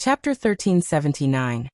Chapter 1379.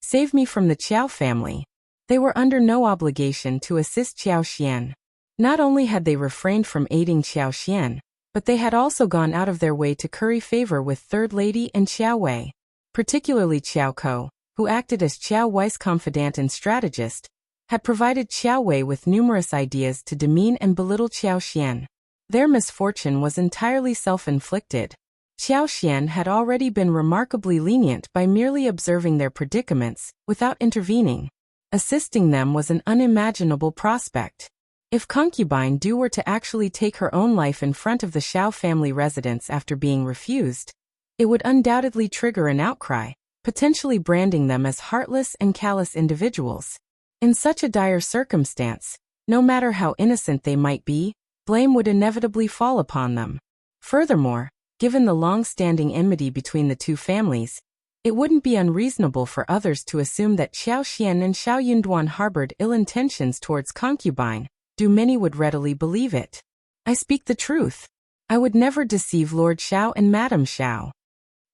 Save me from the Qiao family. They were under no obligation to assist Qiao Xian. Not only had they refrained from aiding Qiao Xian, but they had also gone out of their way to curry favor with Third Lady and Qiao Wei, particularly Qiao Ko, who acted as Qiao Wei's confidant and strategist, had provided Qiao Wei with numerous ideas to demean and belittle Qiao Xian. Their misfortune was entirely self-inflicted. Qiao Xian had already been remarkably lenient by merely observing their predicaments, without intervening. Assisting them was an unimaginable prospect. If Concubine Du were to actually take her own life in front of the Xiao family residence after being refused, it would undoubtedly trigger an outcry, potentially branding them as heartless and callous individuals. In such a dire circumstance, no matter how innocent they might be, blame would inevitably fall upon them. Furthermore, given the long-standing enmity between the two families, it wouldn't be unreasonable for others to assume that Qiao Xian and Xiao Yunduan harbored ill intentions towards Concubine. Many would readily believe it. I speak the truth. I would never deceive Lord Xiao and Madame Xiao.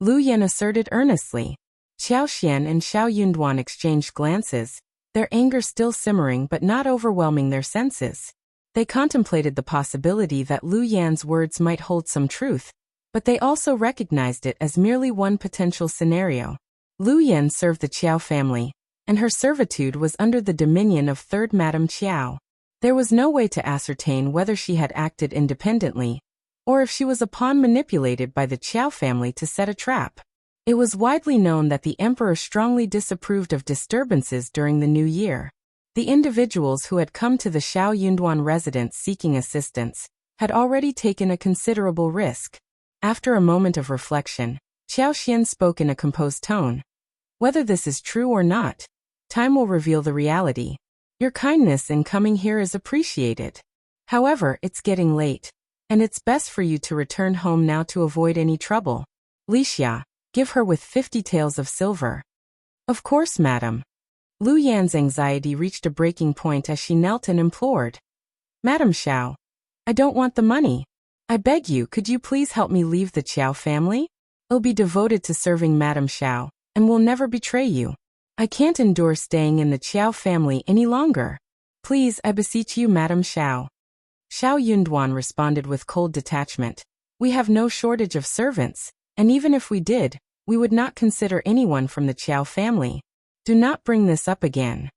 Lu Yan asserted earnestly. Qiao Xian and Xiao Yunduan exchanged glances, their anger still simmering but not overwhelming their senses. They contemplated the possibility that Lu Yan's words might hold some truth, but they also recognized it as merely one potential scenario. Lu Yan served the Qiao family, and her servitude was under the dominion of Third Madame Qiao. There was no way to ascertain whether she had acted independently, or if she was a pawn manipulated by the Qiao family to set a trap. It was widely known that the emperor strongly disapproved of disturbances during the new year. The individuals who had come to the Xiao Yunduan residence seeking assistance had already taken a considerable risk. After a moment of reflection, Qiao Xian spoke in a composed tone. Whether this is true or not, time will reveal the reality. Your kindness in coming here is appreciated. However, it's getting late, and it's best for you to return home now to avoid any trouble. Li Xia, give her with 50 taels of silver. Of course, madam. Lu Yan's anxiety reached a breaking point as she knelt and implored. Madam Xiao, I don't want the money. I beg you, could you please help me leave the Qiao family? I'll be devoted to serving Madam Xiao, and will never betray you. I can't endure staying in the Qiao family any longer. Please, I beseech you, Madam Xiao. Xiao Yunduan responded with cold detachment. We have no shortage of servants, and even if we did, we would not consider anyone from the Qiao family. Do not bring this up again.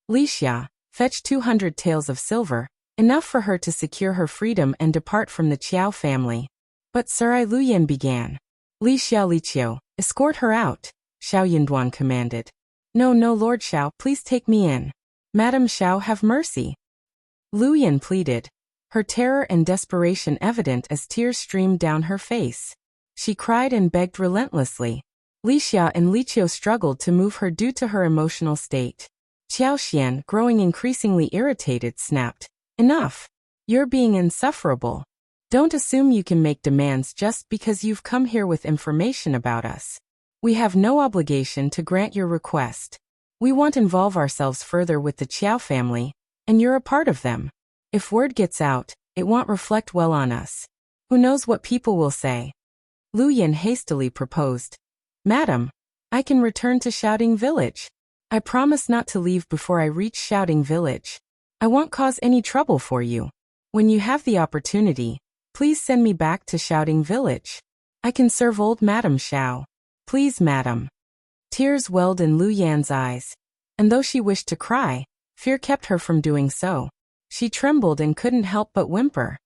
Li Xia, fetch 200 taels of silver, enough for her to secure her freedom and depart from the Qiao family. But Sir Lu Yan began. Li Qiao, escort her out, Xiao Yunduan commanded. No, Lord Xiao, please take me in. Madam Xiao, have mercy. Lu Yan pleaded, her terror and desperation evident as tears streamed down her face. She cried and begged relentlessly. Li Xia and Li Qiao struggled to move her due to her emotional state. Qiao Xian, growing increasingly irritated, snapped, Enough. You're being insufferable. Don't assume you can make demands just because you've come here with information about us. We have no obligation to grant your request. We won't involve ourselves further with the Qiao family, and you're a part of them. If word gets out, it won't reflect well on us. Who knows what people will say? Lu Yan hastily proposed. Madam, I can return to Shouting Village. I promise not to leave before I reach Shouting Village. I won't cause any trouble for you. When you have the opportunity, please send me back to Shouting Village. I can serve old Madam Xiao. Please, madam. Tears welled in Lu Yan's eyes, and though she wished to cry, fear kept her from doing so. She trembled and couldn't help but whimper.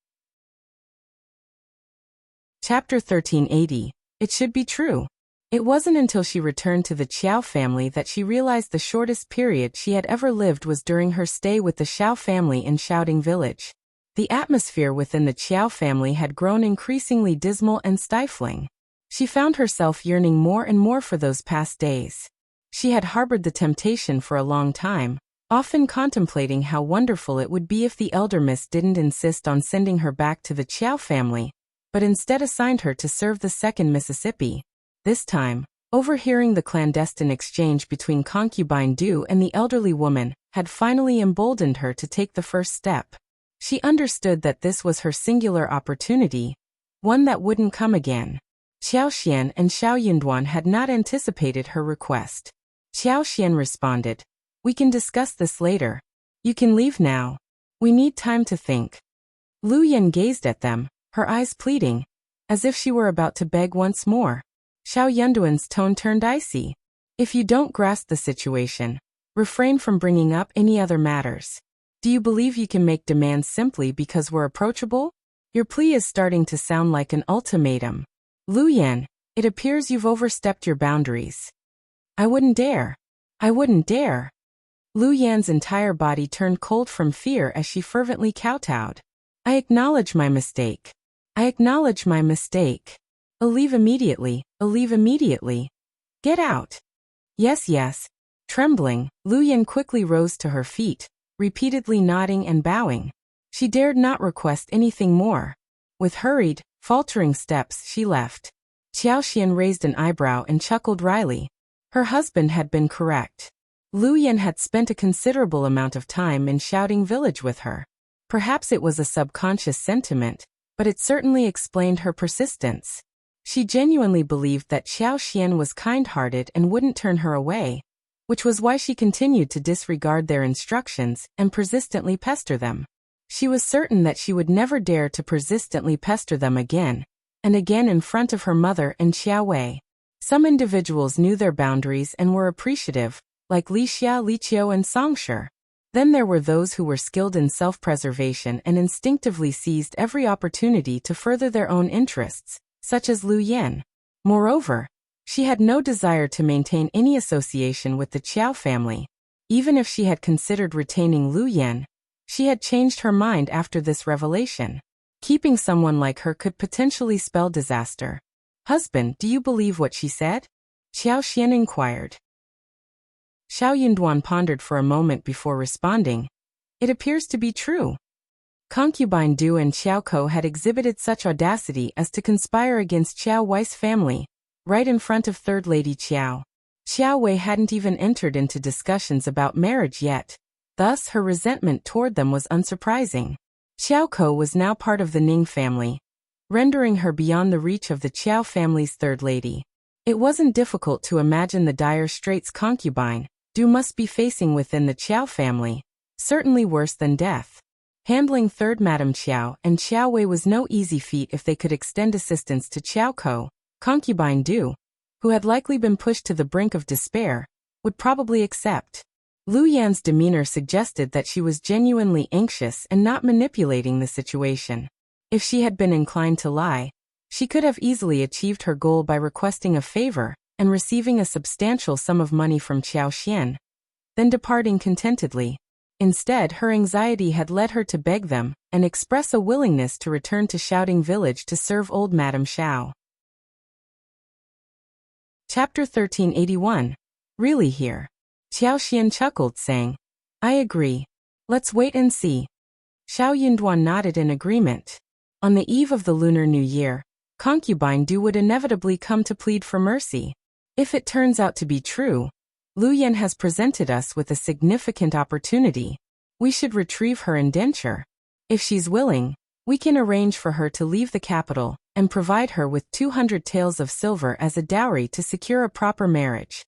Chapter 1380. It should be true. It wasn't until she returned to the Qiao family that she realized the shortest period she had ever lived was during her stay with the Xiao family in Shouting Village. The atmosphere within the Qiao family had grown increasingly dismal and stifling. She found herself yearning more and more for those past days. She had harbored the temptation for a long time, often contemplating how wonderful it would be if the elder miss didn't insist on sending her back to the Qiao family, but instead assigned her to serve the second Mississippi. This time, overhearing the clandestine exchange between Concubine Du and the elderly woman had finally emboldened her to take the first step. She understood that this was her singular opportunity, one that wouldn't come again. Xiao Xian and Xiao Yunduan had not anticipated her request. Xiao Xian responded, "We can discuss this later. You can leave now. We need time to think." Lu Yan gazed at them, her eyes pleading, as if she were about to beg once more. Xiao Yunduan's tone turned icy. "If you don't grasp the situation, refrain from bringing up any other matters. Do you believe you can make demands simply because we're approachable? Your plea is starting to sound like an ultimatum. Lu Yan, it appears you've overstepped your boundaries." "I wouldn't dare. I wouldn't dare." Lu Yan's entire body turned cold from fear as she fervently kowtowed. "I acknowledge my mistake. I acknowledge my mistake. I'll leave immediately. I'll leave immediately. Get out." "Yes, yes." Trembling, Lu Yan quickly rose to her feet, repeatedly nodding and bowing. She dared not request anything more. With hurried, faltering steps she left. Xiao Xian raised an eyebrow and chuckled wryly. Her husband had been correct. Lu Yan had spent a considerable amount of time in Shouting Village with her. Perhaps it was a subconscious sentiment, but it certainly explained her persistence. She genuinely believed that Xiao Xian was kind-hearted and wouldn't turn her away, which was why she continued to disregard their instructions and persistently pester them. She was certain that she would never dare to persistently pester them again, and again in front of her mother and Xiao Wei. Some individuals knew their boundaries and were appreciative, like Li Xia, Li Qiao, and Songshi. Then there were those who were skilled in self-preservation and instinctively seized every opportunity to further their own interests, such as Lu Yan. Moreover, she had no desire to maintain any association with the Qiao family. Even if she had considered retaining Lu Yan, she had changed her mind after this revelation. Keeping someone like her could potentially spell disaster. "Husband, do you believe what she said?" Xiao Xian inquired. Xiao Yunduan pondered for a moment before responding. "It appears to be true." Concubine Du and Qiao Ko had exhibited such audacity as to conspire against Qiao Wei's family, right in front of Third Lady Qiao. Xiao Wei hadn't even entered into discussions about marriage yet. Thus, her resentment toward them was unsurprising. Qiao Ko was now part of the Ning family, rendering her beyond the reach of the Qiao family's third lady. It wasn't difficult to imagine the dire straits Concubine Du must be facing within the Qiao family, certainly worse than death. Handling third Madame Qiao and Xiao Wei was no easy feat if they could extend assistance to Qiao Ko. Concubine Du, who had likely been pushed to the brink of despair, would probably accept. Lu Yan's demeanor suggested that she was genuinely anxious and not manipulating the situation. If she had been inclined to lie, she could have easily achieved her goal by requesting a favor and receiving a substantial sum of money from Xiao Xian, then departing contentedly. Instead, her anxiety had led her to beg them and express a willingness to return to Shouting Village to serve old Madame Xiao. Chapter 1381. Really here? Xiao Xian chuckled, saying, "I agree. Let's wait and see." Xiao Yunduan nodded in agreement. On the eve of the Lunar New Year, Concubine Du would inevitably come to plead for mercy. If it turns out to be true, Lu Yan has presented us with a significant opportunity. We should retrieve her indenture. If she's willing, we can arrange for her to leave the capital and provide her with 200 taels of silver as a dowry to secure a proper marriage.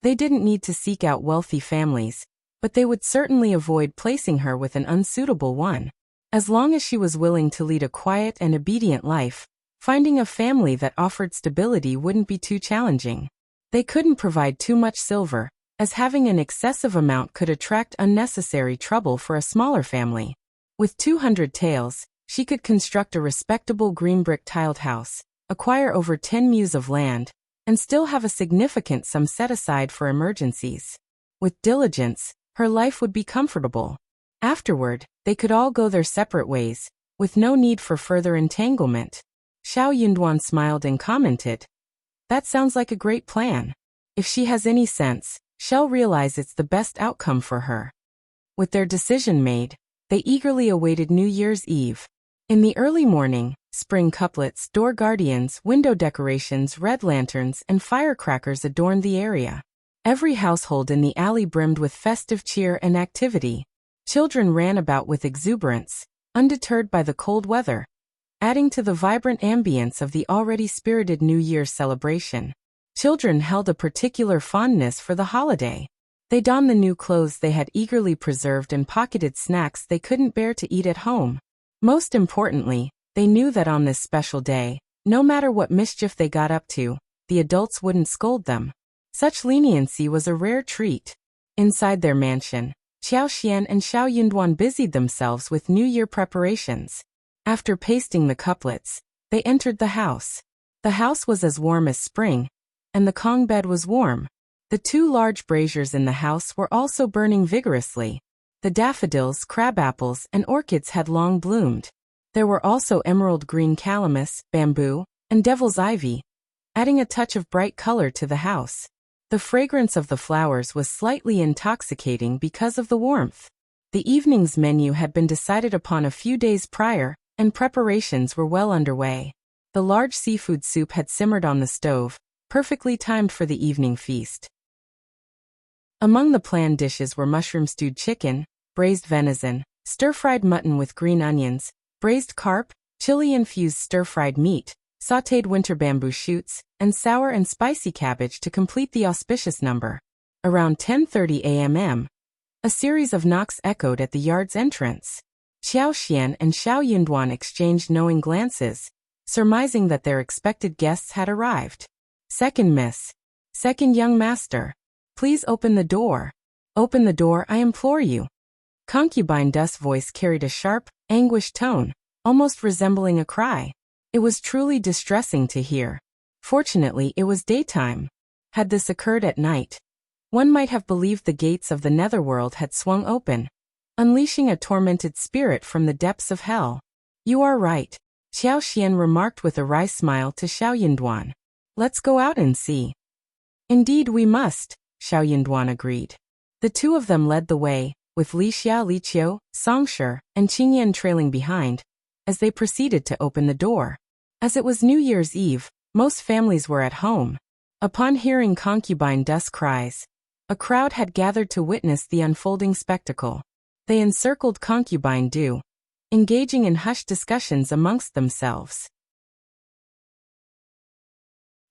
They didn't need to seek out wealthy families, but they would certainly avoid placing her with an unsuitable one. As long as she was willing to lead a quiet and obedient life, finding a family that offered stability wouldn't be too challenging. They couldn't provide too much silver, as having an excessive amount could attract unnecessary trouble for a smaller family. With 200 taels, she could construct a respectable green brick tiled house, acquire over 10 mues of land, and still have a significant sum set aside for emergencies. With diligence, her life would be comfortable. Afterward, they could all go their separate ways, with no need for further entanglement. Xiao Yunduan smiled and commented, "That sounds like a great plan. If she has any sense, she'll realize it's the best outcome for her." With their decision made, they eagerly awaited New Year's Eve. In the early morning, spring couplets, door guardians, window decorations, red lanterns, and firecrackers adorned the area. Every household in the alley brimmed with festive cheer and activity. Children ran about with exuberance, undeterred by the cold weather. adding to the vibrant ambience of the already spirited New Year's celebration. Children held a particular fondness for the holiday. They donned the new clothes they had eagerly preserved and pocketed snacks they couldn't bear to eat at home. Most importantly, they knew that on this special day, no matter what mischief they got up to, the adults wouldn't scold them. Such leniency was a rare treat. Inside their mansion, Qiao Xian and Xiao Yunduan busied themselves with New Year preparations. After pasting the couplets, they entered the house. The house was as warm as spring, and the Kong bed was warm. The two large braziers in the house were also burning vigorously. The daffodils, crabapples, and orchids had long bloomed. There were also emerald green calamus, bamboo, and devil's ivy, adding a touch of bright color to the house. The fragrance of the flowers was slightly intoxicating because of the warmth. The evening's menu had been decided upon a few days prior, and preparations were well underway. The large seafood soup had simmered on the stove, perfectly timed for the evening feast. Among the planned dishes were mushroom-stewed chicken, braised venison, stir-fried mutton with green onions, braised carp, chili-infused stir-fried meat, sautéed winter bamboo shoots, and sour and spicy cabbage to complete the auspicious number. Around 10:30 a.m., a series of knocks echoed at the yard's entrance. Qiao Xian and Xiao Yunduan exchanged knowing glances, surmising that their expected guests had arrived. "Second miss. Second young master. Please open the door. Open the door, I implore you." Concubine Dust's voice carried a sharp, anguished tone, almost resembling a cry. It was truly distressing to hear. Fortunately, it was daytime. Had this occurred at night, one might have believed the gates of the netherworld had swung open, unleashing a tormented spirit from the depths of hell. "You are right," Qiao Xian remarked with a wry smile to Xiao Yunduan. "Let's go out and see." "Indeed we must," Xiao Yunduan agreed. The two of them led the way, with Li Xia, Li Qiu, Songshi, and Qingyan trailing behind, as they proceeded to open the door. As it was New Year's Eve, most families were at home. Upon hearing Concubine Dust's cries, a crowd had gathered to witness the unfolding spectacle. They encircled Concubine Du, engaging in hushed discussions amongst themselves.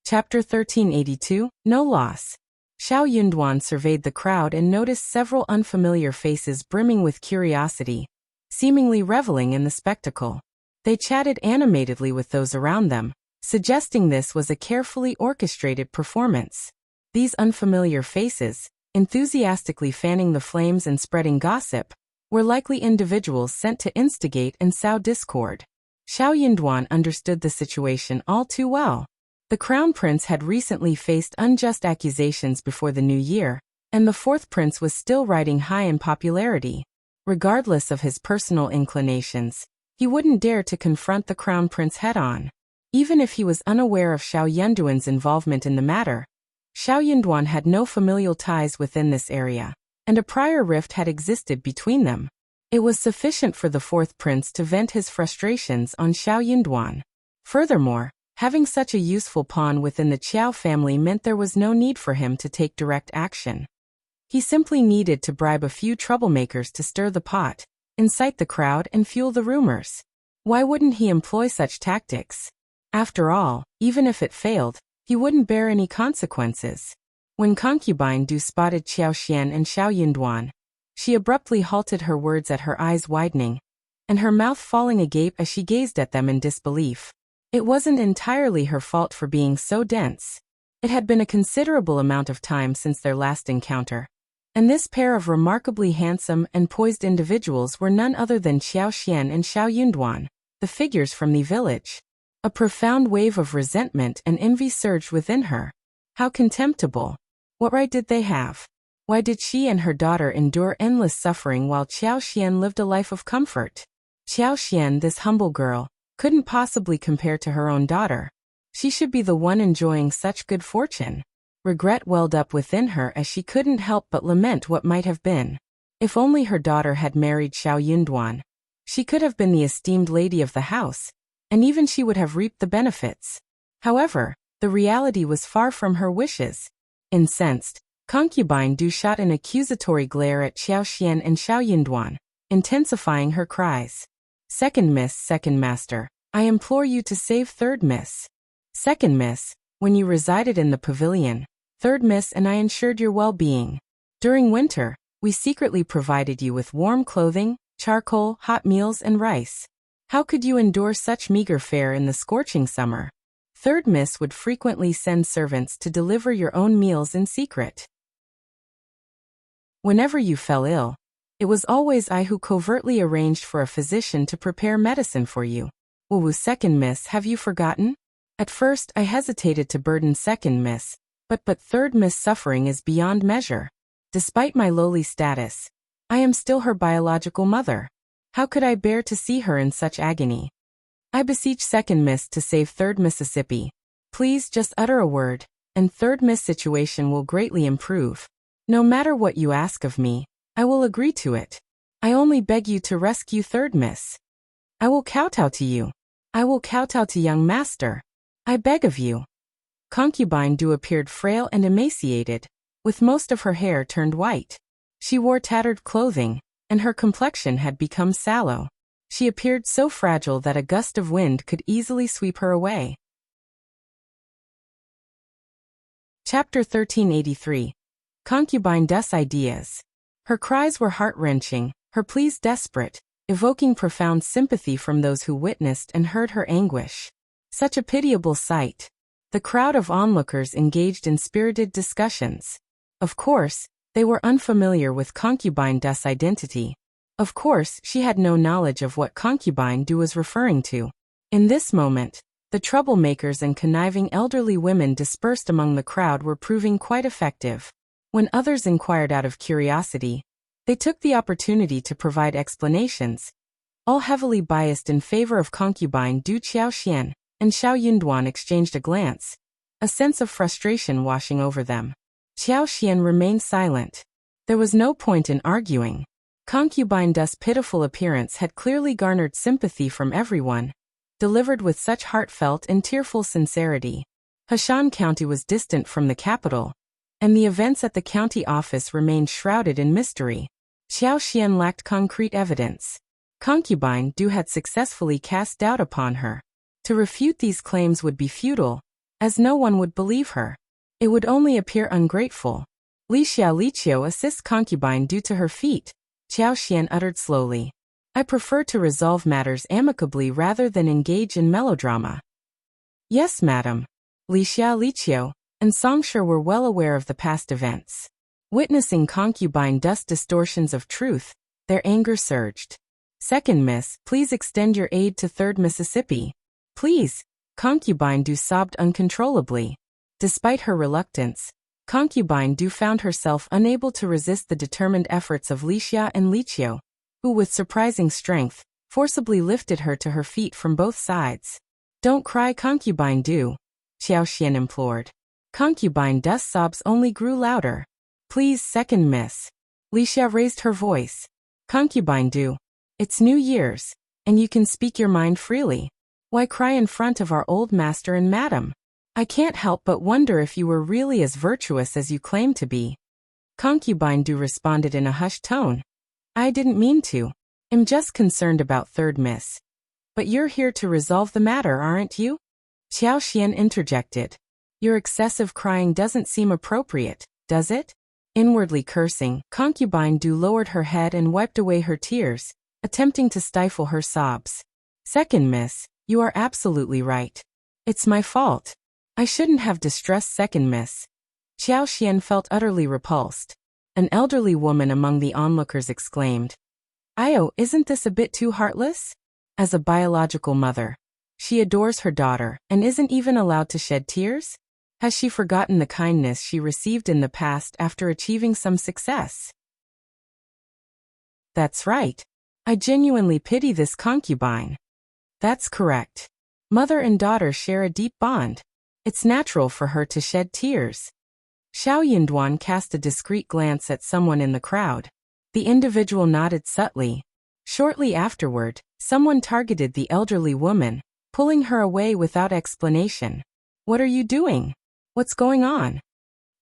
Chapter 1382, No Loss. Xiao Yunduan surveyed the crowd and noticed several unfamiliar faces brimming with curiosity, seemingly reveling in the spectacle. They chatted animatedly with those around them, suggesting this was a carefully orchestrated performance. These unfamiliar faces, enthusiastically fanning the flames and spreading gossip, were likely individuals sent to instigate and sow discord. Xiao Yunduan understood the situation all too well. The Crown Prince had recently faced unjust accusations before the new year, and the fourth prince was still riding high in popularity. Regardless of his personal inclinations, he wouldn't dare to confront the Crown Prince head-on. Even if he was unaware of Xiao Yunduan's involvement in the matter, Xiao Yunduan had no familial ties within this area, and a prior rift had existed between them. It was sufficient for the fourth prince to vent his frustrations on Xiao Yunduan. Furthermore, having such a useful pawn within the Qiao family meant there was no need for him to take direct action. He simply needed to bribe a few troublemakers to stir the pot, incite the crowd, and fuel the rumors. Why wouldn't he employ such tactics? After all, even if it failed, he wouldn't bear any consequences. When Concubine Du spotted Qiao Xian and Xiao Yunduan, she abruptly halted her words at her eyes widening, and her mouth falling agape as she gazed at them in disbelief. It wasn't entirely her fault for being so dense. It had been a considerable amount of time since their last encounter, and this pair of remarkably handsome and poised individuals were none other than Qiao Xian and Xiao Yunduan, the figures from the village. A profound wave of resentment and envy surged within her. How contemptible! What right did they have? Why did she and her daughter endure endless suffering while Qiao Xian lived a life of comfort? Qiao Xian, this humble girl, couldn't possibly compare to her own daughter. She should be the one enjoying such good fortune. Regret welled up within her as she couldn't help but lament what might have been. If only her daughter had married Xiao Yunduan, she could have been the esteemed lady of the house, and even she would have reaped the benefits. However, the reality was far from her wishes. Incensed, Concubine Du shot an accusatory glare at Qiao Xian and Xiao Yunduan, intensifying her cries. "Second miss, second master, I implore you to save third miss. Second miss, when you resided in the pavilion, third miss and I ensured your well-being. During winter, we secretly provided you with warm clothing, charcoal, hot meals, and rice. How could you endure such meager fare in the scorching summer? Third miss would frequently send servants to deliver your own meals in secret. Whenever you fell ill, it was always I who covertly arranged for a physician to prepare medicine for you. Woo second miss, have you forgotten? At first I hesitated to burden second miss, but third miss suffering is beyond measure. Despite my lowly status, I am still her biological mother. How could I bear to see her in such agony? I beseech second miss to save third Mississippi. Please just utter a word, and third miss situation will greatly improve. No matter what you ask of me, I will agree to it. I only beg you to rescue third miss. I will kowtow to you. I will kowtow to young master. I beg of you. Concubine Du appeared frail and emaciated, with most of her hair turned white. She wore tattered clothing, and her complexion had become sallow. She appeared so fragile that a gust of wind could easily sweep her away. Chapter 1383. Concubine Du's Ideas. Her cries were heart-wrenching, her pleas desperate, evoking profound sympathy from those who witnessed and heard her anguish. Such a pitiable sight. The crowd of onlookers engaged in spirited discussions. Of course, they were unfamiliar with Concubine Du's identity. Of course, she had no knowledge of what Concubine Du was referring to. In this moment, the troublemakers and conniving elderly women dispersed among the crowd were proving quite effective. When others inquired out of curiosity, they took the opportunity to provide explanations, all heavily biased in favor of Concubine Du. Qiao Xian and Xiao Yunduan exchanged a glance, a sense of frustration washing over them. Qiao Xian remained silent. There was no point in arguing. Concubine Du's pitiful appearance had clearly garnered sympathy from everyone, delivered with such heartfelt and tearful sincerity. Heshan County was distant from the capital, and the events at the county office remained shrouded in mystery. Qiao Xian lacked concrete evidence. Concubine Du had successfully cast doubt upon her. To refute these claims would be futile, as no one would believe her. It would only appear ungrateful. Li Qiao assists Concubine Du to her feet, Qiao Xian uttered slowly. I prefer to resolve matters amicably rather than engage in melodrama. Yes, madam. Li Qiao and Songshe were well aware of the past events. Witnessing Concubine Du's distortions of truth, their anger surged. Second miss, please extend your aid to third Mississippi. Please, Concubine Du sobbed uncontrollably. Despite her reluctance, Concubine Du found herself unable to resist the determined efforts of Li Xia and Li Qiao, who with surprising strength, forcibly lifted her to her feet from both sides. Don't cry, Concubine Du, Qiao Xian implored. Concubine Du's sobs only grew louder. Please, second miss. Li Xia raised her voice. Concubine Du, it's New Year's, and you can speak your mind freely. Why cry in front of our old master and madam? I can't help but wonder if you were really as virtuous as you claim to be. Concubine Du responded in a hushed tone. I didn't mean to. I'm just concerned about third miss. But you're here to resolve the matter, aren't you? Qiao Xian interjected. Your excessive crying doesn't seem appropriate, does it? Inwardly cursing, Concubine Du lowered her head and wiped away her tears, attempting to stifle her sobs. Second miss, you are absolutely right. It's my fault. I shouldn't have distressed second miss. Qiao Xian felt utterly repulsed. An elderly woman among the onlookers exclaimed. Io, isn't this a bit too heartless? As a biological mother, she adores her daughter and isn't even allowed to shed tears? Has she forgotten the kindness she received in the past after achieving some success? That's right. I genuinely pity this concubine. That's correct. Mother and daughter share a deep bond. It's natural for her to shed tears. Xiao Yunduan cast a discreet glance at someone in the crowd. The individual nodded subtly. Shortly afterward, someone targeted the elderly woman, pulling her away without explanation. What are you doing? What's going on?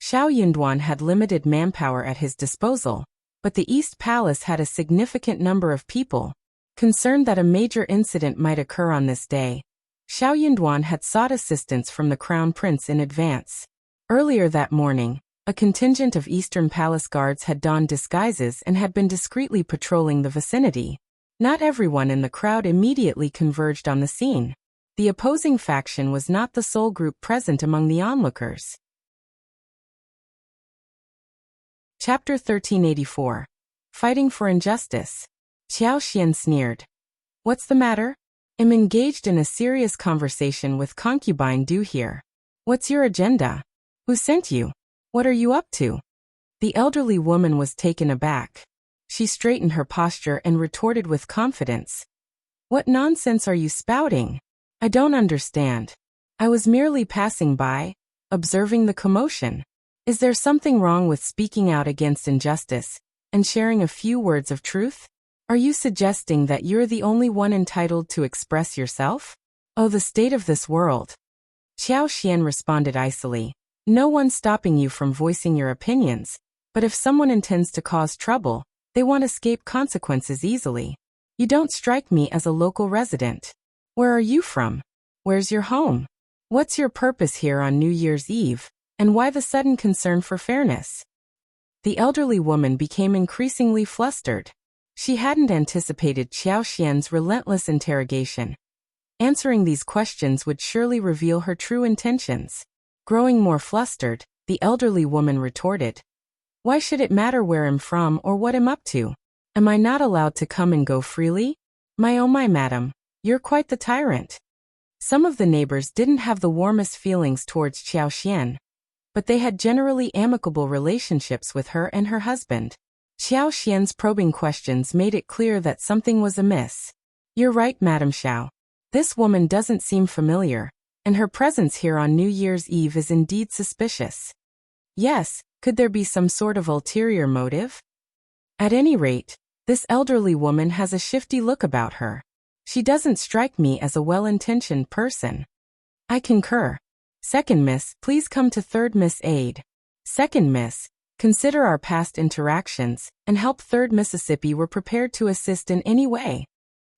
Xiao Yunduan had limited manpower at his disposal, but the East Palace had a significant number of people. Concerned that a major incident might occur on this day, Xiao Yunduan had sought assistance from the crown prince in advance. Earlier that morning, a contingent of Eastern Palace guards had donned disguises and had been discreetly patrolling the vicinity. Not everyone in the crowd immediately converged on the scene. The opposing faction was not the sole group present among the onlookers. Chapter 1384. Fighting for Injustice. Qiao Xian sneered. What's the matter? I'm engaged in a serious conversation with Concubine Du here. What's your agenda? Who sent you? What are you up to? The elderly woman was taken aback. She straightened her posture and retorted with confidence. What nonsense are you spouting? I don't understand. I was merely passing by, observing the commotion. Is there something wrong with speaking out against injustice and sharing a few words of truth? Are you suggesting that you're the only one entitled to express yourself? Oh, the state of this world. Qiao Xian responded icily. No one's stopping you from voicing your opinions, but if someone intends to cause trouble, they won't escape consequences easily. You don't strike me as a local resident. Where are you from? Where's your home? What's your purpose here on New Year's Eve, and why the sudden concern for fairness? The elderly woman became increasingly flustered. She hadn't anticipated Qiao Xian's relentless interrogation. Answering these questions would surely reveal her true intentions. Growing more flustered, the elderly woman retorted. Why should it matter where I'm from or what I'm up to? Am I not allowed to come and go freely? My oh my madam, you're quite the tyrant. Some of the neighbors didn't have the warmest feelings towards Qiao Xian, but they had generally amicable relationships with her and her husband. Qiao Xian's probing questions made it clear that something was amiss. You're right, Madam Xiao. This woman doesn't seem familiar, and her presence here on New Year's Eve is indeed suspicious. Yes, could there be some sort of ulterior motive? At any rate, this elderly woman has a shifty look about her. She doesn't strike me as a well-intentioned person. I concur. Second Miss, please come to Third Miss aid. Second Miss, consider our past interactions and help Third Mississippi. We're prepared to assist in any way.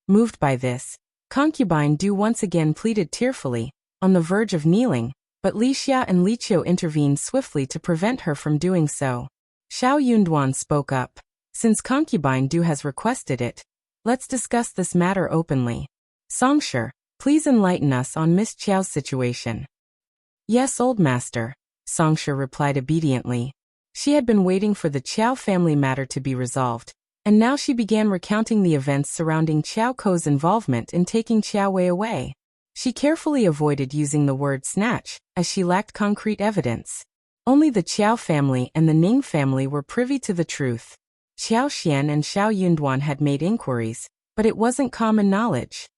Moved by this, Concubine Du once again pleaded tearfully, on the verge of kneeling, but Li Xia and Li Qiao intervened swiftly to prevent her from doing so. Xiao Yunduan spoke up. Since Concubine Du has requested it, let's discuss this matter openly. Songsher, please enlighten us on Miss Qiao's situation. Yes, old master, Songsher replied obediently. She had been waiting for the Qiao family matter to be resolved, and now she began recounting the events surrounding Qiao Kou's involvement in taking Qiao Wei away. She carefully avoided using the word snatch, as she lacked concrete evidence. Only the Qiao family and the Ning family were privy to the truth. Qiao Xian and Xiao Yunduan had made inquiries, but it wasn't common knowledge.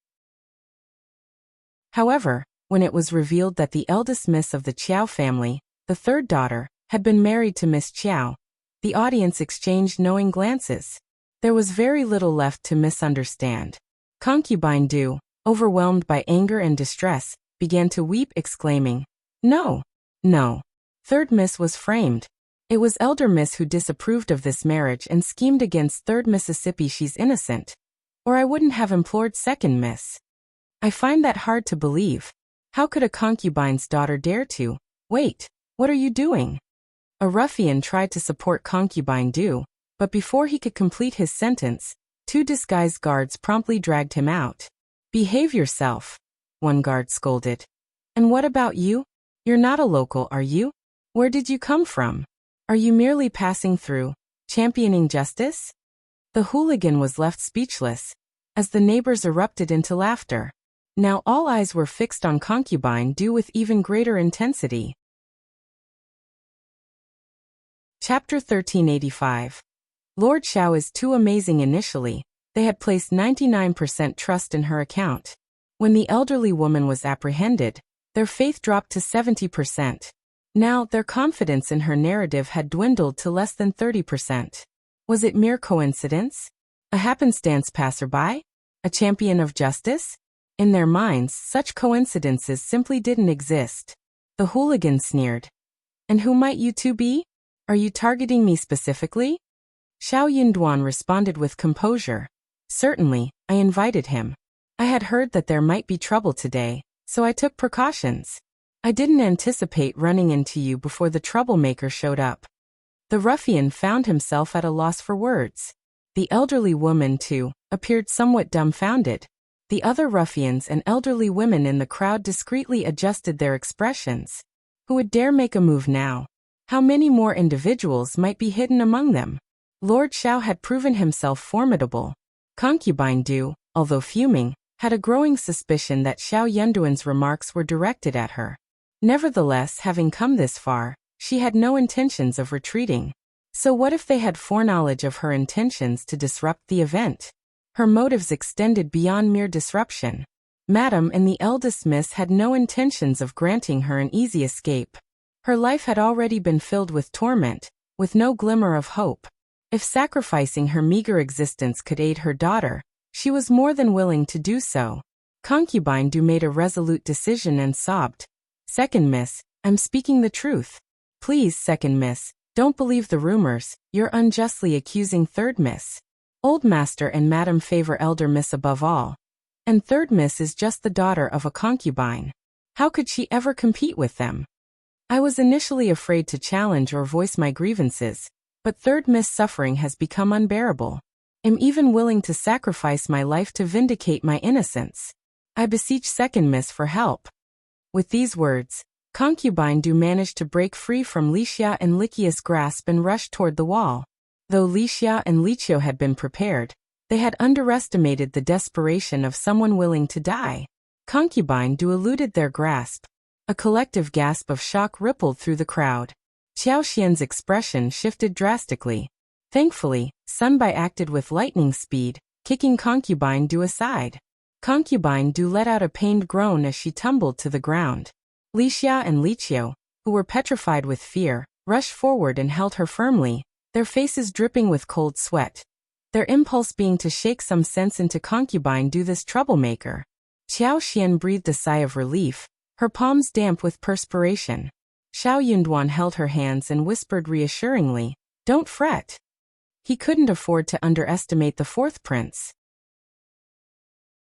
However, when it was revealed that the eldest miss of the Qiao family, the third daughter, had been married to Miss Qiao, the audience exchanged knowing glances. There was very little left to misunderstand. Concubine Du, overwhelmed by anger and distress, began to weep, exclaiming, No, no. Third Miss was framed. It was Elder Miss who disapproved of this marriage and schemed against Third Mississippi. She's innocent. Or I wouldn't have implored Second Miss. I find that hard to believe. How could a concubine's daughter dare to? Wait, what are you doing? A ruffian tried to support Concubine Du, but before he could complete his sentence, two disguised guards promptly dragged him out. Behave yourself, one guard scolded. And what about you? You're not a local, are you? Where did you come from? Are you merely passing through, championing justice? The hooligan was left speechless, as the neighbors erupted into laughter. Now all eyes were fixed on Concubine Du with even greater intensity. Chapter 1385. Lord Xiao is too amazing. Initially, they had placed 99% trust in her account. When the elderly woman was apprehended, their faith dropped to 70%. Now, their confidence in her narrative had dwindled to less than 30%. Was it mere coincidence? A happenstance passerby? A champion of justice? In their minds, such coincidences simply didn't exist. The hooligan sneered. And who might you two be? Are you targeting me specifically? Xiao Yunduan responded with composure. Certainly, I invited him. I had heard that there might be trouble today, so I took precautions. I didn't anticipate running into you before the troublemaker showed up." The ruffian found himself at a loss for words. The elderly woman, too, appeared somewhat dumbfounded. The other ruffians and elderly women in the crowd discreetly adjusted their expressions. Who would dare make a move now? How many more individuals might be hidden among them? Lord Qiao had proven himself formidable. Concubine Du, although fuming, had a growing suspicion that Xiao Yunduan's remarks were directed at her. Nevertheless, having come this far, she had no intentions of retreating. So what if they had foreknowledge of her intentions to disrupt the event? Her motives extended beyond mere disruption. Madame and the eldest miss had no intentions of granting her an easy escape. Her life had already been filled with torment, with no glimmer of hope. If sacrificing her meager existence could aid her daughter, she was more than willing to do so. Concubine Du made a resolute decision and sobbed. "Second miss, I'm speaking the truth. Please, second miss, don't believe the rumors, you're unjustly accusing third miss. Old master and madam favor elder miss above all. And third miss is just the daughter of a concubine. How could she ever compete with them?" I was initially afraid to challenge or voice my grievances, but third miss' suffering has become unbearable. I'm even willing to sacrifice my life to vindicate my innocence. I beseech second miss for help. With these words, Concubine Du managed to break free from Lixia and Liqia's grasp and rush toward the wall. Though Lixia and Liqiao had been prepared, they had underestimated the desperation of someone willing to die. Concubine Du eluded their grasp. A collective gasp of shock rippled through the crowd. Qiao Xian's expression shifted drastically. Thankfully, Sunbai acted with lightning speed, kicking Concubine Du aside. Concubine Du let out a pained groan as she tumbled to the ground. Lixia and Liqiao, who were petrified with fear, rushed forward and held her firmly, their faces dripping with cold sweat. Their impulse being to shake some sense into Concubine Du, this troublemaker. Qiao Xian breathed a sigh of relief, her palms damp with perspiration. Xiao Yunduan held her hands and whispered reassuringly, "Don't fret." He couldn't afford to underestimate the fourth prince.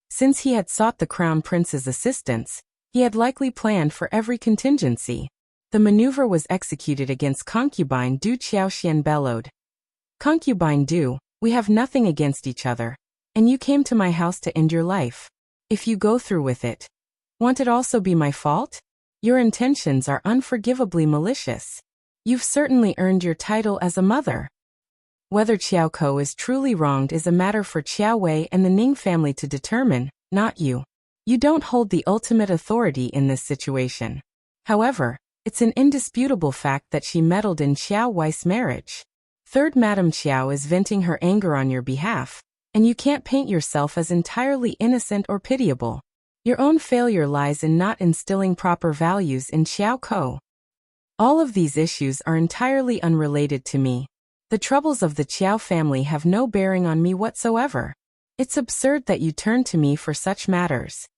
Since he had sought the crown prince's assistance, he had likely planned for every contingency. The maneuver was executed against Concubine Du. Qiao Xian bellowed. "Concubine Du, we have nothing against each other, and you came to my house to end your life. If you go through with it, won't it also be my fault? Your intentions are unforgivably malicious. You've certainly earned your title as a mother. Whether Qiao Ko is truly wronged is a matter for Qiao Wei and the Ning family to determine, not you. You don't hold the ultimate authority in this situation. However, it's an indisputable fact that she meddled in Qiao Wei's marriage. Third Madam Qiao is venting her anger on your behalf, and you can't paint yourself as entirely innocent or pitiable. Your own failure lies in not instilling proper values in Qiao Ko. All of these issues are entirely unrelated to me. The troubles of the Qiao family have no bearing on me whatsoever. It's absurd that you turn to me for such matters."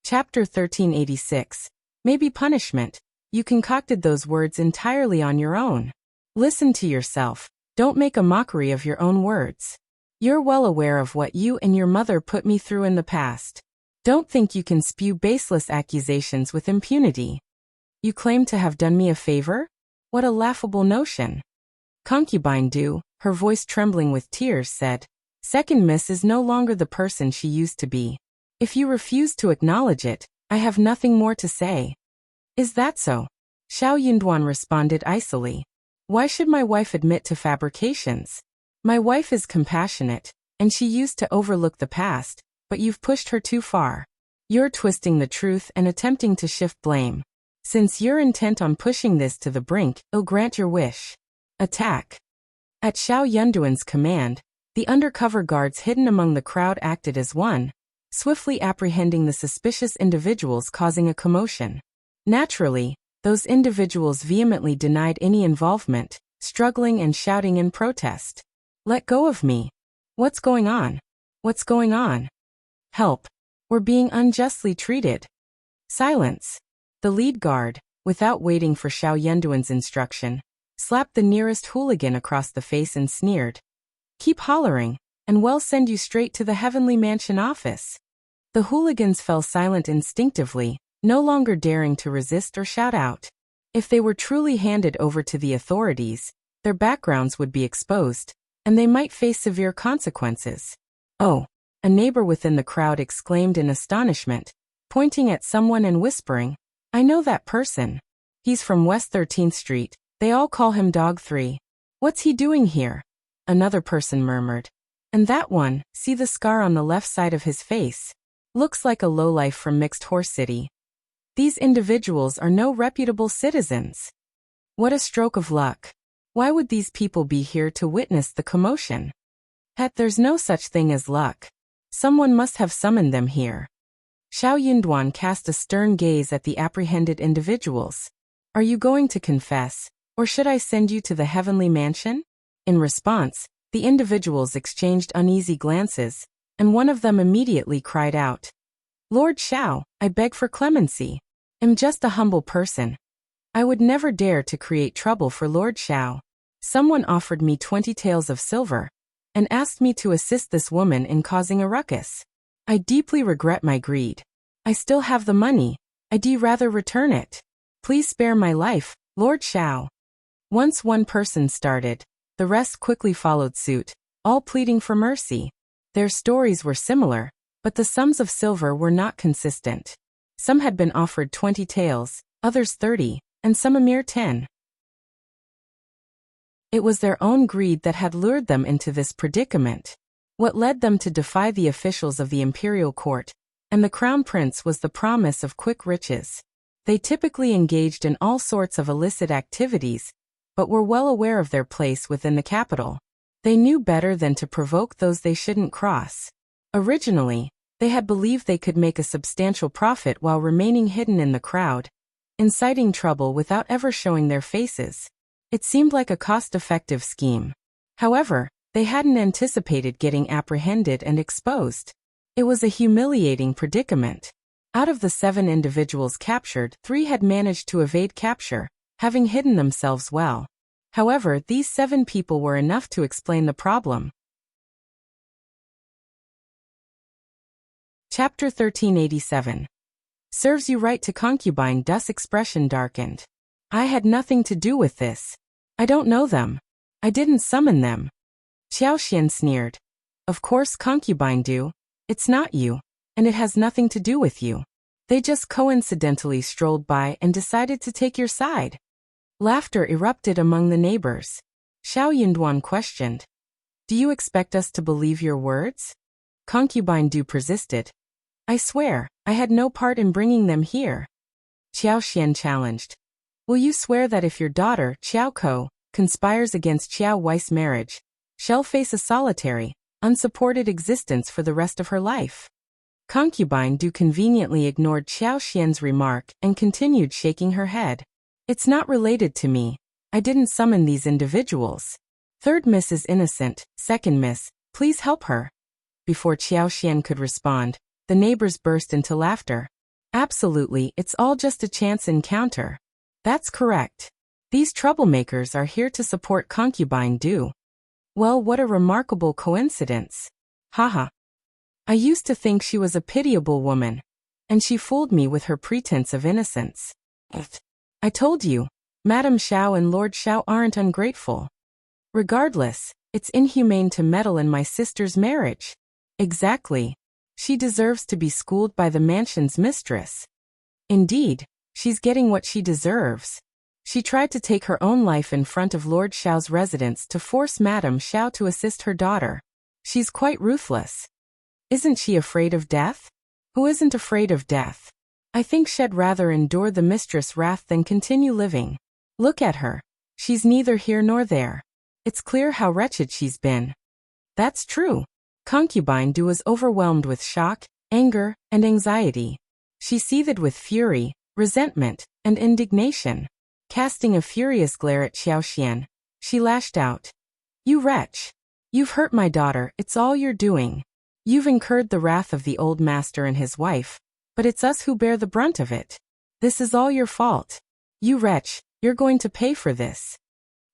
Chapter 1386. Maybe punishment. You concocted those words entirely on your own. Listen to yourself. Don't make a mockery of your own words. You're well aware of what you and your mother put me through in the past. Don't think you can spew baseless accusations with impunity. You claim to have done me a favor? What a laughable notion. Concubine Du, her voice trembling with tears, said, "Second miss is no longer the person she used to be. If you refuse to acknowledge it, I have nothing more to say." "Is that so?" Xiao Yunduan responded icily. "Why should my wife admit to fabrications? My wife is compassionate, and she used to overlook the past, but you've pushed her too far. You're twisting the truth and attempting to shift blame. Since you're intent on pushing this to the brink, I'll grant your wish. Attack." At Xiao Yunduan's command, the undercover guards hidden among the crowd acted as one, swiftly apprehending the suspicious individuals causing a commotion. Naturally, those individuals vehemently denied any involvement, struggling and shouting in protest. "Let go of me. What's going on? What's going on? Help. We're being unjustly treated." "Silence." The lead guard, without waiting for Xiao Yunduan's instruction, slapped the nearest hooligan across the face and sneered. "Keep hollering, and we'll send you straight to the Heavenly Mansion office." The hooligans fell silent instinctively, no longer daring to resist or shout out. If they were truly handed over to the authorities, their backgrounds would be exposed, and they might face severe consequences. "Oh!" a neighbor within the crowd exclaimed in astonishment, pointing at someone and whispering, "I know that person. He's from West 13th Street, they all call him Dog 3. What's he doing here?" Another person murmured. "And that one, see the scar on the left side of his face? Looks like a lowlife from Mixed Horse City. These individuals are no reputable citizens. What a stroke of luck. Why would these people be here to witness the commotion? There's no such thing as luck. Someone must have summoned them here." Xiao Yunduan cast a stern gaze at the apprehended individuals. "Are you going to confess, or should I send you to the heavenly mansion?" In response, the individuals exchanged uneasy glances, and one of them immediately cried out, "Lord Xiao, I beg for clemency. I'm just a humble person. I would never dare to create trouble for Lord Xiao. Someone offered me 20 taels of silver, and asked me to assist this woman in causing a ruckus. I deeply regret my greed. I still have the money. I'd rather return it. Please spare my life, Lord Xiao." Once one person started, the rest quickly followed suit, all pleading for mercy. Their stories were similar, but the sums of silver were not consistent. Some had been offered 20 taels, others 30, and some a mere 10. It was their own greed that had lured them into this predicament. What led them to defy the officials of the imperial court and the crown prince was the promise of quick riches. They typically engaged in all sorts of illicit activities, but were well aware of their place within the capital. They knew better than to provoke those they shouldn't cross. Originally, they had believed they could make a substantial profit while remaining hidden in the crowd, inciting trouble without ever showing their faces. It seemed like a cost-effective scheme. However, they hadn't anticipated getting apprehended and exposed. It was a humiliating predicament. Out of the 7 individuals captured, 3 had managed to evade capture, having hidden themselves well. However, these 7 people were enough to explain the problem. Chapter 1387. Serves you right to Concubine. Thus expression darkened. "I had nothing to do with this. I don't know them. I didn't summon them." Qiao Xian sneered. "Of course Concubine do. It's not you, and it has nothing to do with you. They just coincidentally strolled by and decided to take your side." Laughter erupted among the neighbors. Xiao Yunduan questioned, "Do you expect us to believe your words?" Concubine Du persisted. "I swear, I had no part in bringing them here." Qiao Xian challenged, "Will you swear that if your daughter, Qiao Ko, conspires against Qiao Wei's marriage, she'll face a solitary, unsupported existence for the rest of her life?" Concubine Du conveniently ignored Qiao Xian's remark and continued shaking her head. "It's not related to me. I didn't summon these individuals. Third Miss is innocent. Second Miss, please help her." Before Qiao Xian could respond, the neighbors burst into laughter. "Absolutely, it's all just a chance encounter." "That's correct. These troublemakers are here to support Concubine Du." "Well, what a remarkable coincidence. Haha. I used to think she was a pitiable woman, and she fooled me with her pretense of innocence. I told you, Madame Xiao and Lord Xiao aren't ungrateful. Regardless, it's inhumane to meddle in my sister's marriage." "Exactly. She deserves to be schooled by the mansion's mistress." "Indeed, she's getting what she deserves. She tried to take her own life in front of Lord Xiao's residence to force Madame Xiao to assist her daughter. She's quite ruthless. Isn't she afraid of death? Who isn't afraid of death? I think she'd rather endure the mistress' wrath than continue living. Look at her. She's neither here nor there. It's clear how wretched she's been." "That's true." Concubine Du was overwhelmed with shock, anger, and anxiety. She seethed with fury, resentment, and indignation. Casting a furious glare at Qiao Xian, she lashed out. "You wretch! You've hurt my daughter, it's all you're doing. You've incurred the wrath of the old master and his wife, but it's us who bear the brunt of it. This is all your fault. You wretch, you're going to pay for this."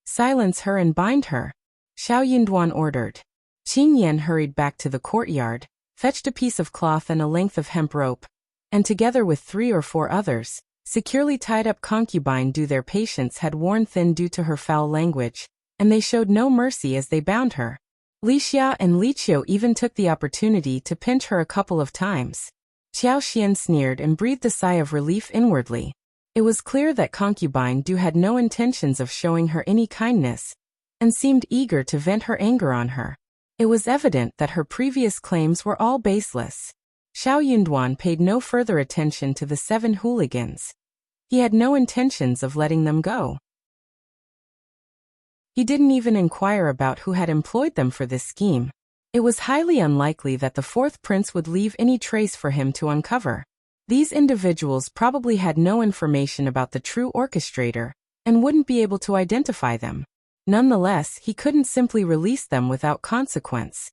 "Silence her and bind her," Xiao Yunduan ordered. Qing Yan hurried back to the courtyard, fetched a piece of cloth and a length of hemp rope, and together with 3 or 4 others, securely tied up Concubine. Their patience had worn thin due to her foul language, and they showed no mercy as they bound her. Li Xia and Li Qiao even took the opportunity to pinch her a couple of times. Qiao Xian sneered and breathed a sigh of relief inwardly. It was clear that Concubine had no intentions of showing her any kindness, and seemed eager to vent her anger on her. It was evident that her previous claims were all baseless. Xiao Yunduan paid no further attention to the 7 hooligans. He had no intentions of letting them go. He didn't even inquire about who had employed them for this scheme. It was highly unlikely that the 4th prince would leave any trace for him to uncover. These individuals probably had no information about the true orchestrator, and wouldn't be able to identify them. Nonetheless, he couldn't simply release them without consequence.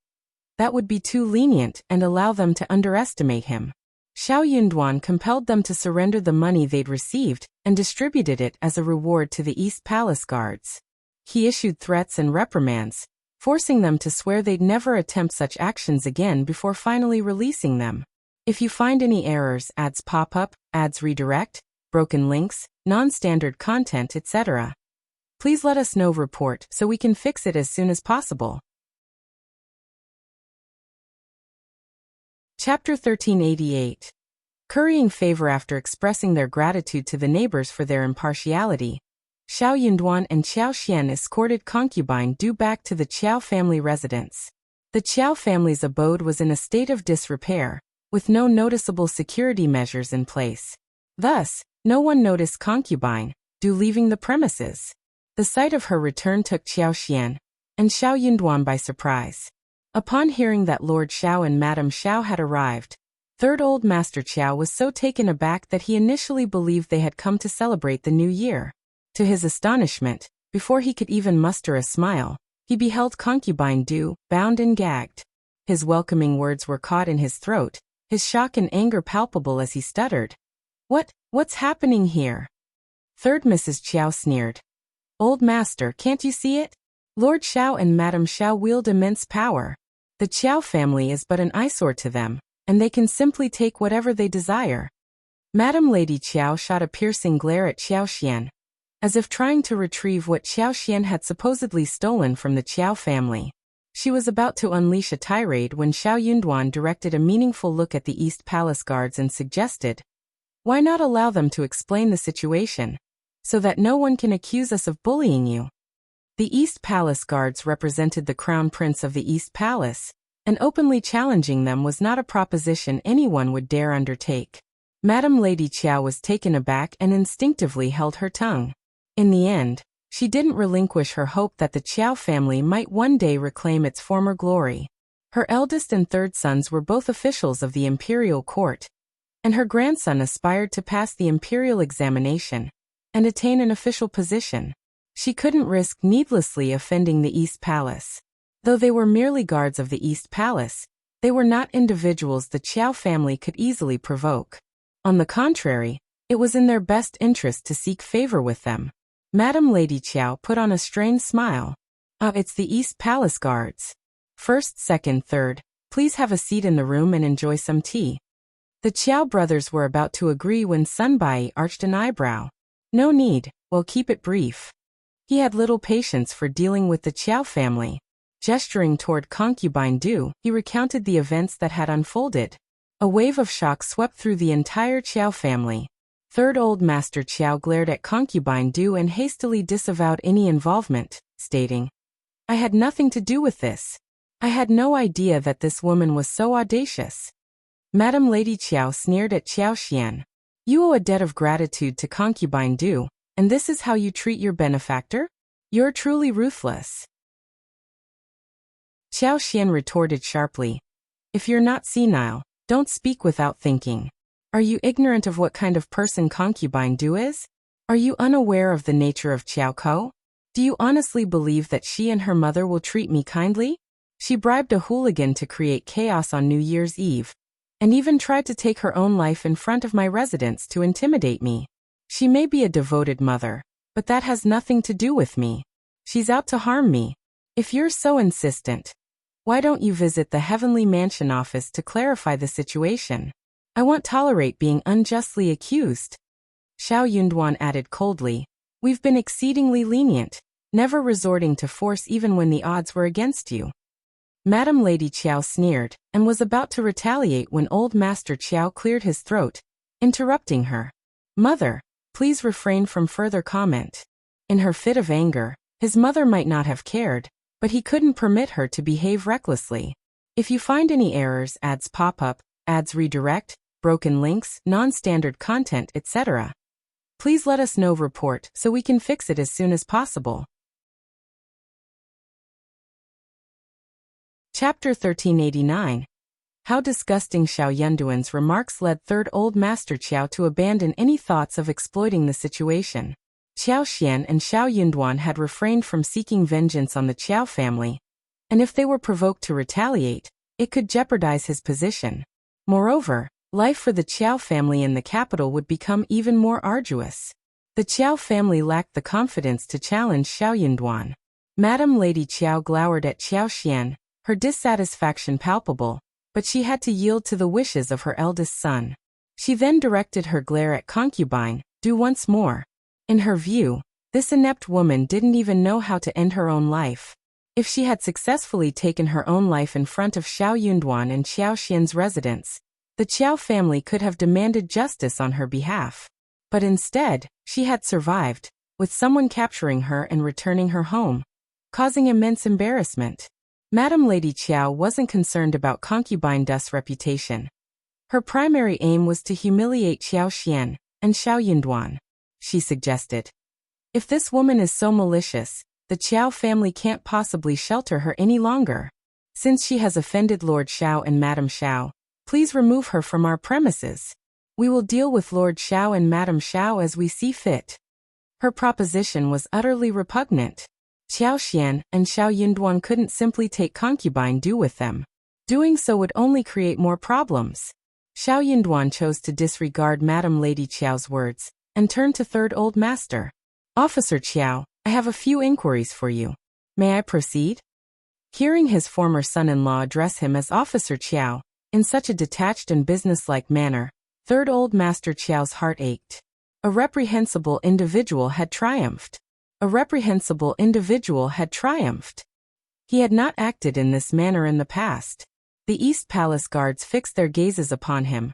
That would be too lenient and allow them to underestimate him. Xiao Yunduan compelled them to surrender the money they'd received, and distributed it as a reward to the East Palace guards. He issued threats and reprimands, forcing them to swear they'd never attempt such actions again before finally releasing them. If you find any errors, ads pop up, ads redirect, broken links, non-standard content, etc., please let us know. Report so we can fix it as soon as possible. Chapter 1388. Currying favor. After expressing their gratitude to the neighbors for their impartiality, Xiao Yunduan and Qiao Xian escorted Concubine back to the Qiao family residence. The Qiao family's abode was in a state of disrepair, with no noticeable security measures in place. Thus, no one noticed Concubine leaving the premises. The sight of her return took Qiao Xian and Xiao Yunduan by surprise. Upon hearing that Lord Xiao and Madame Xiao had arrived, 3rd Old Master Qiao was so taken aback that he initially believed they had come to celebrate the new year. To his astonishment, before he could even muster a smile, he beheld Concubine bound and gagged. His welcoming words were caught in his throat, his shock and anger palpable as he stuttered. What's happening here?" 3rd Mrs. Qiao sneered. "Old Master, can't you see it? Lord Xiao and Madame Xiao wield immense power. The Qiao family is but an eyesore to them, and they can simply take whatever they desire." Madame Lady Qiao shot a piercing glare at Qiao Xian, as if trying to retrieve what Qiao Xian had supposedly stolen from the Qiao family. She was about to unleash a tirade when Xiao Yunduan directed a meaningful look at the East Palace guards and suggested, "Why not allow them to explain the situation, so that no one can accuse us of bullying you?" The East Palace guards represented the Crown Prince of the East Palace, and openly challenging them was not a proposition anyone would dare undertake. Madame Lady Qiao was taken aback and instinctively held her tongue. In the end, she didn't relinquish her hope that the Qiao family might one day reclaim its former glory. Her eldest and 3rd sons were both officials of the imperial court, and her grandson aspired to pass the imperial examination and attain an official position. She couldn't risk needlessly offending the East Palace. Though they were merely guards of the East Palace, they were not individuals the Qiao family could easily provoke. On the contrary, it was in their best interest to seek favor with them. Madame Lady Qiao put on a strained smile. It's the East Palace guards. 1st, 2nd, 3rd, please have a seat in the room and enjoy some tea." The Qiao brothers were about to agree when Sunbai arched an eyebrow. "No need, well, keep it brief." He had little patience for dealing with the Qiao family. Gesturing toward Concubine he recounted the events that had unfolded. A wave of shock swept through the entire Qiao family. 3rd Old Master Qiao glared at Concubine and hastily disavowed any involvement, stating, "I had nothing to do with this. I had no idea that this woman was so audacious." Madame Lady Qiao sneered at Qiao Xian. "You owe a debt of gratitude to Concubine and this is how you treat your benefactor? You're truly ruthless." Qiao Xian retorted sharply, "If you're not senile, don't speak without thinking. Are you ignorant of what kind of person Concubine is? Are you unaware of the nature of Qiao Ko? Do you honestly believe that she and her mother will treat me kindly? She bribed a hooligan to create chaos on New Year's Eve, and even tried to take her own life in front of my residence to intimidate me. She may be a devoted mother, but that has nothing to do with me. She's out to harm me. If you're so insistent, Why don't you visit the Heavenly Mansion office to clarify the situation? I won't tolerate being unjustly accused. Xiao Yunduan added coldly. We've been exceedingly lenient, never resorting to force even when the odds were against you. Madam Lady Qiao sneered, and was about to retaliate when old Master Qiao cleared his throat, interrupting her. Mother, please refrain from further comment. In her fit of anger, his mother might not have cared, but he couldn't permit her to behave recklessly. If you find any errors, ads pop up, ads redirect, broken links, non-standard content, etc., please let us know. Report so we can fix it as soon as possible. Chapter 1389. How disgusting. Xiao Yunduan's remarks led Third Old Master Qiao to abandon any thoughts of exploiting the situation. Qiao Xian and Xiao Yunduan had refrained from seeking vengeance on the Qiao family, and if they were provoked to retaliate, it could jeopardize his position. Moreover, life for the Qiao family in the capital would become even more arduous. The Qiao family lacked the confidence to challenge Xiao Yunduan. Madam Lady Qiao glowered at Qiao Xian, her dissatisfaction palpable, but she had to yield to the wishes of her eldest son. She then directed her glare at Concubine, do once more. In her view, this inept woman didn't even know how to end her own life. If she had successfully taken her own life in front of Xiao Yunduan and Qiao Xian's residence, the Qiao family could have demanded justice on her behalf. But instead, she had survived, with someone capturing her and returning her home, causing immense embarrassment. Madam Lady Qiao wasn't concerned about Concubine Dust's reputation. Her primary aim was to humiliate Qiao Xian and Xiao Yunduan. She suggested. If this woman is so malicious, the Qiao family can't possibly shelter her any longer. Since she has offended Lord Xiao and Madam Xiao, please remove her from our premises. We will deal with Lord Xiao and Madam Xiao as we see fit. Her proposition was utterly repugnant. Qiao Xian and Xiao Yunduan couldn't simply take Concubine due with them. Doing so would only create more problems. Xiao Yunduan chose to disregard Madam Lady Qiao's words, and turned to Third Old Master. Officer Qiao, I have a few inquiries for you. May I proceed? Hearing his former son-in-law address him as Officer Qiao, in such a detached and businesslike manner, Third Old Master Qiao's heart ached. A reprehensible individual had triumphed. A reprehensible individual had triumphed. He had not acted in this manner in the past. The East Palace guards fixed their gazes upon him,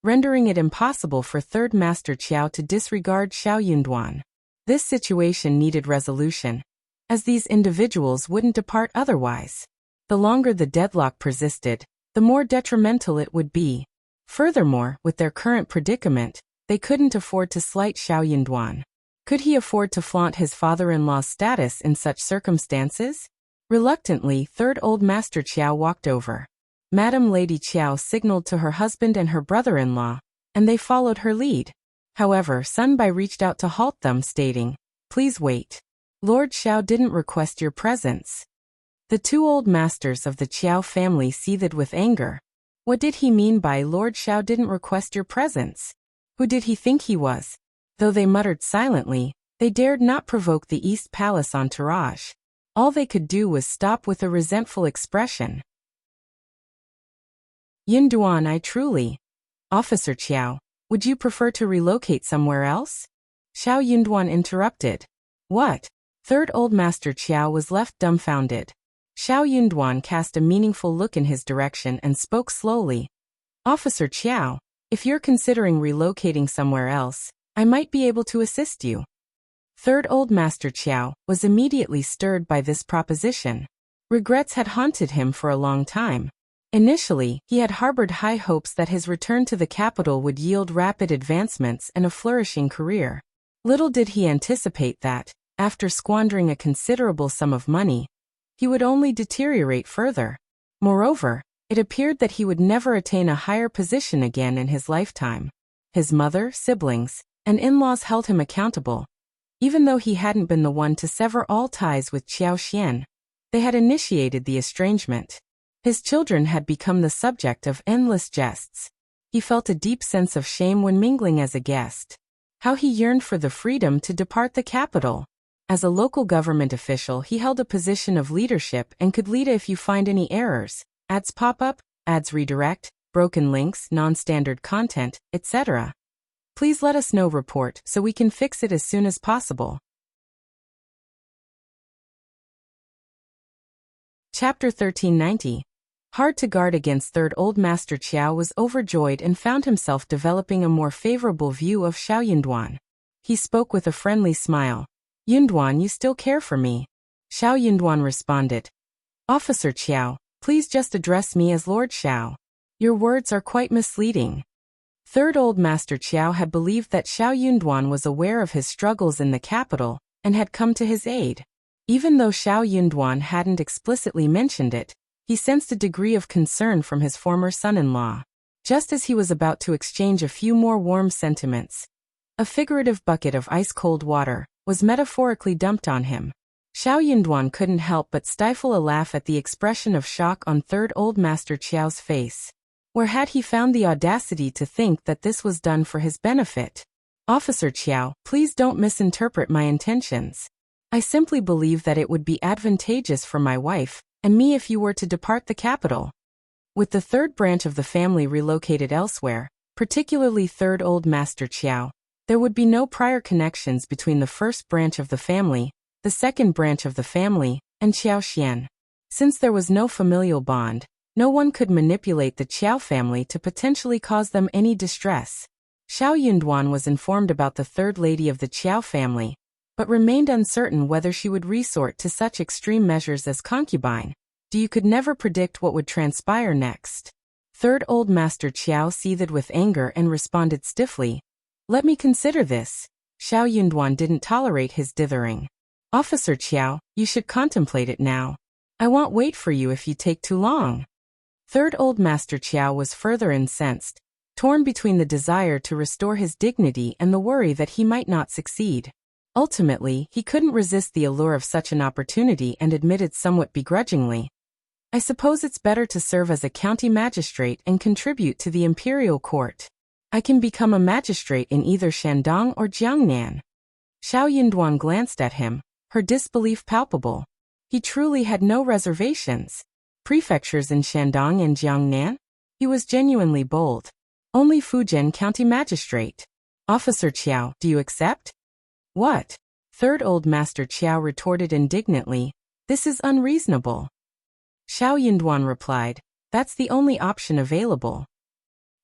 rendering it impossible for Third Master Qiao to disregard Xiao Yunduan. This situation needed resolution, as these individuals wouldn't depart otherwise. The longer the deadlock persisted, the more detrimental it would be. Furthermore, with their current predicament, they couldn't afford to slight Xiao Yunduan. Could he afford to flaunt his father-in-law's status in such circumstances? Reluctantly, Third Old Master Qiao walked over. Madam Lady Qiao signaled to her husband and her brother-in-law, and they followed her lead. However, Sunbai reached out to halt them, stating, "Please wait. Lord Xiao didn't request your presence." The two old masters of the Qiao family seethed with anger. What did he mean by Lord Xiao didn't request your presence? Who did he think he was? Though they muttered silently, they dared not provoke the East Palace entourage. All they could do was stop with a resentful expression. Yunduan, I truly. Officer Qiao, would you prefer to relocate somewhere else? Xiao Yunduan interrupted. What? Third Old Master Qiao was left dumbfounded. Xiao Yunduan cast a meaningful look in his direction and spoke slowly. Officer Qiao, if you're considering relocating somewhere else, I might be able to assist you. Third Old Master Qiao was immediately stirred by this proposition. Regrets had haunted him for a long time. Initially, he had harbored high hopes that his return to the capital would yield rapid advancements and a flourishing career. Little did he anticipate that, after squandering a considerable sum of money, he would only deteriorate further. Moreover, it appeared that he would never attain a higher position again in his lifetime. His mother, siblings, and in-laws held him accountable. Even though he hadn't been the one to sever all ties with Qiao Xian, they had initiated the estrangement. His children had become the subject of endless jests. He felt a deep sense of shame when mingling as a guest. How he yearned for the freedom to depart the capital. As a local government official, he held a position of leadership and could lead if you find any errors, ads pop up, ads redirect, broken links, non-standard content, etc. Please let us know report so we can fix it as soon as possible. Chapter 1390. Hard to guard against. Third Old Master Qiao was overjoyed and found himself developing a more favorable view of Xiao Yunduan. He spoke with a friendly smile. Yunduan, you still care for me? Xiao Yunduan responded. Officer Qiao, please just address me as Lord Xiao. Your words are quite misleading. Third Old Master Qiao had believed that Xiao Yunduan was aware of his struggles in the capital and had come to his aid. Even though Xiao Yunduan hadn't explicitly mentioned it, he sensed a degree of concern from his former son-in-law. Just as he was about to exchange a few more warm sentiments, a figurative bucket of ice-cold water was metaphorically dumped on him. Xiao Yunduan couldn't help but stifle a laugh at the expression of shock on Third Old Master Qiao's face. Where had he found the audacity to think that this was done for his benefit? Officer Qiao, please don't misinterpret my intentions. I simply believe that it would be advantageous for my wife and me if you were to depart the capital. With the third branch of the family relocated elsewhere, particularly Third Old Master Qiao, there would be no prior connections between the first branch of the family, the second branch of the family, and Qiao Xian. Since there was no familial bond, no one could manipulate the Qiao family to potentially cause them any distress. Xiao Yunduan was informed about the third lady of the Qiao family, but remained uncertain whether she would resort to such extreme measures as concubine. You could never predict what would transpire next. Third Old Master Qiao seethed with anger and responded stiffly. Let me consider this. Xiao Yunduan didn't tolerate his dithering. Officer Qiao, you should contemplate it now. I won't wait for you if you take too long. Third Old Master Qiao was further incensed, torn between the desire to restore his dignity and the worry that he might not succeed. Ultimately, he couldn't resist the allure of such an opportunity and admitted somewhat begrudgingly, I suppose it's better to serve as a county magistrate and contribute to the imperial court. I can become a magistrate in either Shandong or Jiangnan. Xiao Yunduan glanced at him, her disbelief palpable. He truly had no reservations. Prefectures in Shandong and Jiangnan? He was genuinely bold. Only Fujian County Magistrate. Officer Qiao, do you accept? What? Third Old Master Qiao retorted indignantly. This is unreasonable. Xiao Yunduan replied, that's the only option available.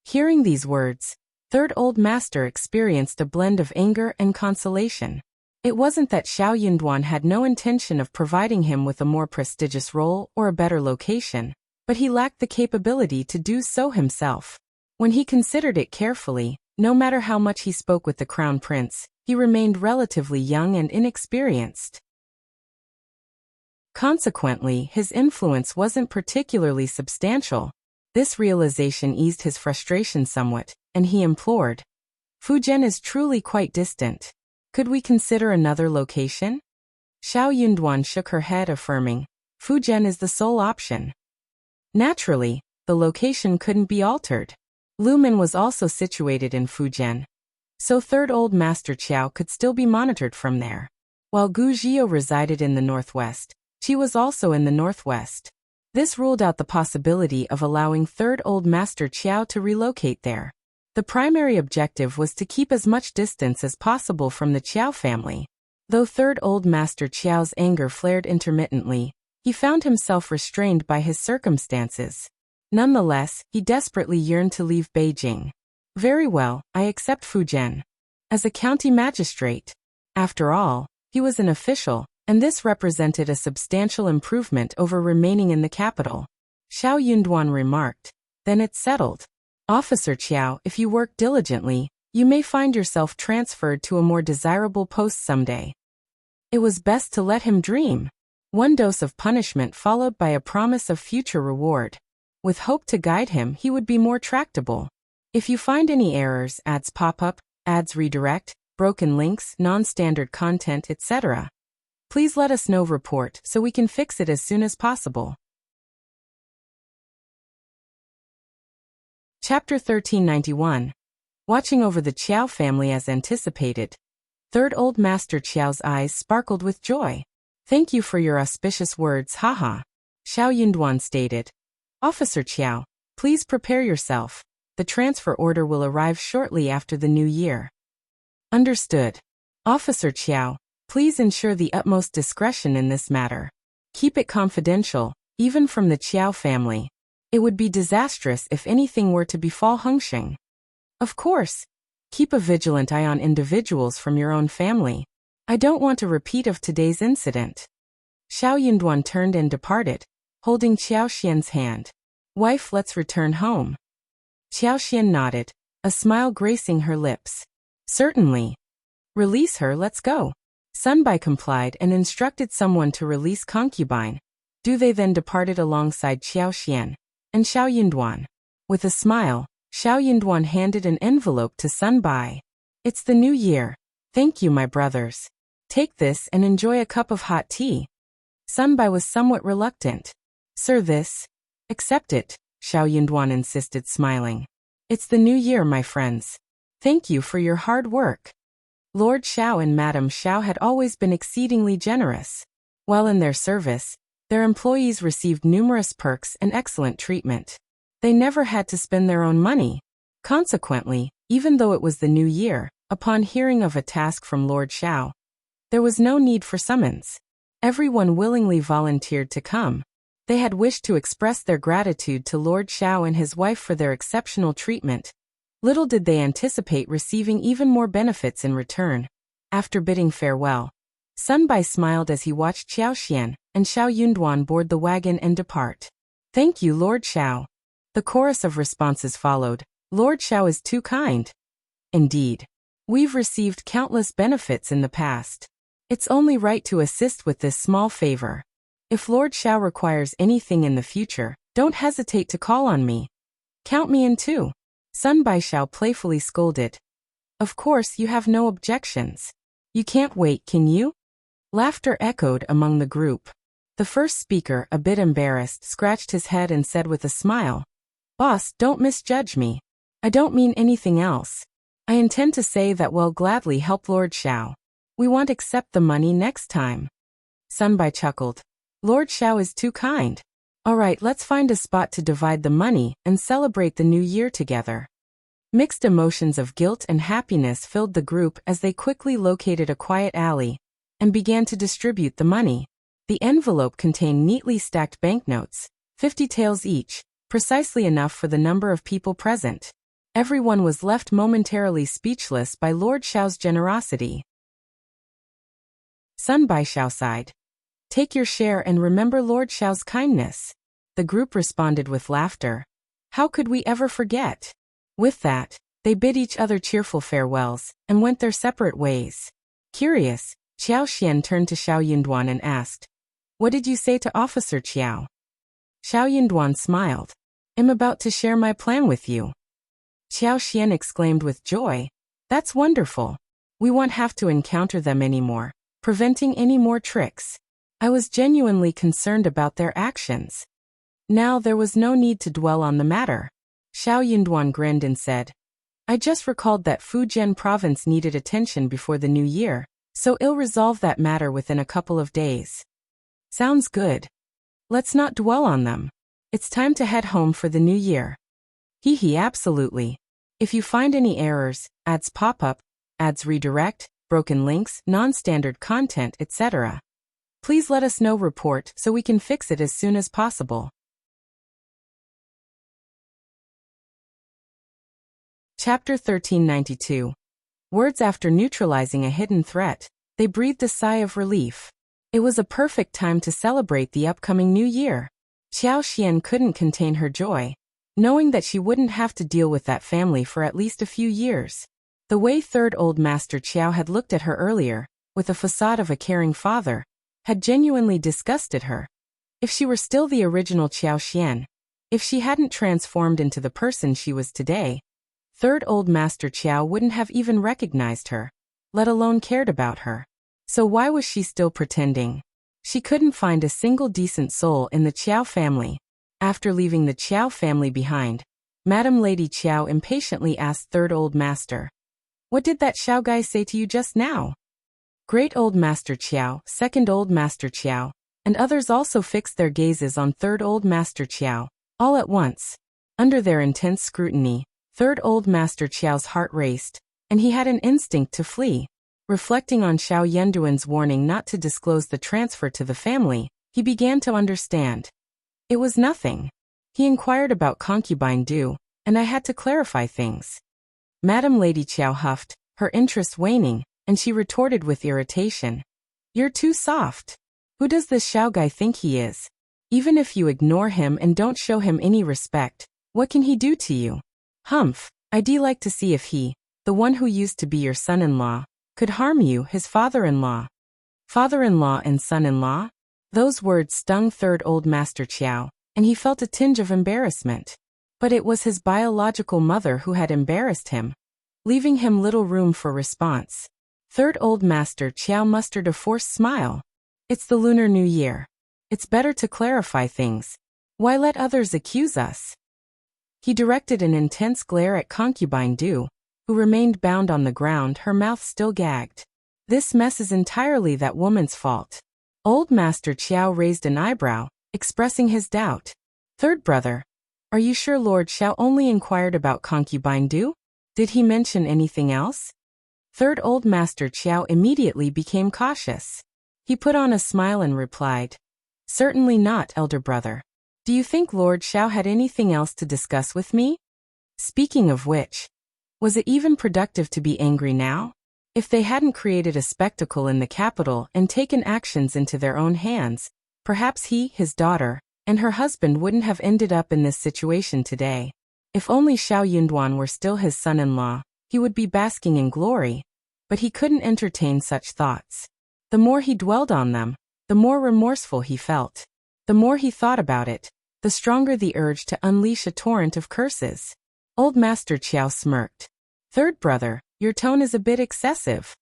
Hearing these words, Third Old Master experienced a blend of anger and consolation. It wasn't that Xiao Yunduan had no intention of providing him with a more prestigious role or a better location, but he lacked the capability to do so himself. When he considered it carefully, no matter how much he spoke with the Crown Prince, he remained relatively young and inexperienced. Consequently, his influence wasn't particularly substantial. This realization eased his frustration somewhat, and he implored, Fujian is truly quite distant. Could we consider another location? Xiao Yunduan shook her head, affirming, Fujian is the sole option. Naturally, the location couldn't be altered. Lumen was also situated in Fujian, so Third Old Master Qiao could still be monitored from there. While Gu Zhio resided in the northwest, she was also in the northwest. This ruled out the possibility of allowing Third Old Master Qiao to relocate there. The primary objective was to keep as much distance as possible from the Qiao family. Though Third Old Master Qiao's anger flared intermittently, he found himself restrained by his circumstances. Nonetheless, he desperately yearned to leave Beijing. Very well, I accept Fujian. As a county magistrate. After all, he was an official, and this represented a substantial improvement over remaining in the capital. Xiao Yunduan remarked, then it's settled. Officer Qiao, if you work diligently, you may find yourself transferred to a more desirable post someday. It was best to let him dream. One dose of punishment followed by a promise of future reward. With hope to guide him, he would be more tractable. If you find any errors, ads pop up, ads redirect, broken links, non-standard content, etc., please let us know report so we can fix it as soon as possible. Chapter 1391. Watching over the Qiao family as anticipated. Third Old Master Qiao's eyes sparkled with joy. Thank you for your auspicious words, haha. Xiao Yunduan stated. Officer Qiao, please prepare yourself. The transfer order will arrive shortly after the new year. Understood. Officer Qiao, please ensure the utmost discretion in this matter. Keep it confidential, even from the Qiao family. It would be disastrous if anything were to befall Hengxing. Of course. Keep a vigilant eye on individuals from your own family. I don't want a repeat of today's incident. Xiao Yunduan turned and departed, holding Qiao Xian's hand. Wife, let's return home. Qiao Xian nodded, a smile gracing her lips. Certainly. Release her, let's go. Sunbai complied and instructed someone to release Concubine. They then departed alongside Qiao Xian and Xiao Yunduan. With a smile, Xiao Yunduan handed an envelope to Sunbai. It's the new year. Thank you, my brothers. Take this and enjoy a cup of hot tea. Sunbai was somewhat reluctant. Sir, this? Accept it, Xiao Yunduan insisted, smiling. It's the new year, my friends. Thank you for your hard work. Lord Xiao and Madame Xiao had always been exceedingly generous. While in their service, their employees received numerous perks and excellent treatment. They never had to spend their own money. Consequently, even though it was the new year, upon hearing of a task from Lord Xiao, there was no need for summons. Everyone willingly volunteered to come. They had wished to express their gratitude to Lord Xiao and his wife for their exceptional treatment. Little did they anticipate receiving even more benefits in return. After bidding farewell, Sunbai smiled as he watched Qiao Xian and Xiao Yunduan board the wagon and depart. Thank you, Lord Xiao. The chorus of responses followed. Lord Xiao is too kind. Indeed. We've received countless benefits in the past. It's only right to assist with this small favor. If Lord Xiao requires anything in the future, don't hesitate to call on me. Count me in too. Sunbai Xiao playfully scolded. Of course you have no objections. You can't wait, can you? Laughter echoed among the group. The first speaker, a bit embarrassed, scratched his head and said with a smile, Boss, don't misjudge me. I don't mean anything else. I intend to say that we'll gladly help Lord Xiao. We won't accept the money next time. Sunbai chuckled. Lord Xiao is too kind. All right, let's find a spot to divide the money and celebrate the new year together. Mixed emotions of guilt and happiness filled the group as they quickly located a quiet alley and began to distribute the money. The envelope contained neatly stacked banknotes, 50 taels each, precisely enough for the number of people present. Everyone was left momentarily speechless by Lord Xiao's generosity. Sunbai Xiao sighed. Take your share and remember Lord Xiao's kindness. The group responded with laughter. How could we ever forget? With that, they bid each other cheerful farewells and went their separate ways. Curious, Qiao Xian turned to Xiao Yunduan and asked, What did you say to Officer Qiao? Xiao Yunduan smiled. I'm about to share my plan with you. Qiao Xian exclaimed with joy. That's wonderful. We won't have to encounter them anymore, preventing any more tricks. I was genuinely concerned about their actions. Now there was no need to dwell on the matter. Xiao Yunduan grinned and said, I just recalled that Fujian province needed attention before the new year, so I'll resolve that matter within a couple of days. Sounds good. Let's not dwell on them. It's time to head home for the new year. Hee, absolutely. If you find any errors, ads pop up, ads redirect, broken links, non-standard content, etc., please let us know. Report so we can fix it as soon as possible. Chapter 1392. Words. After neutralizing a hidden threat, they breathed a sigh of relief. It was a perfect time to celebrate the upcoming new year. Qiao Xian couldn't contain her joy, knowing that she wouldn't have to deal with that family for at least a few years. The way Third Old Master Qiao had looked at her earlier, with a facade of a caring father, had genuinely disgusted her. If she were still the original Qiao Xian, if she hadn't transformed into the person she was today, Third Old Master Qiao wouldn't have even recognized her, let alone cared about her. So why was she still pretending? She couldn't find a single decent soul in the Qiao family. After leaving the Qiao family behind, Madam Lady Qiao impatiently asked Third Old Master, What did that Xiao guy say to you just now? Great Old Master Qiao, Second Old Master Qiao, and others also fixed their gazes on Third Old Master Qiao, all at once. Under their intense scrutiny, Third Old Master Qiao's heart raced, and he had an instinct to flee. Reflecting on Xiao Yenduan's warning not to disclose the transfer to the family, he began to understand. It was nothing. He inquired about Concubine Du, and I had to clarify things. Madam Lady Qiao huffed, her interest waning, and she retorted with irritation. You're too soft. Who does this Xiao guy think he is? Even if you ignore him and don't show him any respect, what can he do to you? Humph, I'd like to see if he, the one who used to be your son-in-law, could harm you, his father-in-law. Father-in-law and son-in-law? Those words stung Third Old Master Qiao, and he felt a tinge of embarrassment. But it was his biological mother who had embarrassed him, leaving him little room for response. Third Old Master Qiao mustered a forced smile. It's the Lunar New Year. It's better to clarify things. Why let others accuse us? He directed an intense glare at Concubine Du, who remained bound on the ground, her mouth still gagged. This mess is entirely that woman's fault. Old Master Qiao raised an eyebrow, expressing his doubt. Third brother, are you sure Lord Xiao only inquired about Concubine Du? Did he mention anything else? Third Old Master Qiao immediately became cautious. He put on a smile and replied, Certainly not, elder brother. Do you think Lord Xiao had anything else to discuss with me? Speaking of which, was it even productive to be angry now? If they hadn't created a spectacle in the capital and taken actions into their own hands, perhaps he, his daughter, and her husband wouldn't have ended up in this situation today. If only Xiao Yunduan were still his son-in-law, he would be basking in glory. But he couldn't entertain such thoughts. The more he dwelled on them, the more remorseful he felt. The more he thought about it, the stronger the urge to unleash a torrent of curses. Old Master Qiao smirked. Third brother, your tone is a bit excessive.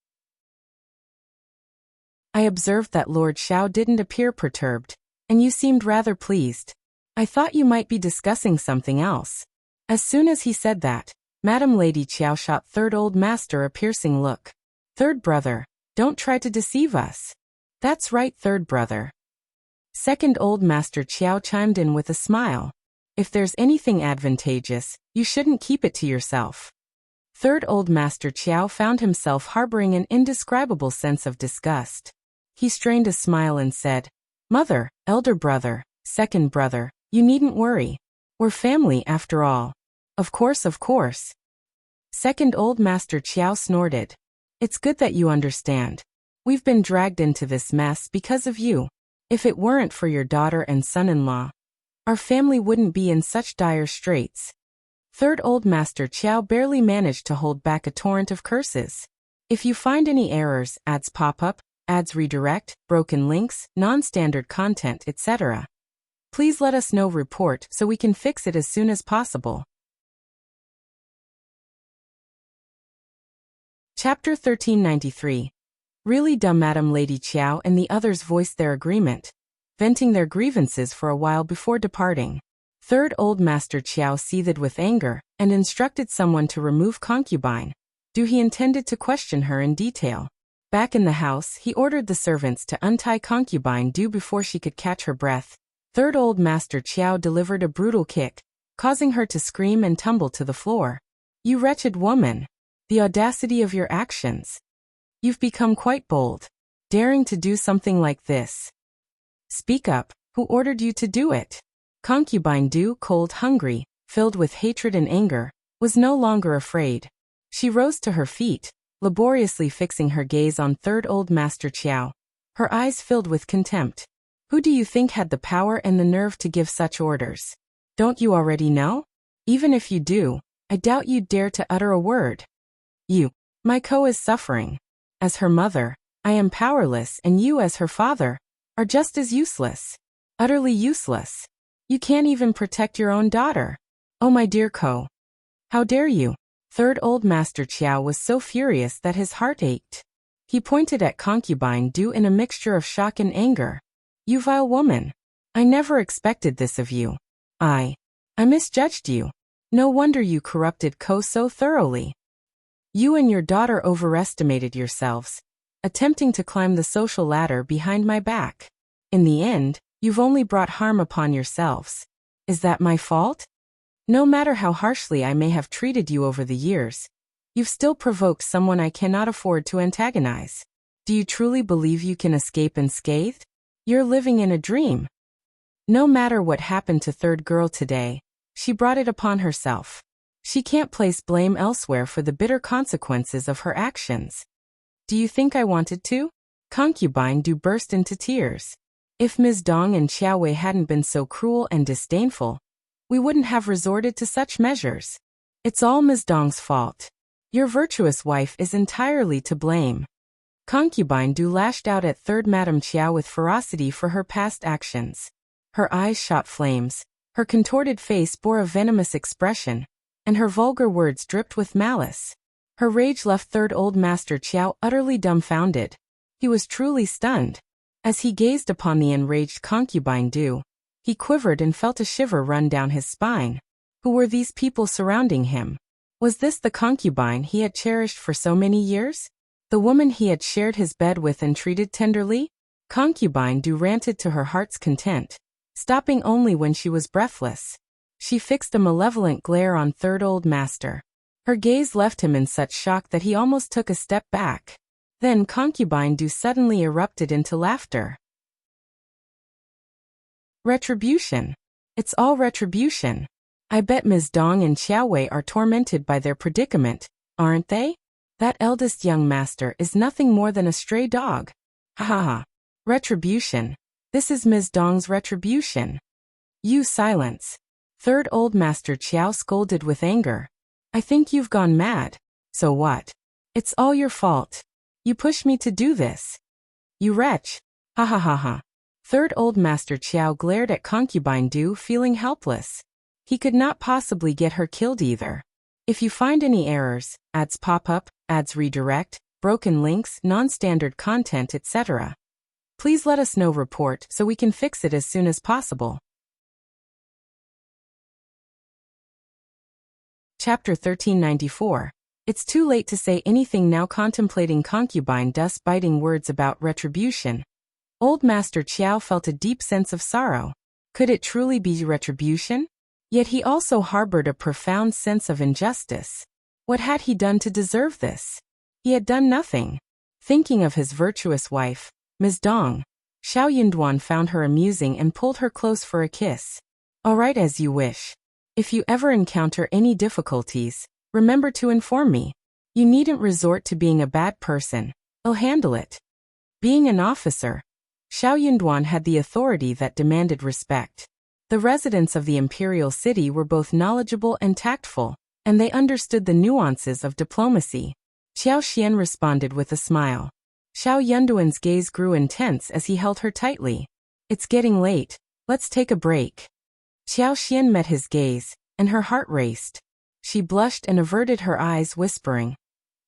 I observed that Lord Xiao didn't appear perturbed, and you seemed rather pleased. I thought you might be discussing something else. As soon as he said that, Madam Lady Qiao shot Third Old Master a piercing look. Third brother, don't try to deceive us. That's right, Third brother. Second Old Master Qiao chimed in with a smile. If there's anything advantageous, you shouldn't keep it to yourself. Third Old Master Qiao found himself harboring an indescribable sense of disgust. He strained a smile and said, Mother, elder brother, second brother, you needn't worry. We're family after all. Of course, of course. Second Old Master Qiao snorted. It's good that you understand. We've been dragged into this mess because of you. If it weren't for your daughter and son-in-law, our family wouldn't be in such dire straits. Third Old Master Qiao barely managed to hold back a torrent of curses. If you find any errors, ads pop up, ads redirect, broken links, non-standard content, etc., please let us know. Report so we can fix it as soon as possible. Chapter 1393. Really dumb. Madam Lady Qiao and the others voiced their agreement, venting their grievances for a while before departing. Third Old Master Qiao seethed with anger and instructed someone to remove Concubine Du. He intended to question her in detail. Back in the house, he ordered the servants to untie Concubine Du before she could catch her breath. Third Old Master Qiao delivered a brutal kick, causing her to scream and tumble to the floor. You wretched woman! The audacity of your actions! You've become quite bold, daring to do something like this. Speak up, who ordered you to do it? Concubine Du, cold, hungry, filled with hatred and anger, was no longer afraid. She rose to her feet, laboriously fixing her gaze on Third Old Master Qiao. Her eyes filled with contempt. Who do you think had the power and the nerve to give such orders? Don't you already know? Even if you do, I doubt you'd dare to utter a word. You, my co is suffering. As her mother, I am powerless, and you as her father are just as useless. Utterly useless. You can't even protect your own daughter. Oh my dear Co. How dare you? Third Old Master Qiao was so furious that his heart ached. He pointed at Concubine Du in a mixture of shock and anger. You vile woman. I never expected this of you. I misjudged you. No wonder you corrupted Co so thoroughly. You and your daughter overestimated yourselves. attempting to climb the social ladder behind my back. In the end, you've only brought harm upon yourselves. Is that my fault? No matter how harshly I may have treated you over the years, you've still provoked someone I cannot afford to antagonize. Do you truly believe you can escape unscathed? You're living in a dream. No matter what happened to third girl today, she brought it upon herself. She can't place blame elsewhere for the bitter consequences of her actions. Do you think I wanted to? Concubine do burst into tears. If Ms. Dong and Qiao Wei hadn't been so cruel and disdainful, we wouldn't have resorted to such measures. It's all Ms. Dong's fault. Your virtuous wife is entirely to blame. Concubine do lashed out at third Madame Qiao with ferocity for her past actions. Her eyes shot flames, her contorted face bore a venomous expression, and her vulgar words dripped with malice. Her rage left third old master Qiao utterly dumbfounded. He was truly stunned. As he gazed upon the enraged concubine do, he quivered and felt a shiver run down his spine. Who were these people surrounding him? Was this the concubine he had cherished for so many years? The woman he had shared his bed with and treated tenderly? Concubine do ranted to her heart's content, stopping only when she was breathless. She fixed a malevolent glare on third old master. Her gaze left him in such shock that he almost took a step back. Then Concubine do suddenly erupted into laughter. Retribution. It's all retribution. I bet Ms. Dong and Qiao Wei are tormented by their predicament, aren't they? That eldest young master is nothing more than a stray dog. Ha ha ha. Retribution. This is Ms. Dong's retribution. You silence. Third old master Qiao scolded with anger. I think you've gone mad. So what? It's all your fault. You pushed me to do this. You wretch. Ha ha ha ha. Third old master Qiao glared at Concubine do, feeling helpless. He could not possibly get her killed either. If you find any errors, ads pop up, ads redirect, broken links, non-standard content, etc., please let us know. Report so we can fix it as soon as possible. Chapter 1394. It's too late to say anything now. Contemplating Concubine Du's biting words about retribution, old Master Qiao felt a deep sense of sorrow. Could it truly be retribution? Yet he also harbored a profound sense of injustice. What had he done to deserve this? He had done nothing. Thinking of his virtuous wife, Ms. Dong, Xiao Yunduan found her amusing and pulled her close for a kiss. All right, as you wish. If you ever encounter any difficulties, remember to inform me. You needn't resort to being a bad person. I'll handle it. Being an officer, Xiao Yunduan had the authority that demanded respect. The residents of the imperial city were both knowledgeable and tactful, and they understood the nuances of diplomacy. Qiao Xian responded with a smile. Xiao Yunduan's gaze grew intense as he held her tightly. It's getting late. Let's take a break. Qiao Xian met his gaze, and her heart raced. She blushed and averted her eyes, whispering,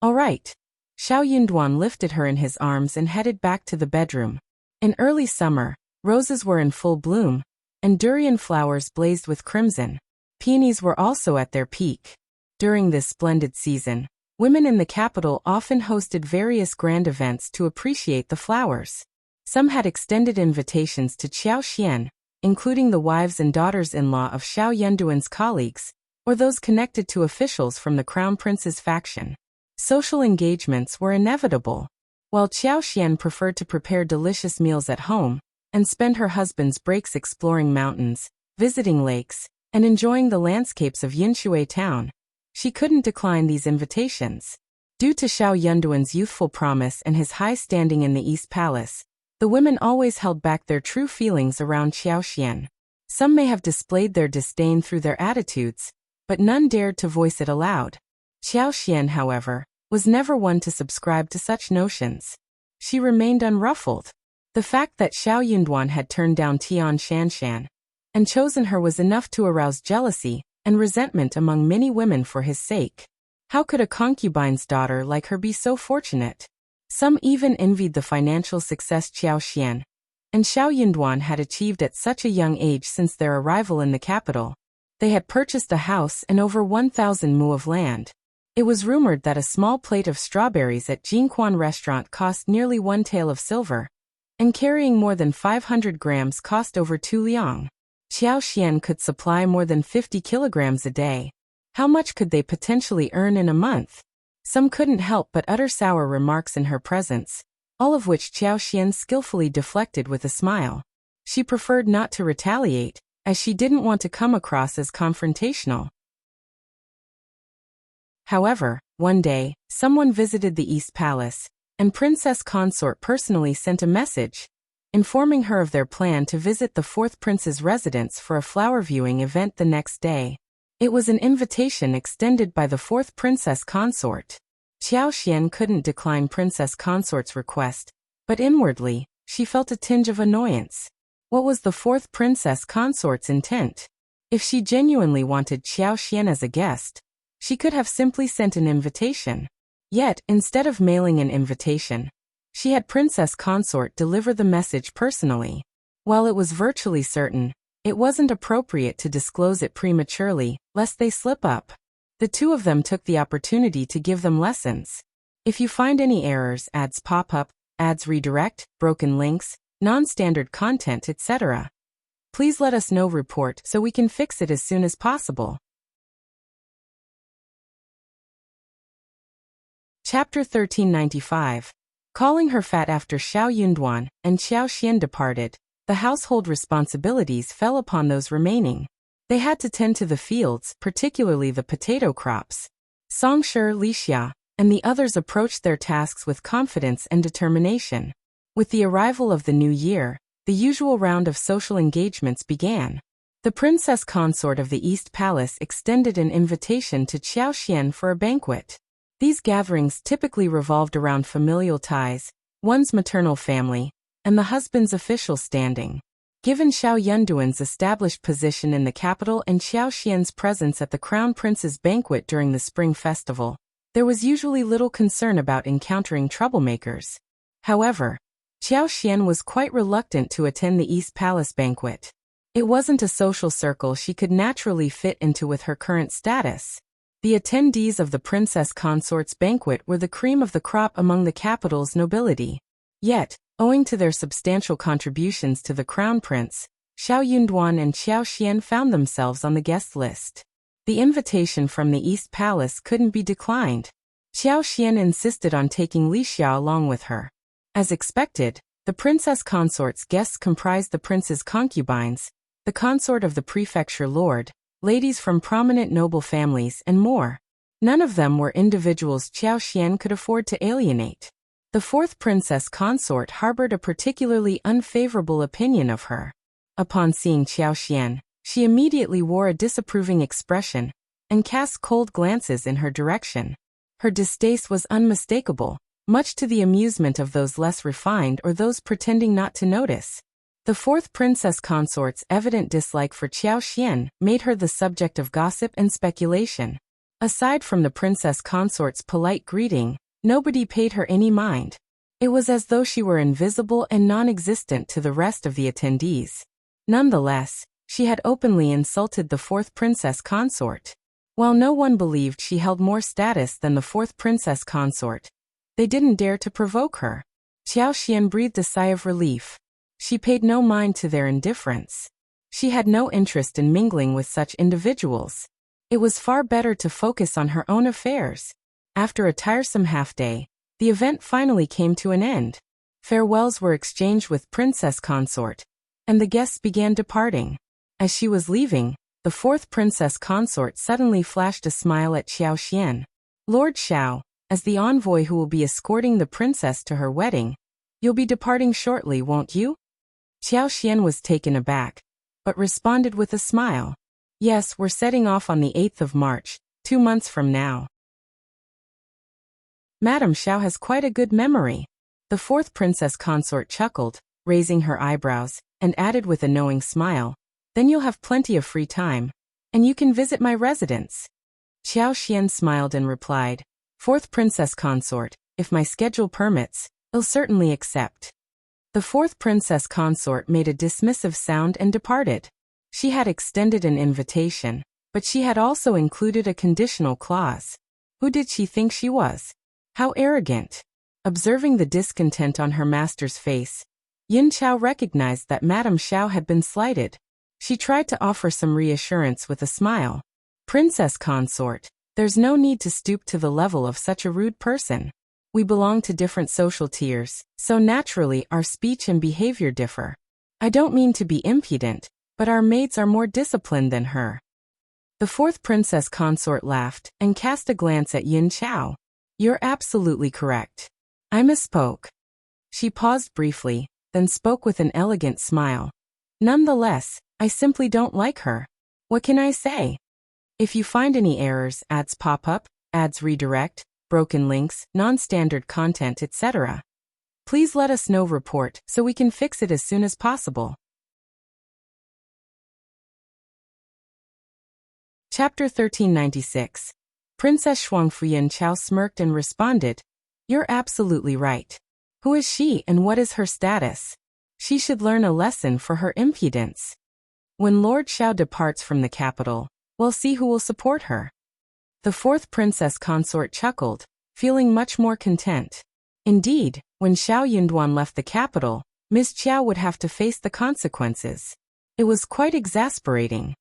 All right. Xiao Yunduan lifted her in his arms and headed back to the bedroom. In early summer, roses were in full bloom, and durian flowers blazed with crimson. Peonies were also at their peak. During this splendid season, women in the capital often hosted various grand events to appreciate the flowers. Some had extended invitations to Qiao Xian, including the wives and daughters-in-law of Xiao Yunduan's colleagues, or those connected to officials from the Crown Prince's faction. Social engagements were inevitable. While Qiao Xian preferred to prepare delicious meals at home, and spend her husband's breaks exploring mountains, visiting lakes, and enjoying the landscapes of Yinshui town, she couldn't decline these invitations. Due to Xiao Yunduan's youthful promise and his high standing in the East Palace, the women always held back their true feelings around Qiao Xian. Some may have displayed their disdain through their attitudes, but none dared to voice it aloud. Qiao Xian, however, was never one to subscribe to such notions. She remained unruffled. The fact that Xiao Yunduan had turned down Tian Shanshan and chosen her was enough to arouse jealousy and resentment among many women for his sake. How could a concubine's daughter like her be so fortunate? Some even envied the financial success Qiao Xian and Xiao Yunduan had achieved at such a young age. Since their arrival in the capital, they had purchased a house and over 1,000 mu of land. It was rumored that a small plate of strawberries at Jinquan restaurant cost nearly 1 tael of silver, and carrying more than 500 grams cost over 2 liang. Qiao Xian could supply more than 50 kilograms a day. How much could they potentially earn in a month? Some couldn't help but utter sour remarks in her presence, all of which Qiao Xian skillfully deflected with a smile. She preferred not to retaliate, as she didn't want to come across as confrontational. However, one day, someone visited the East Palace, and Princess Consort personally sent a message, informing her of their plan to visit the fourth prince's residence for a flower viewing event the next day. It was an invitation extended by the fourth princess consort. Qiao Xian couldn't decline Princess Consort's request, but inwardly, she felt a tinge of annoyance. What was the fourth princess consort's intent? If she genuinely wanted Qiao Xian as a guest, she could have simply sent an invitation. Yet, instead of mailing an invitation, she had Princess Consort deliver the message personally. While it was virtually certain, it wasn't appropriate to disclose it prematurely, lest they slip up. The two of them took the opportunity to give them lessons. If you find any errors, ads pop up, ads redirect, broken links, non-standard content, etc., please let us know. Report so we can fix it as soon as possible. Chapter 1395. Calling her fat. After Xiao Yunduan and Qiao Xian departed, the household responsibilities fell upon those remaining. They had to tend to the fields, particularly the potato crops. Song Shi, Li Xia, and the others approached their tasks with confidence and determination. With the arrival of the new year, the usual round of social engagements began. The princess consort of the East Palace extended an invitation to Qiao Xian for a banquet. These gatherings typically revolved around familial ties, one's maternal family, and the husband's official standing. Given Xiao Yunduan's established position in the capital and Qiao Xian's presence at the Crown Prince's banquet during the Spring Festival, there was usually little concern about encountering troublemakers. However, Qiao Xian was quite reluctant to attend the East Palace banquet. It wasn't a social circle she could naturally fit into with her current status. The attendees of the princess consort's banquet were the cream of the crop among the capital's nobility. Yet, owing to their substantial contributions to the crown prince, Xiao Yunduan and Qiao Xian found themselves on the guest list. The invitation from the East Palace couldn't be declined. Qiao Xian insisted on taking Li Xia along with her. As expected, the princess consort's guests comprised the prince's concubines, the consort of the prefecture lord, ladies from prominent noble families, and more. None of them were individuals Qiao Xian could afford to alienate. The fourth princess consort harbored a particularly unfavorable opinion of her. Upon seeing Qiao Xian, she immediately wore a disapproving expression and cast cold glances in her direction. Her distaste was unmistakable, much to the amusement of those less refined or those pretending not to notice. The fourth princess consort's evident dislike for Qiao Xian made her the subject of gossip and speculation. Aside from the princess consort's polite greeting, nobody paid her any mind. It was as though she were invisible and non-existent to the rest of the attendees. Nonetheless, she had openly insulted the fourth princess consort. While no one believed she held more status than the fourth princess consort, they didn't dare to provoke her. Qiao Xian breathed a sigh of relief. She paid no mind to their indifference. She had no interest in mingling with such individuals. It was far better to focus on her own affairs. After a tiresome half-day, the event finally came to an end. Farewells were exchanged with Princess Consort, and the guests began departing. As she was leaving, the fourth Princess Consort suddenly flashed a smile at Qiao Xian. Lord Xiao, as the envoy who will be escorting the princess to her wedding, you'll be departing shortly, won't you? Qiao Xian was taken aback, but responded with a smile. Yes, we're setting off on the 8th of March, 2 months from now. Madame Xiao has quite a good memory. The fourth princess consort chuckled, raising her eyebrows, and added with a knowing smile, then you'll have plenty of free time, and you can visit my residence. Qiao Xian smiled and replied, Fourth princess consort, if my schedule permits, I'll certainly accept. The fourth princess consort made a dismissive sound and departed. She had extended an invitation, but she had also included a conditional clause. Who did she think she was? How arrogant. Observing the discontent on her master's face, Yin Qiao recognized that Madame Xiao had been slighted. She tried to offer some reassurance with a smile. Princess consort, there's no need to stoop to the level of such a rude person. We belong to different social tiers, so naturally our speech and behavior differ. I don't mean to be impudent, but our maids are more disciplined than her. The fourth princess consort laughed and cast a glance at Yin Qiao. You're absolutely correct. I misspoke. She paused briefly, then spoke with an elegant smile. Nonetheless, I simply don't like her. What can I say? If you find any errors, ads pop up, ads redirect, broken links, non-standard content, etc., please let us know. Report so we can fix it as soon as possible. Chapter 1396. Princess Shuangfu. Yin Qiao smirked and responded, You're absolutely right. Who is she and what is her status? She should learn a lesson for her impudence. When Lord Xiao departs from the capital, we'll see who will support her. The fourth princess consort chuckled, feeling much more content. Indeed, when Xiao Yunduan left the capital, Miss Qiao would have to face the consequences. It was quite exasperating.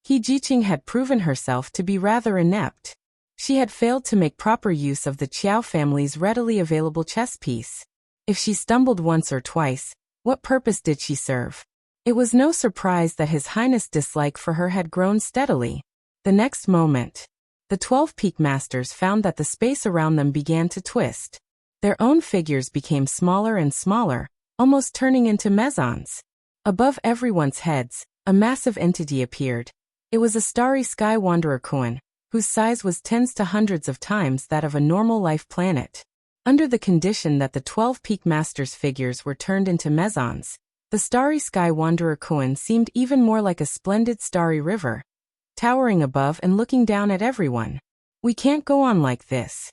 He Jiqing had proven herself to be rather inept. She had failed to make proper use of the Qiao family's readily available chess piece. If she stumbled once or twice, what purpose did she serve? It was no surprise that His Highness' dislike for her had grown steadily. The next moment, the 12 peak masters found that the space around them began to twist. Their own figures became smaller and smaller, almost turning into mesons. Above everyone's heads, a massive entity appeared. It was a starry sky wanderer Kuan, whose size was tens to hundreds of times that of a normal life planet. Under the condition that the 12 peak masters' figures were turned into mesons, the starry sky wanderer Kuan seemed even more like a splendid starry river, towering above and looking down at everyone. We can't go on like this.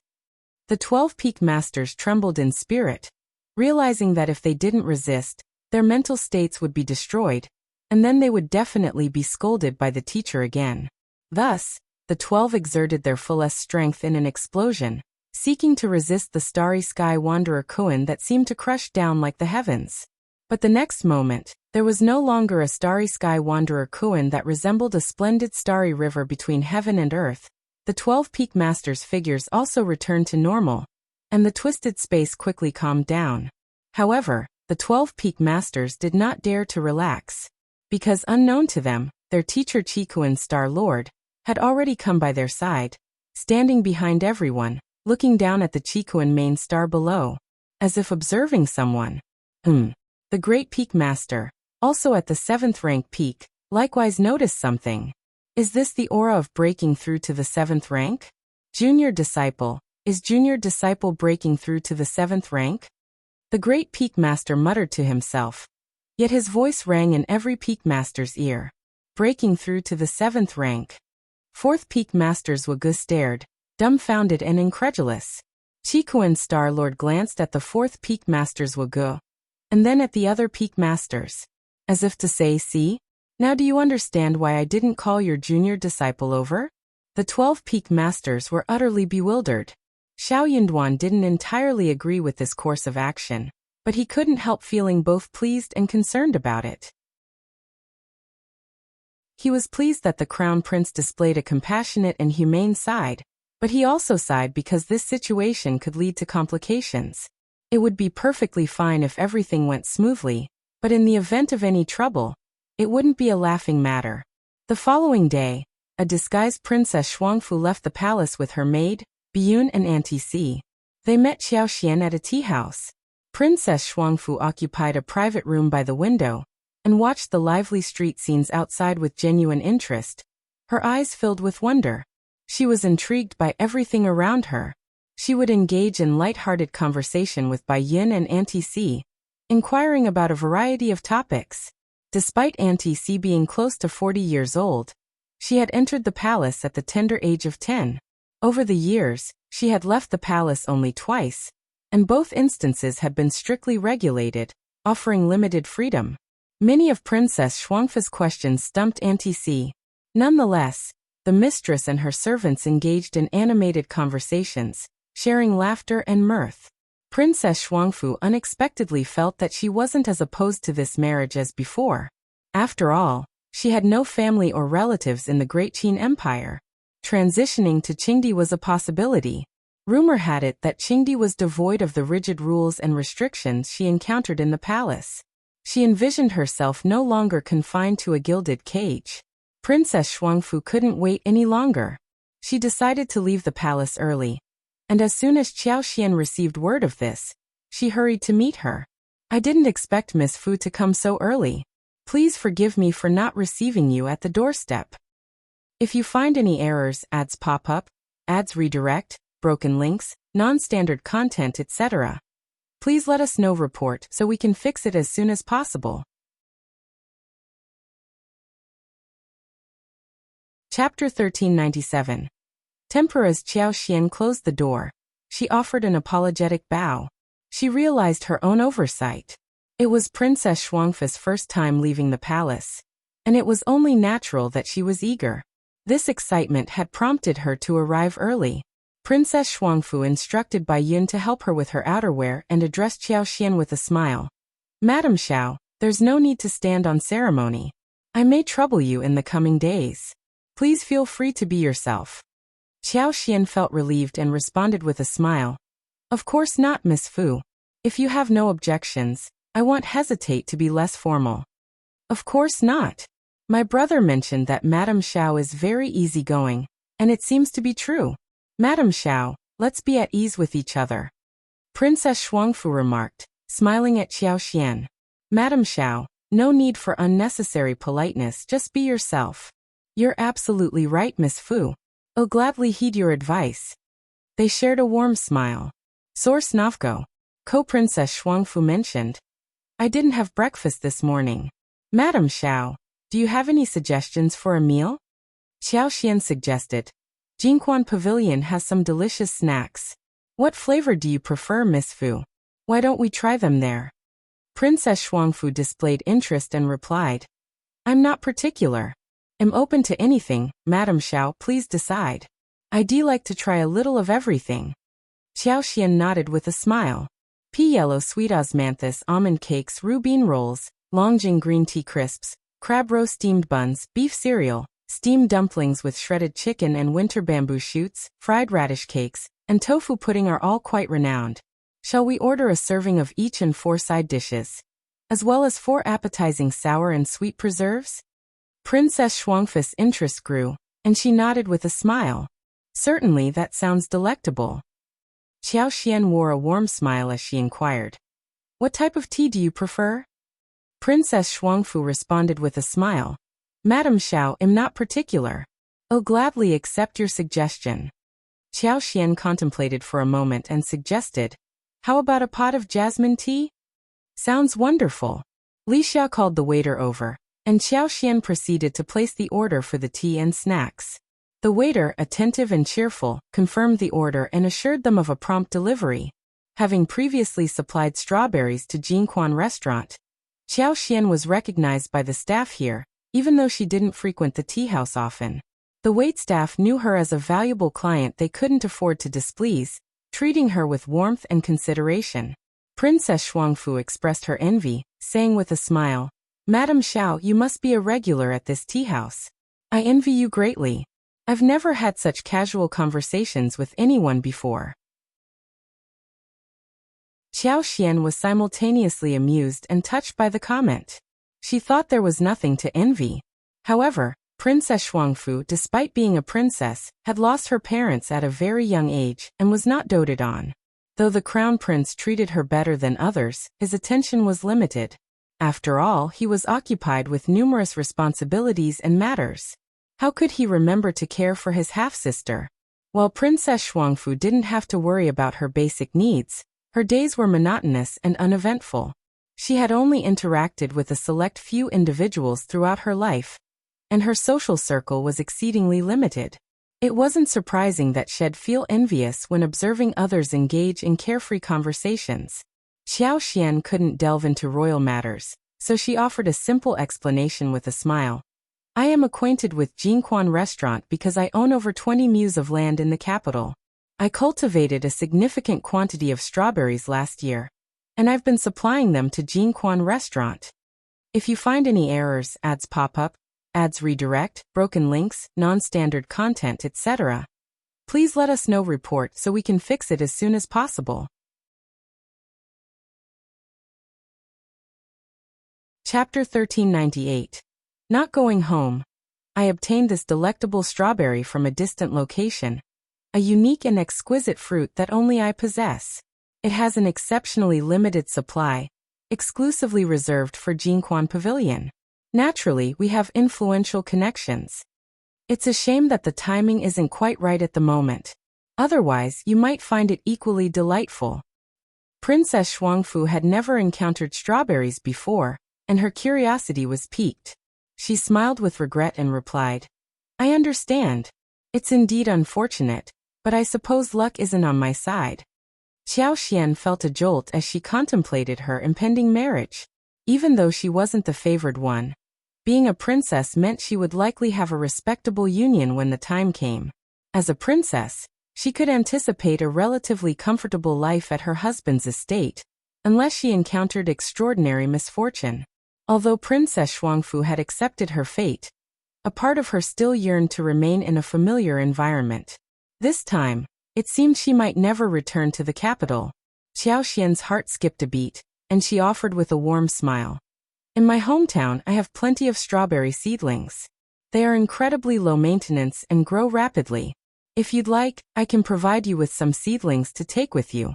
The 12 peak masters trembled in spirit, realizing that if they didn't resist, their mental states would be destroyed, and then they would definitely be scolded by the teacher again. Thus, the 12 exerted their fullest strength in an explosion, seeking to resist the starry sky wanderer Kuan that seemed to crush down like the heavens. But the next moment, there was no longer a starry sky wanderer Kuan that resembled a splendid starry river between heaven and earth. The 12 peak masters' figures also returned to normal, and the twisted space quickly calmed down. However, the 12 peak masters did not dare to relax, because unknown to them, their teacher Qikuan Star Lord had already come by their side, standing behind everyone, looking down at the Qikuan main star below, as if observing someone. The great peak master, also at the 7th rank peak, likewise noticed something. Is this the aura of breaking through to the 7th rank? Junior disciple, is junior disciple breaking through to the 7th rank? The great peak master muttered to himself. Yet his voice rang in every peak master's ear. Breaking through to the 7th rank. 4th peak master's Wagu stared, dumbfounded and incredulous. Qikuan Star Lord glanced at the 4th peak master's Wagu, and then at the other peak masters, as if to say, see? Now do you understand why I didn't call your junior disciple over? The 12 peak masters were utterly bewildered. Xiao Yunduan didn't entirely agree with this course of action, but he couldn't help feeling both pleased and concerned about it. He was pleased that the crown prince displayed a compassionate and humane side, but he also sighed because this situation could lead to complications. It would be perfectly fine if everything went smoothly, but in the event of any trouble, it wouldn't be a laughing matter. The following day, a disguised Princess Shuangfu left the palace with her maid, Biyun and Auntie C. They met Xiao Xian at a tea house. Princess Shuangfu occupied a private room by the window, and watched the lively street scenes outside with genuine interest. Her eyes filled with wonder. She was intrigued by everything around her. She would engage in light-hearted conversation with Bai Yin and Auntie C, inquiring about a variety of topics. Despite Auntie C being close to 40 years old, she had entered the palace at the tender age of 10. Over the years, she had left the palace only twice, and both instances had been strictly regulated, offering limited freedom. Many of Princess Shuangfu's questions stumped Auntie C. Nonetheless, The mistress and her servants engaged in animated conversations, sharing laughter and mirth. Princess Shuangfu unexpectedly felt that she wasn't as opposed to this marriage as before. After all, she had no family or relatives in the Great Qin Empire. Transitioning to Qingdi was a possibility. Rumor had it that Qingdi was devoid of the rigid rules and restrictions she encountered in the palace. She envisioned herself no longer confined to a gilded cage. Princess Shuangfu couldn't wait any longer. She decided to leave the palace early. And as soon as Qiao Xian received word of this, she hurried to meet her. I didn't expect Miss Fu to come so early. Please forgive me for not receiving you at the doorstep. If you find any errors, ads pop up, ads redirect, broken links, non-standard content, etc., please let us know. Report so we can fix it as soon as possible. Chapter 1397. Temper. As Qiao Xian closed the door, she offered an apologetic bow. She realized her own oversight. It was Princess Shuangfu's first time leaving the palace, and it was only natural that she was eager. This excitement had prompted her to arrive early. Princess Shuangfu instructed Bai Yun to help her with her outerwear and addressed Qiao Xian with a smile. Madam Xiao, there's no need to stand on ceremony. I may trouble you in the coming days. Please feel free to be yourself. Qiao Xian felt relieved and responded with a smile. Of course not, Miss Fu. If you have no objections, I won't hesitate to be less formal. Of course not. My brother mentioned that Madam Xiao is very easygoing, and it seems to be true. Madam Xiao, let's be at ease with each other. Princess Shuangfu remarked, smiling at Qiao Xian. Madam Xiao, no need for unnecessary politeness, just be yourself. You're absolutely right, Miss Fu. I'll gladly heed your advice. They shared a warm smile. Source Novgo. Co-Princess Shuangfu mentioned. I didn't have breakfast this morning. Madam Xiao, do you have any suggestions for a meal? Qiao Xian suggested. Jinquan Pavilion has some delicious snacks. What flavor do you prefer, Miss Fu? Why don't we try them there? Princess Shuangfu displayed interest and replied. I'm not particular. I'm open to anything, Madam Xiao, please decide. I'd like to try a little of everything. Qiao Xian nodded with a smile. Yellow sweet osmanthus almond cakes, rhubarb rolls, Longjing green tea crisps, crab roe steamed buns, beef cereal, steamed dumplings with shredded chicken and winter bamboo shoots, fried radish cakes, and tofu pudding are all quite renowned. Shall we order a serving of each and 4 side dishes, as well as 4 appetizing sour and sweet preserves? Princess Shuangfu's interest grew, and she nodded with a smile. Certainly, that sounds delectable. Qiao Xian wore a warm smile as she inquired. What type of tea do you prefer? Princess Shuangfu responded with a smile. Madam Xiao, I'm not particular. I'll gladly accept your suggestion. Qiao Xian contemplated for a moment and suggested, how about a pot of jasmine tea? Sounds wonderful. Li Xiao called the waiter over, and Qiao Xian proceeded to place the order for the tea and snacks. The waiter, attentive and cheerful, confirmed the order and assured them of a prompt delivery. Having previously supplied strawberries to Jinquan restaurant, Qiao Xian was recognized by the staff here, even though she didn't frequent the tea house often. The waitstaff knew her as a valuable client they couldn't afford to displease, treating her with warmth and consideration. Princess Shuangfu expressed her envy, saying with a smile, Madam Xiao, you must be a regular at this tea house. I envy you greatly. I've never had such casual conversations with anyone before. Qiao Xian was simultaneously amused and touched by the comment. She thought there was nothing to envy. However, Princess Shuangfu, despite being a princess, had lost her parents at a very young age and was not doted on. Though the crown prince treated her better than others, his attention was limited. After all, he was occupied with numerous responsibilities and matters. How could he remember to care for his half-sister? While Princess Shuangfu didn't have to worry about her basic needs, her days were monotonous and uneventful. She had only interacted with a select few individuals throughout her life, and her social circle was exceedingly limited. It wasn't surprising that she'd feel envious when observing others engage in carefree conversations. Qiao Xian couldn't delve into royal matters, so she offered a simple explanation with a smile. I am acquainted with Jinquan Restaurant because I own over 20 mu's of land in the capital. I cultivated a significant quantity of strawberries last year, and I've been supplying them to Jinquan Restaurant. If you find any errors, ads pop up, ads redirect, broken links, non-standard content, etc., please let us know report so we can fix it as soon as possible. Chapter 1398. Not going home. I obtained this delectable strawberry from a distant location, a unique and exquisite fruit that only I possess. It has an exceptionally limited supply, exclusively reserved for Jinquan Pavilion. Naturally, we have influential connections. It's a shame that the timing isn't quite right at the moment. Otherwise, you might find it equally delightful. Princess Shuangfu had never encountered strawberries before, and her curiosity was piqued. She smiled with regret and replied, I understand. It's indeed unfortunate, but I suppose luck isn't on my side. Qiao Xian felt a jolt as she contemplated her impending marriage. Even though she wasn't the favored one, being a princess meant she would likely have a respectable union when the time came. As a princess, she could anticipate a relatively comfortable life at her husband's estate, unless she encountered extraordinary misfortune. Although Princess Shuangfu had accepted her fate, a part of her still yearned to remain in a familiar environment. This time, it seemed she might never return to the capital. Qiao Xian's heart skipped a beat, and she offered with a warm smile. In my hometown, I have plenty of strawberry seedlings. They are incredibly low maintenance and grow rapidly. If you'd like, I can provide you with some seedlings to take with you.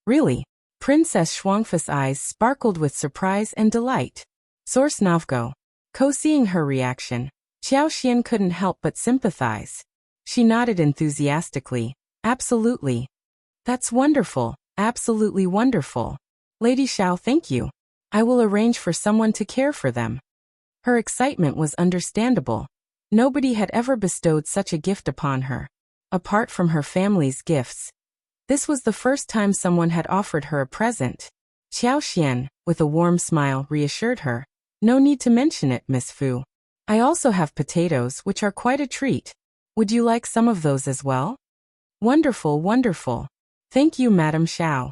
Really? Princess Shuangfu's eyes sparkled with surprise and delight. Source Novgo. Seeing her reaction, Qiao Xian couldn't help but sympathize. She nodded enthusiastically. Absolutely. That's wonderful, absolutely wonderful. Lady Xiao, thank you. I will arrange for someone to care for them. Her excitement was understandable. Nobody had ever bestowed such a gift upon her. Apart from her family's gifts, this was the first time someone had offered her a present. Qiao Xian, with a warm smile, reassured her. No need to mention it, Miss Fu. I also have potatoes, which are quite a treat. Would you like some of those as well? Wonderful, wonderful. Thank you, Madame Xiao.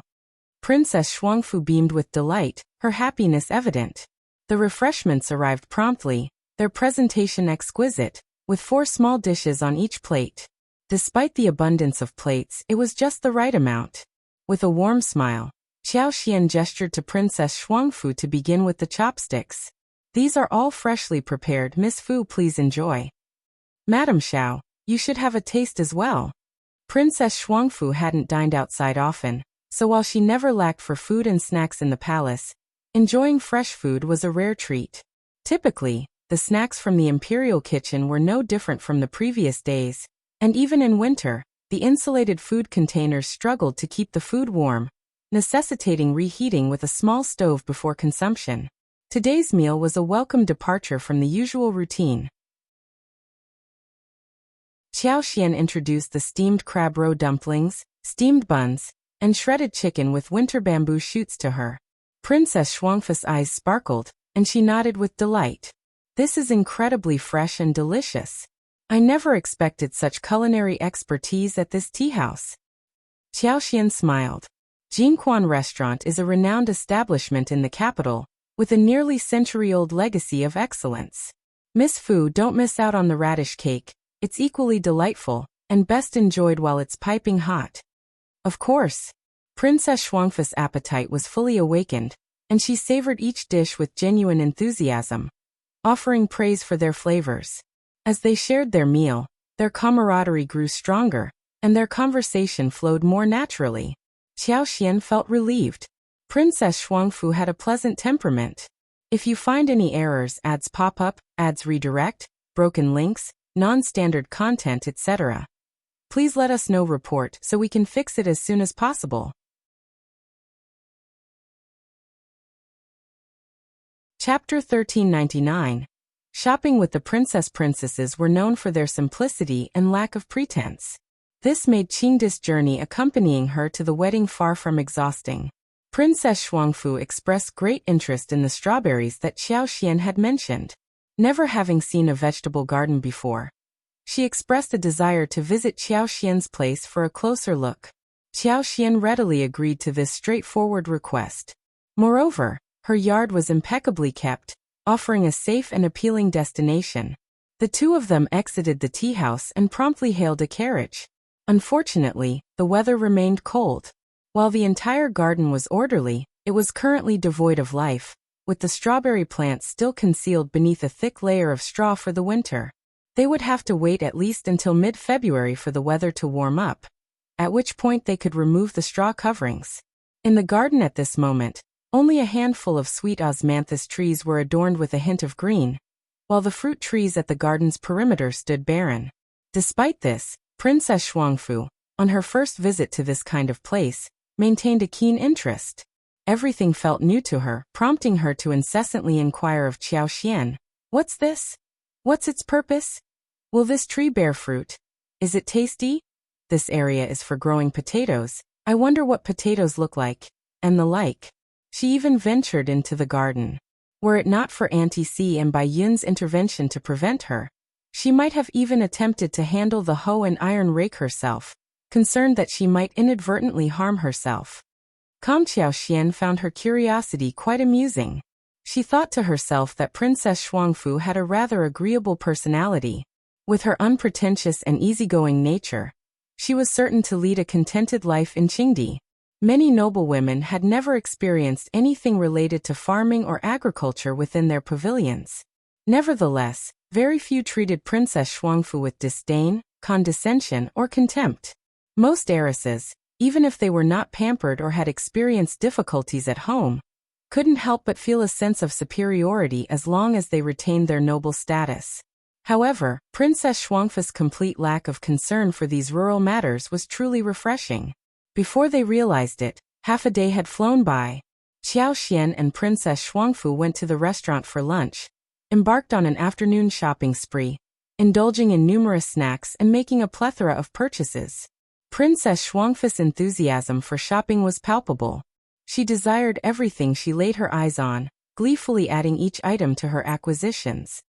Princess Shuangfu beamed with delight, her happiness evident. The refreshments arrived promptly, their presentation exquisite, with 4 small dishes on each plate. Despite the abundance of plates, it was just the right amount. With a warm smile, Qiao Xian gestured to Princess Shuangfu to begin with the chopsticks. These are all freshly prepared, Miss Fu, please enjoy. Madame Xiao, you should have a taste as well. Princess Shuangfu hadn't dined outside often, so while she never lacked for food and snacks in the palace, enjoying fresh food was a rare treat. Typically, the snacks from the imperial kitchen were no different from the previous days, and even in winter, the insulated food containers struggled to keep the food warm, necessitating reheating with a small stove before consumption. Today's meal was a welcome departure from the usual routine. Qiao Xian introduced the steamed crab roe dumplings, steamed buns, and shredded chicken with winter bamboo shoots to her. Princess Shuangfu's eyes sparkled, and she nodded with delight. This is incredibly fresh and delicious. I never expected such culinary expertise at this tea house. Qiao Xian smiled. Jinquan Restaurant is a renowned establishment in the capital, with a nearly century-old legacy of excellence. Miss Fu, don't miss out on the radish cake. It's equally delightful, and best enjoyed while it's piping hot. Of course. Princess Shuangfu's appetite was fully awakened, and she savored each dish with genuine enthusiasm, offering praise for their flavors. As they shared their meal, their camaraderie grew stronger, and their conversation flowed more naturally. Qiao Xian felt relieved. Princess Shuangfu had a pleasant temperament. If you find any errors, ads pop up, ads redirect, broken links, non-standard content, etc., please let us know report so we can fix it as soon as possible. Chapter 1399. Shopping with the princesses were known for their simplicity and lack of pretense. This made Qingdi's journey accompanying her to the wedding far from exhausting. Princess Shuangfu expressed great interest in the strawberries that Qiao Xian had mentioned. never having seen a vegetable garden before. She expressed a desire to visit Qiao Xian's place for a closer look. Qiao Xian readily agreed to this straightforward request. Moreover, her yard was impeccably kept, offering a safe and appealing destination. The two of them exited the tea house and promptly hailed a carriage. Unfortunately, the weather remained cold. While the entire garden was orderly, it was currently devoid of life, with the strawberry plants still concealed beneath a thick layer of straw for the winter. They would have to wait at least until mid-February for the weather to warm up, at which point they could remove the straw coverings. In the garden at this moment, only a handful of sweet osmanthus trees were adorned with a hint of green, while the fruit trees at the garden's perimeter stood barren. Despite this, Princess Shuangfu, on her first visit to this kind of place, maintained a keen interest. Everything felt new to her, prompting her to incessantly inquire of Qiao Xian, "What's this? What's its purpose? Will this tree bear fruit? Is it tasty? This area is for growing potatoes. I wonder what potatoes look like," and the like. She even ventured into the garden. Were it not for Auntie C and Bai Yun's intervention to prevent her, she might have even attempted to handle the hoe and iron rake herself, concerned that she might inadvertently harm herself. Qiao Xian found her curiosity quite amusing. She thought to herself that Princess Shuangfu had a rather agreeable personality. With her unpretentious and easygoing nature, she was certain to lead a contented life in Qingdi. Many noblewomen had never experienced anything related to farming or agriculture within their pavilions. Nevertheless, very few treated Princess Shuangfu with disdain, condescension, or contempt. Most heiresses, even if they were not pampered or had experienced difficulties at home, couldn't help but feel a sense of superiority as long as they retained their noble status. However, Princess Shuangfu's complete lack of concern for these rural matters was truly refreshing. Before they realized it, half a day had flown by. Qiao Xian and Princess Shuangfu went to the restaurant for lunch, embarked on an afternoon shopping spree, indulging in numerous snacks and making a plethora of purchases. Princess Shuangfu's enthusiasm for shopping was palpable. She desired everything she laid her eyes on, gleefully adding each item to her acquisitions.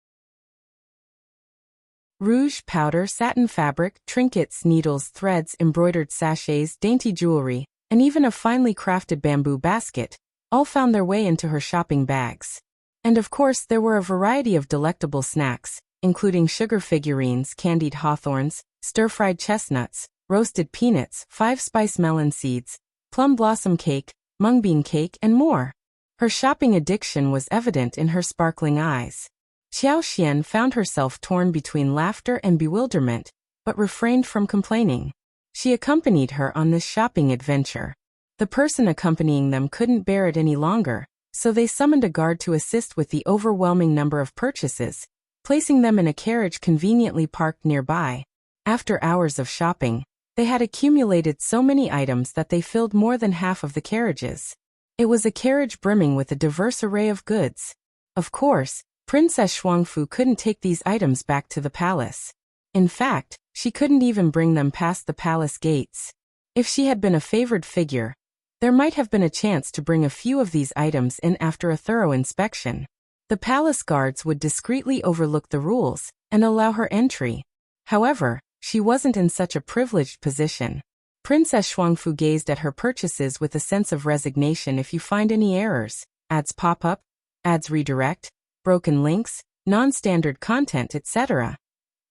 Rouge, powder, satin fabric, trinkets, needles, threads, embroidered sachets, dainty jewelry, and even a finely crafted bamboo basket, all found their way into her shopping bags. And of course there were a variety of delectable snacks, including sugar figurines, candied hawthorns, stir-fried chestnuts, roasted peanuts, 5-spice melon seeds, plum blossom cake, mung bean cake, and more. Her shopping addiction was evident in her sparkling eyes. Qiao Xian found herself torn between laughter and bewilderment, but refrained from complaining. She accompanied her on this shopping adventure. The person accompanying them couldn't bear it any longer, so they summoned a guard to assist with the overwhelming number of purchases, placing them in a carriage conveniently parked nearby. After hours of shopping, they had accumulated so many items that they filled more than half of the carriages. It was a carriage brimming with a diverse array of goods. Of course, Princess Shuangfu couldn't take these items back to the palace. In fact, she couldn't even bring them past the palace gates. If she had been a favored figure, there might have been a chance to bring a few of these items in after a thorough inspection. The palace guards would discreetly overlook the rules and allow her entry. However, she wasn't in such a privileged position. Princess Shuangfu gazed at her purchases with a sense of resignation. If you find any errors, ads pop up, ads redirect, broken links, non-standard content, etc.,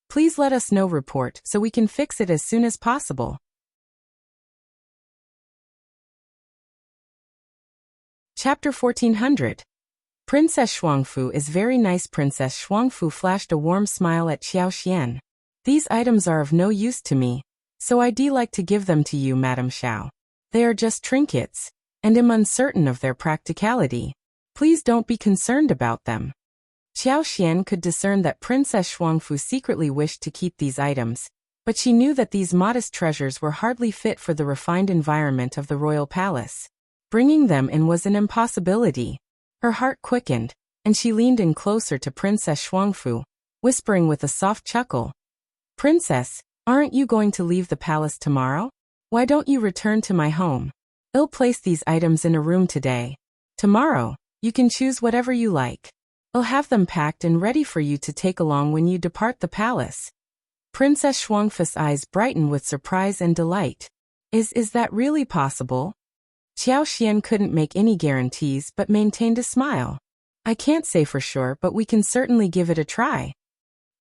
please let us know. Report so we can fix it as soon as possible. Chapter 1400. Princess Shuangfu is very nice. Princess Shuangfu flashed a warm smile at Qiao Xian. These items are of no use to me, so I'd like to give them to you, Madam Xiao. They are just trinkets, and am uncertain of their practicality. Please don't be concerned about them. Qiao Xian could discern that Princess Shuangfu secretly wished to keep these items, but she knew that these modest treasures were hardly fit for the refined environment of the royal palace. Bringing them in was an impossibility. Her heart quickened, and she leaned in closer to Princess Shuangfu, whispering with a soft chuckle, "Princess, aren't you going to leave the palace tomorrow? Why don't you return to my home? I'll place these items in a room today. Tomorrow, you can choose whatever you like." I'll have them packed and ready for you to take along when you depart the palace." Princess Shuangfu's eyes brightened with surprise and delight. Is that really possible?" Qiao Xian couldn't make any guarantees but maintained a smile. "I can't say for sure, but we can certainly give it a try."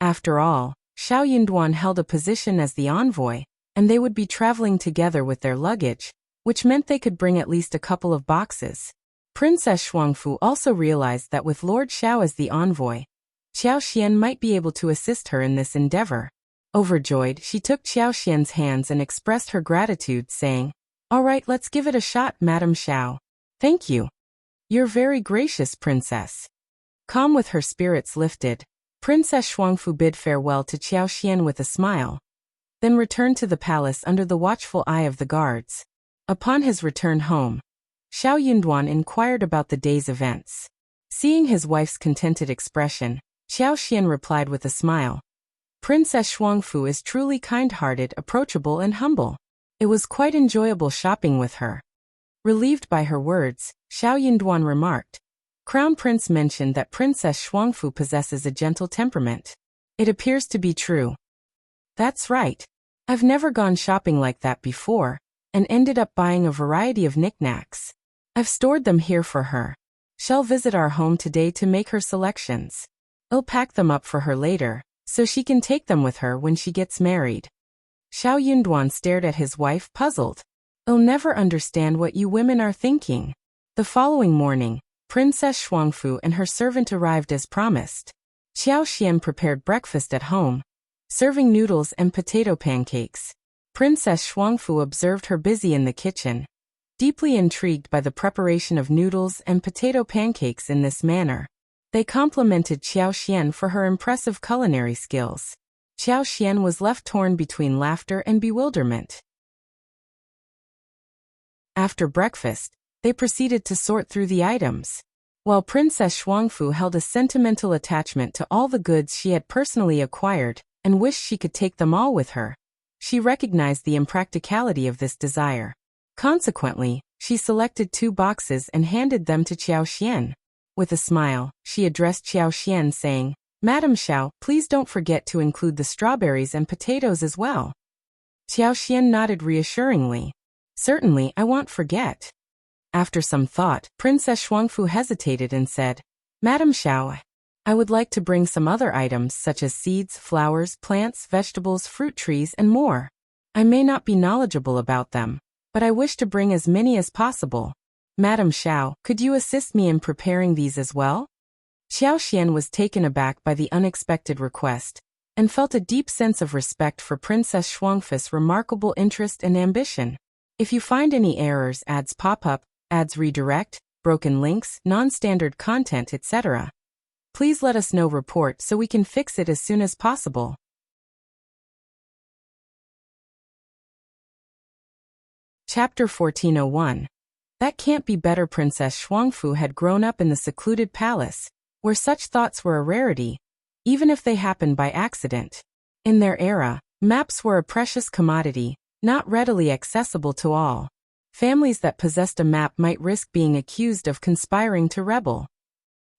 After all, Xiao Yunduan held a position as the envoy, and they would be traveling together with their luggage, which meant they could bring at least a couple of boxes. Princess Shuangfu also realized that with Lord Xiao as the envoy, Qiao Xian might be able to assist her in this endeavor. Overjoyed, she took Qiao Xian's hands and expressed her gratitude, saying, "All right, let's give it a shot, Madam Xiao. Thank you. You're very gracious, Princess." Calm with her spirits lifted, Princess Shuangfu bid farewell to Qiao Xian with a smile, then returned to the palace under the watchful eye of the guards. Upon his return home, Xiao Yunduan inquired about the day's events. Seeing his wife's contented expression, Qiao Xian replied with a smile, "Princess Shuangfu is truly kind-hearted, approachable and humble. It was quite enjoyable shopping with her." Relieved by her words, Xiao Yunduan remarked, "Crown Prince mentioned that Princess Shuangfu possesses a gentle temperament. It appears to be true." "That's right. I've never gone shopping like that before, and ended up buying a variety of knickknacks. I've stored them here for her. She'll visit our home today to make her selections. I'll pack them up for her later, so she can take them with her when she gets married." Xiao Yunduan stared at his wife, puzzled. "I'll never understand what you women are thinking." The following morning, Princess Shuangfu and her servant arrived as promised. Qiao Xian prepared breakfast at home, serving noodles and potato pancakes. Princess Shuangfu observed her busy in the kitchen, deeply intrigued by the preparation of noodles and potato pancakes in this manner. They complimented Qiao Xian for her impressive culinary skills. Qiao Xian was left torn between laughter and bewilderment. After breakfast, they proceeded to sort through the items. While Princess Shuangfu held a sentimental attachment to all the goods she had personally acquired and wished she could take them all with her, she recognized the impracticality of this desire. Consequently, she selected 2 boxes and handed them to Qiao Xian. With a smile, she addressed Qiao Xian saying, "Madam Xiao, please don't forget to include the strawberries and potatoes as well." Qiao Xian nodded reassuringly. "Certainly, I won't forget." After some thought, Princess Shuangfu hesitated and said, "Madam Xiao, I would like to bring some other items such as seeds, flowers, plants, vegetables, fruit trees, and more. I may not be knowledgeable about them, but I wish to bring as many as possible. Madam Xiao, could you assist me in preparing these as well?" Qiao Xian was taken aback by the unexpected request, and felt a deep sense of respect for Princess Shuangfu's remarkable interest and ambition. If you find any errors, ads pop up, ads redirect, broken links, non-standard content, etc., please let us know. Report so we can fix it as soon as possible. Chapter 1401. That can't be better. Princess Shuangfu had grown up in the secluded palace, where such thoughts were a rarity, even if they happened by accident. In their era, maps were a precious commodity, not readily accessible to all. Families that possessed a map might risk being accused of conspiring to rebel.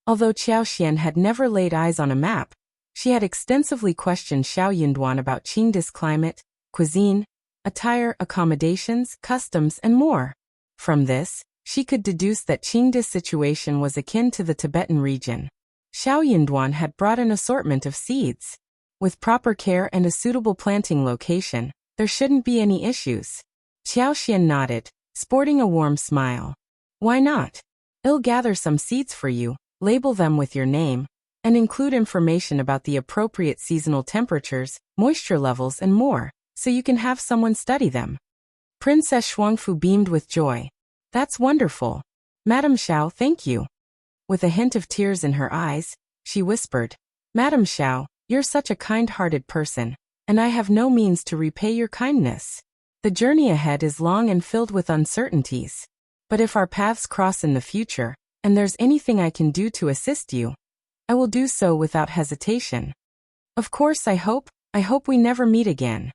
Although Qiao Xian had never laid eyes on a map, she had extensively questioned Xiao Yunduan about Qingda's climate, cuisine, attire, accommodations, customs, and more. From this, she could deduce that Qingda's situation was akin to the Tibetan region. Xiao Yunduan had brought an assortment of seeds. With proper care and a suitable planting location, there shouldn't be any issues. Qiao Xian nodded, sporting a warm smile. "Why not? I'll gather some seeds for you, label them with your name, and include information about the appropriate seasonal temperatures, moisture levels, and more, so you can have someone study them." Princess Shuangfu beamed with joy. "That's wonderful. Madam Xiao, thank you." With a hint of tears in her eyes, she whispered, "Madam Xiao, you're such a kind-hearted person, and I have no means to repay your kindness. The journey ahead is long and filled with uncertainties. But if our paths cross in the future, and there's anything I can do to assist you, I will do so without hesitation. Of course, I hope we never meet again."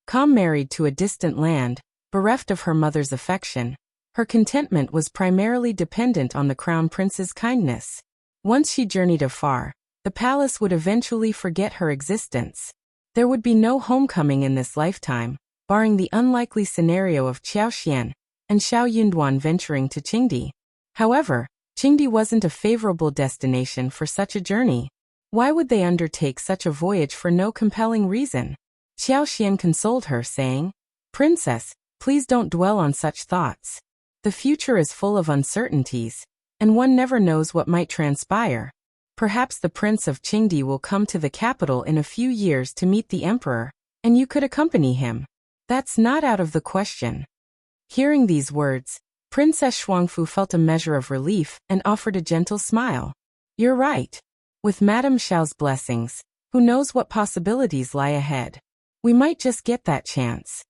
Calm, married to a distant land, bereft of her mother's affection, her contentment was primarily dependent on the crown prince's kindness. Once she journeyed afar, the palace would eventually forget her existence. There would be no homecoming in this lifetime, barring the unlikely scenario of Qiao Xian and Xiao Yunduan venturing to Qingdi. However, Qingdi wasn't a favorable destination for such a journey. Why would they undertake such a voyage for no compelling reason? Qiao Xian consoled her, saying, "Princess, please don't dwell on such thoughts. The future is full of uncertainties, and one never knows what might transpire. Perhaps the Prince of Qingdi will come to the capital in a few years to meet the emperor, and you could accompany him. That's not out of the question." Hearing these words, Princess Shuangfu felt a measure of relief and offered a gentle smile. "You're right. With Madame Xiao's blessings, who knows what possibilities lie ahead? We might just get that chance."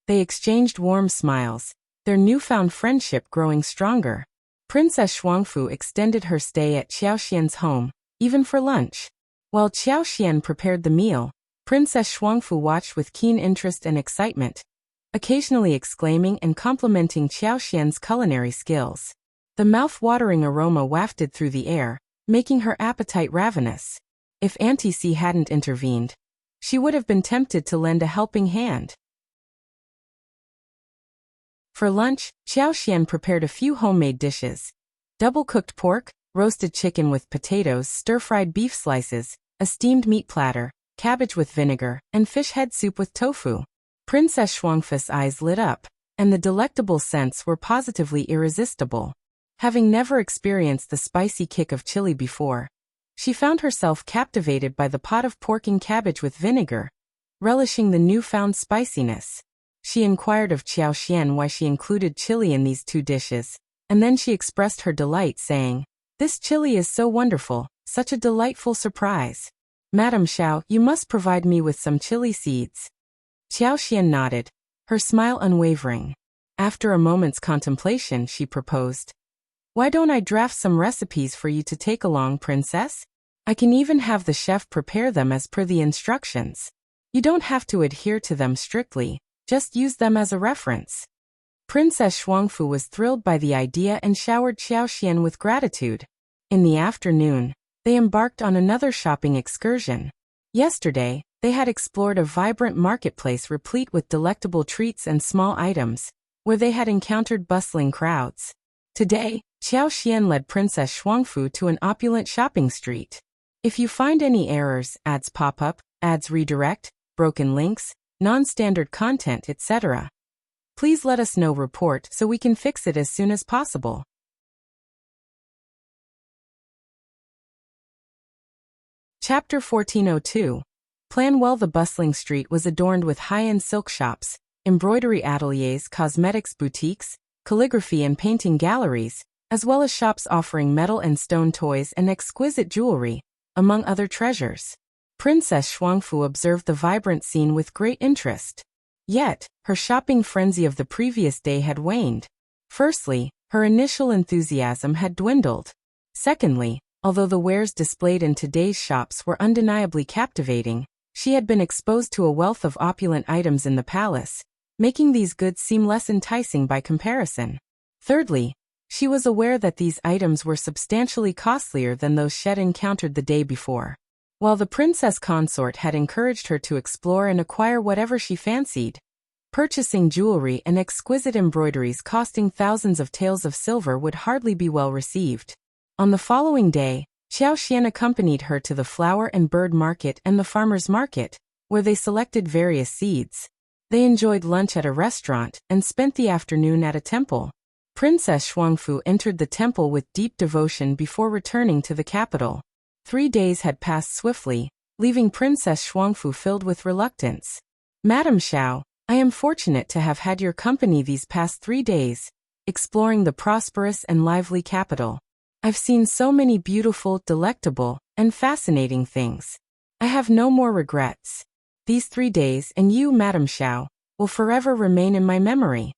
They exchanged warm smiles, their newfound friendship growing stronger. Princess Shuangfu extended her stay at Qiao Xian's home, even for lunch. While Qiao Xian prepared the meal, Princess Shuangfu watched with keen interest and excitement, occasionally exclaiming and complimenting Qiao Xian's culinary skills. The mouth-watering aroma wafted through the air, making her appetite ravenous. If Auntie C hadn't intervened, she would have been tempted to lend a helping hand. For lunch, Qiao Xian prepared a few homemade dishes: double-cooked pork, roasted chicken with potatoes, stir-fried beef slices, a steamed meat platter, cabbage with vinegar, and fish head soup with tofu. Princess Shuangfu's eyes lit up, and the delectable scents were positively irresistible. Having never experienced the spicy kick of chili before, she found herself captivated by the pot of pork and cabbage with vinegar, relishing the newfound spiciness. She inquired of Qiao Xian why she included chili in these two dishes, and then she expressed her delight, saying, "This chili is so wonderful, such a delightful surprise. Madame Xiao, you must provide me with some chili seeds." Qiao Xian nodded, her smile unwavering. After a moment's contemplation, she proposed, "Why don't I draft some recipes for you to take along, Princess? I can even have the chef prepare them as per the instructions. You don't have to adhere to them strictly, just use them as a reference." Princess Shuangfu was thrilled by the idea and showered Qiao Xian with gratitude. In the afternoon, they embarked on another shopping excursion. Yesterday, they had explored a vibrant marketplace replete with delectable treats and small items, where they had encountered bustling crowds. Today, Qiao Xian led Princess Shuangfu to an opulent shopping street. If you find any errors, ads pop up, ads redirect, broken links, non-standard content, etc., please let us know. Report so we can fix it as soon as possible. Chapter 1402. Plan well. The bustling street was adorned with high-end silk shops, embroidery ateliers, cosmetics boutiques, calligraphy and painting galleries, as well as shops offering metal and stone toys and exquisite jewelry, among other treasures. Princess Shuangfu observed the vibrant scene with great interest. Yet, her shopping frenzy of the previous day had waned. Firstly, her initial enthusiasm had dwindled. Secondly, although the wares displayed in today's shops were undeniably captivating, she had been exposed to a wealth of opulent items in the palace, making these goods seem less enticing by comparison. Thirdly, she was aware that these items were substantially costlier than those she had encountered the day before. While the princess consort had encouraged her to explore and acquire whatever she fancied, purchasing jewelry and exquisite embroideries costing thousands of taels of silver would hardly be well received. On the following day, Qiao Xian accompanied her to the flower and bird market and the farmer's market, where they selected various seeds. They enjoyed lunch at a restaurant and spent the afternoon at a temple. Princess Shuangfu entered the temple with deep devotion before returning to the capital. 3 days had passed swiftly, leaving Princess Shuangfu filled with reluctance. "Madame Xiao, I am fortunate to have had your company these past 3 days, exploring the prosperous and lively capital. I've seen so many beautiful, delectable, and fascinating things. I have no more regrets. These 3 days, and you, Madame Xiao, will forever remain in my memory."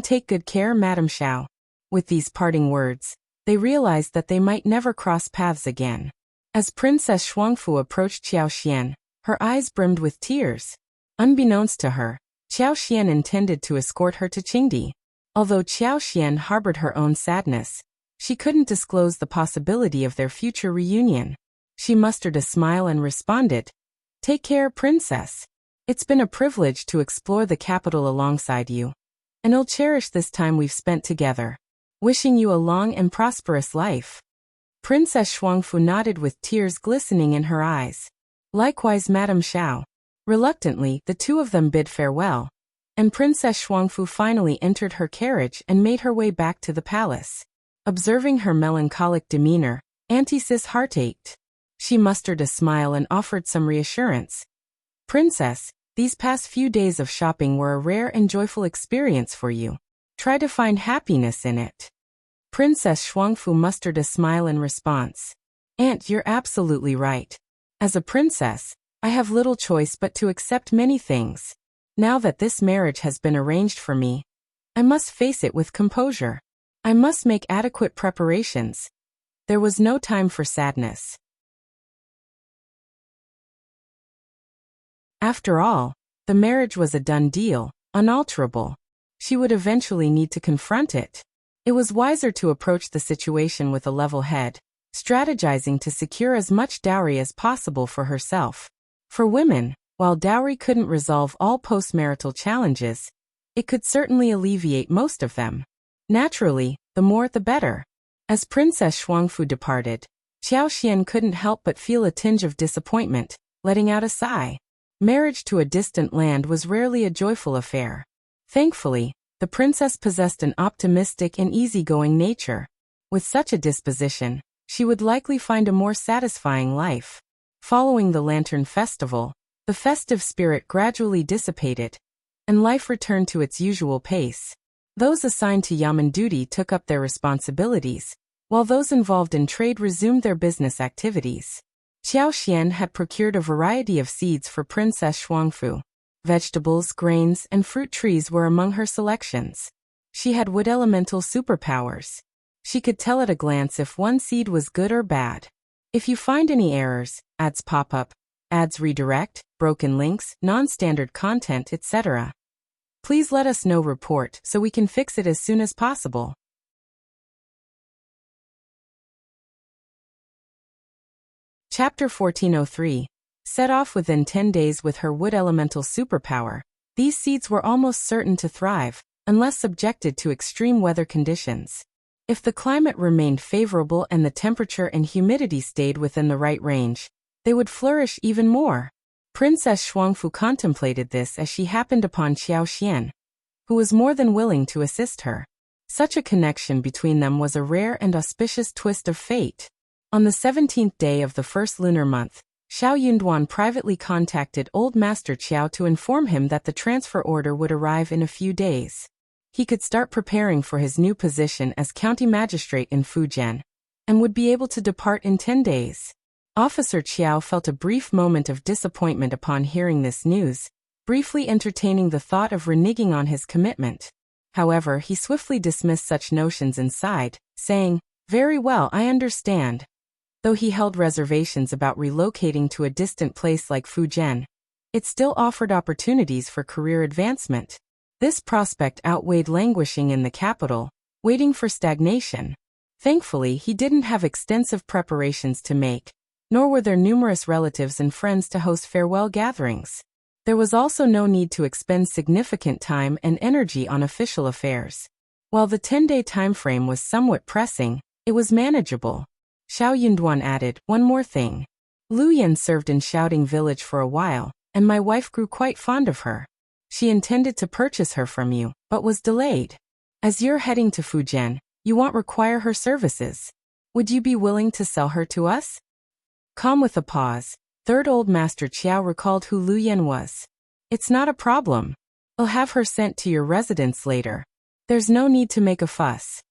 Take good care, Madame Xiao." With these parting words, they realized that they might never cross paths again. As Princess Shuangfu approached Qiao Xian, her eyes brimmed with tears. Unbeknownst to her, Qiao Xian intended to escort her to Qingdi. Although Qiao Xian harbored her own sadness, She couldn't disclose the possibility of their future reunion. She mustered a smile and responded, "Take care, princess. It's been a privilege to explore the capital alongside you. And I'll cherish this time we've spent together. Wishing you a long and prosperous life." Princess Shuangfu nodded with tears glistening in her eyes. Likewise Madame Qiao. Reluctantly, the two of them bid farewell, and Princess Shuangfu finally entered her carriage and made her way back to the palace. Observing her melancholic demeanor, Auntie Sis heart ached. She mustered a smile and offered some reassurance. "Princess, these past few days of shopping were a rare and joyful experience for you. Try to find happiness in it." Princess Shuangfu mustered a smile in response. "Aunt, you're absolutely right. As a princess, I have little choice but to accept many things. Now that this marriage has been arranged for me, I must face it with composure. I must make adequate preparations." There was no time for sadness. After all, the marriage was a done deal, unalterable. She would eventually need to confront it. It was wiser to approach the situation with a level head, strategizing to secure as much dowry as possible for herself. For women, while dowry couldn't resolve all postmarital challenges, it could certainly alleviate most of them. Naturally, the more the better. As Princess Shuangfu departed, Qiao Xian couldn't help but feel a tinge of disappointment, letting out a sigh. Marriage to a distant land was rarely a joyful affair. Thankfully, the princess possessed an optimistic and easygoing nature. With such a disposition, she would likely find a more satisfying life. Following the Lantern Festival, the festive spirit gradually dissipated, and life returned to its usual pace. Those assigned to yamen duty took up their responsibilities, while those involved in trade resumed their business activities. Qiao Xian had procured a variety of seeds for Princess Shuangfu. Vegetables, grains, and fruit trees were among her selections. She had wood elemental superpowers. She could tell at a glance if one seed was good or bad. If you find any errors, ads pop up, ads redirect, broken links, non-standard content, etc., please let us know. Report so we can fix it as soon as possible. Chapter 1403. Set off within 10 days with her wood elemental superpower, these seeds were almost certain to thrive, unless subjected to extreme weather conditions. If the climate remained favorable and the temperature and humidity stayed within the right range, they would flourish even more. Princess Shuangfu contemplated this as she happened upon Qiao Xian, who was more than willing to assist her. Such a connection between them was a rare and auspicious twist of fate. On the 17th day of the first lunar month, Xiao Yunduan privately contacted Old Master Qiao to inform him that the transfer order would arrive in a few days. He could start preparing for his new position as county magistrate in Fujian, and would be able to depart in 10 days. Officer Qiao felt a brief moment of disappointment upon hearing this news, briefly entertaining the thought of reneging on his commitment. However, he swiftly dismissed such notions and sighed, saying, "Very well, I understand." Though he held reservations about relocating to a distant place like Fujian, it still offered opportunities for career advancement. This prospect outweighed languishing in the capital, waiting for stagnation. Thankfully, he didn't have extensive preparations to make, nor were there numerous relatives and friends to host farewell gatherings. There was also no need to expend significant time and energy on official affairs. While the 10-day time frame was somewhat pressing, it was manageable. Xiao Yunduan added, "One more thing. Lu Yan served in Shouting Village for a while, and my wife grew quite fond of her. She intended to purchase her from you, but was delayed. As you're heading to Fujian, you won't require her services. Would you be willing to sell her to us?" Calm with a pause, Third Old Master Qiao recalled who Lu Yan was. "It's not a problem. I'll have her sent to your residence later. There's no need to make a fuss."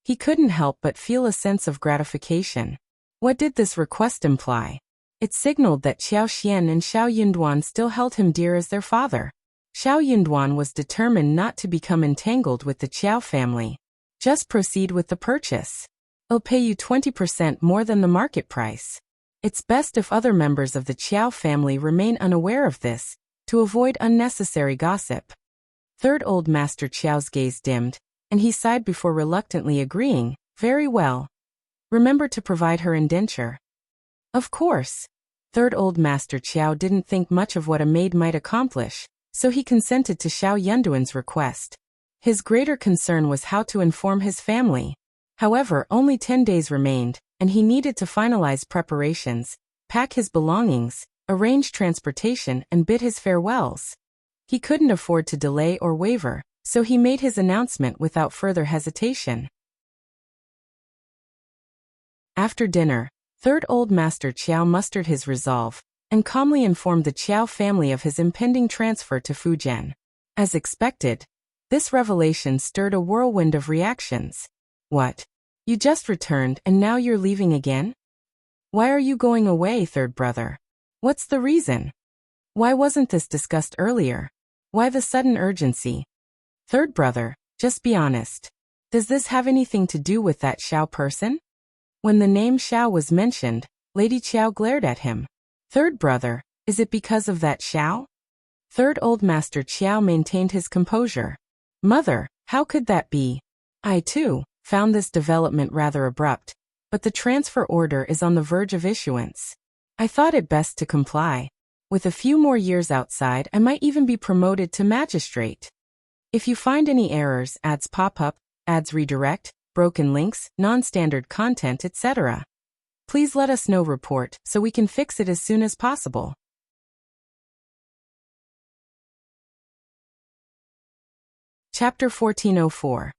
He couldn't help but feel a sense of gratification. What did this request imply? It signaled that Qiao Xian and Xiao Yunduan still held him dear as their father. Xiao Yunduan was determined not to become entangled with the Qiao family. "Just proceed with the purchase. I'll pay you 20% more than the market price. It's best if other members of the Qiao family remain unaware of this, to avoid unnecessary gossip." Third Old Master Qiao's gaze dimmed, and he sighed before reluctantly agreeing, Very well. Remember to provide her indenture. Of course. Third Old Master Qiao didn't think much of what a maid might accomplish, so he consented to Xiao Yunduan's request. His greater concern was how to inform his family. However, only 10 days remained, and he needed to finalize preparations, pack his belongings, arrange transportation, and bid his farewells. He couldn't afford to delay or waver, so he made his announcement without further hesitation. After dinner, Third Old Master Qiao mustered his resolve, and calmly informed the Qiao family of his impending transfer to Fujian. As expected, this revelation stirred a whirlwind of reactions. What? You just returned and now you're leaving again? Why are you going away, third brother? What's the reason? Why wasn't this discussed earlier? Why the sudden urgency? Third brother, just be honest. Does this have anything to do with that Xiao person? When the name Xiao was mentioned, Lady Qiao glared at him. Third brother, is it because of that Xiao? Third Old Master Qiao maintained his composure. Mother, how could that be? I too found this development rather abrupt, but the transfer order is on the verge of issuance. I thought it best to comply. With a few more years outside, I might even be promoted to magistrate. If you find any errors, ads pop up, ads redirect, broken links, non-standard content, etc., please let us know. Report so we can fix it as soon as possible. Chapter 1404.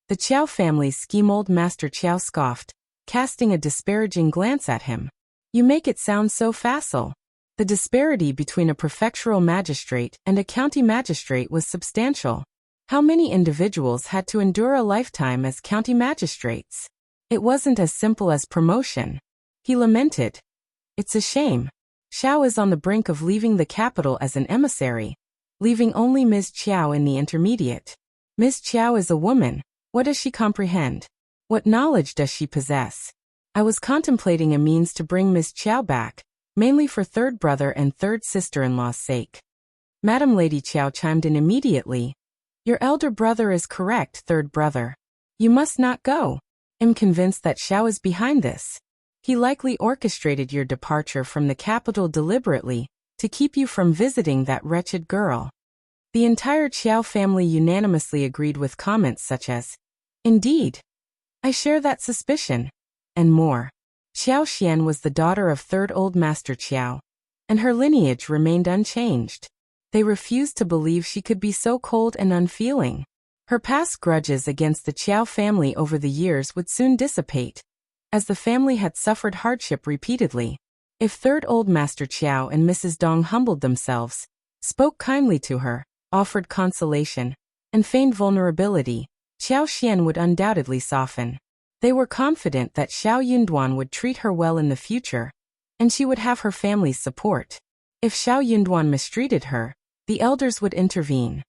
The Qiao family's scheme. Old Master Qiao scoffed, casting a disparaging glance at him. You make it sound so facile. The disparity between a prefectural magistrate and a county magistrate was substantial. How many individuals had to endure a lifetime as county magistrates? It wasn't as simple as promotion. He lamented. It's a shame. Xiao is on the brink of leaving the capital as an emissary, leaving only Ms. Qiao in the intermediate. Ms. Qiao is a woman. What does she comprehend? What knowledge does she possess? I was contemplating a means to bring Ms. Qiao back, mainly for third brother and third sister-in-law's sake. Madam Lady Qiao chimed in immediately. Your elder brother is correct, third brother. You must not go. I'm convinced that Xiao is behind this. He likely orchestrated your departure from the capital deliberately, to keep you from visiting that wretched girl. The entire Qiao family unanimously agreed with comments such as, Indeed. I share that suspicion. And more. Qiao Xian was the daughter of Third Old Master Qiao, and her lineage remained unchanged. They refused to believe she could be so cold and unfeeling. Her past grudges against the Qiao family over the years would soon dissipate, as the family had suffered hardship repeatedly. If Third Old Master Qiao and Mrs. Dong humbled themselves, spoke kindly to her, offered consolation, and feigned vulnerability, Qiao Xian would undoubtedly soften. They were confident that Xiao Yunduan would treat her well in the future, and she would have her family's support. If Xiao Yunduan mistreated her, the elders would intervene.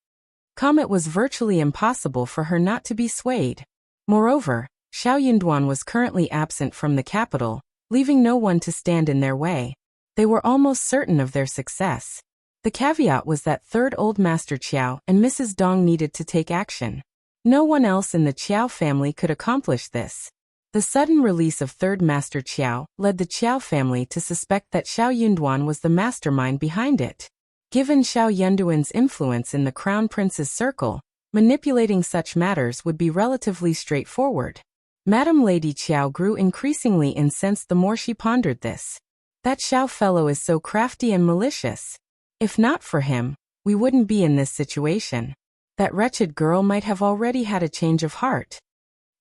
It was virtually impossible for her not to be swayed. Moreover, Xiao Yunduan was currently absent from the capital, leaving no one to stand in their way. They were almost certain of their success. The caveat was that Third Old Master Qiao and Mrs. Dong needed to take action. No one else in the Qiao family could accomplish this. The sudden release of Third Master Qiao led the Qiao family to suspect that Xiao Yunduan was the mastermind behind it. Given Xiao Yunduan's influence in the Crown Prince's circle, manipulating such matters would be relatively straightforward. Madam Lady Qiao grew increasingly incensed the more she pondered this. That Xiao fellow is so crafty and malicious. If not for him, we wouldn't be in this situation. That wretched girl might have already had a change of heart.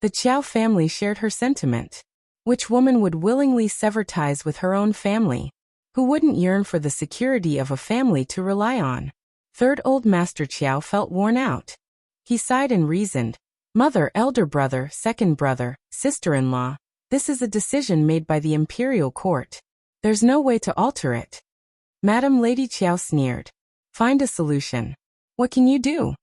The Qiao family shared her sentiment. Which woman would willingly sever ties with her own family? Who wouldn't yearn for the security of a family to rely on? Third Old Master Qiao felt worn out. He sighed and reasoned. Mother, elder brother, second brother, sister-in-law, this is a decision made by the imperial court. There's no way to alter it. Madam Lady Qiao sneered. Find a solution. What can you do?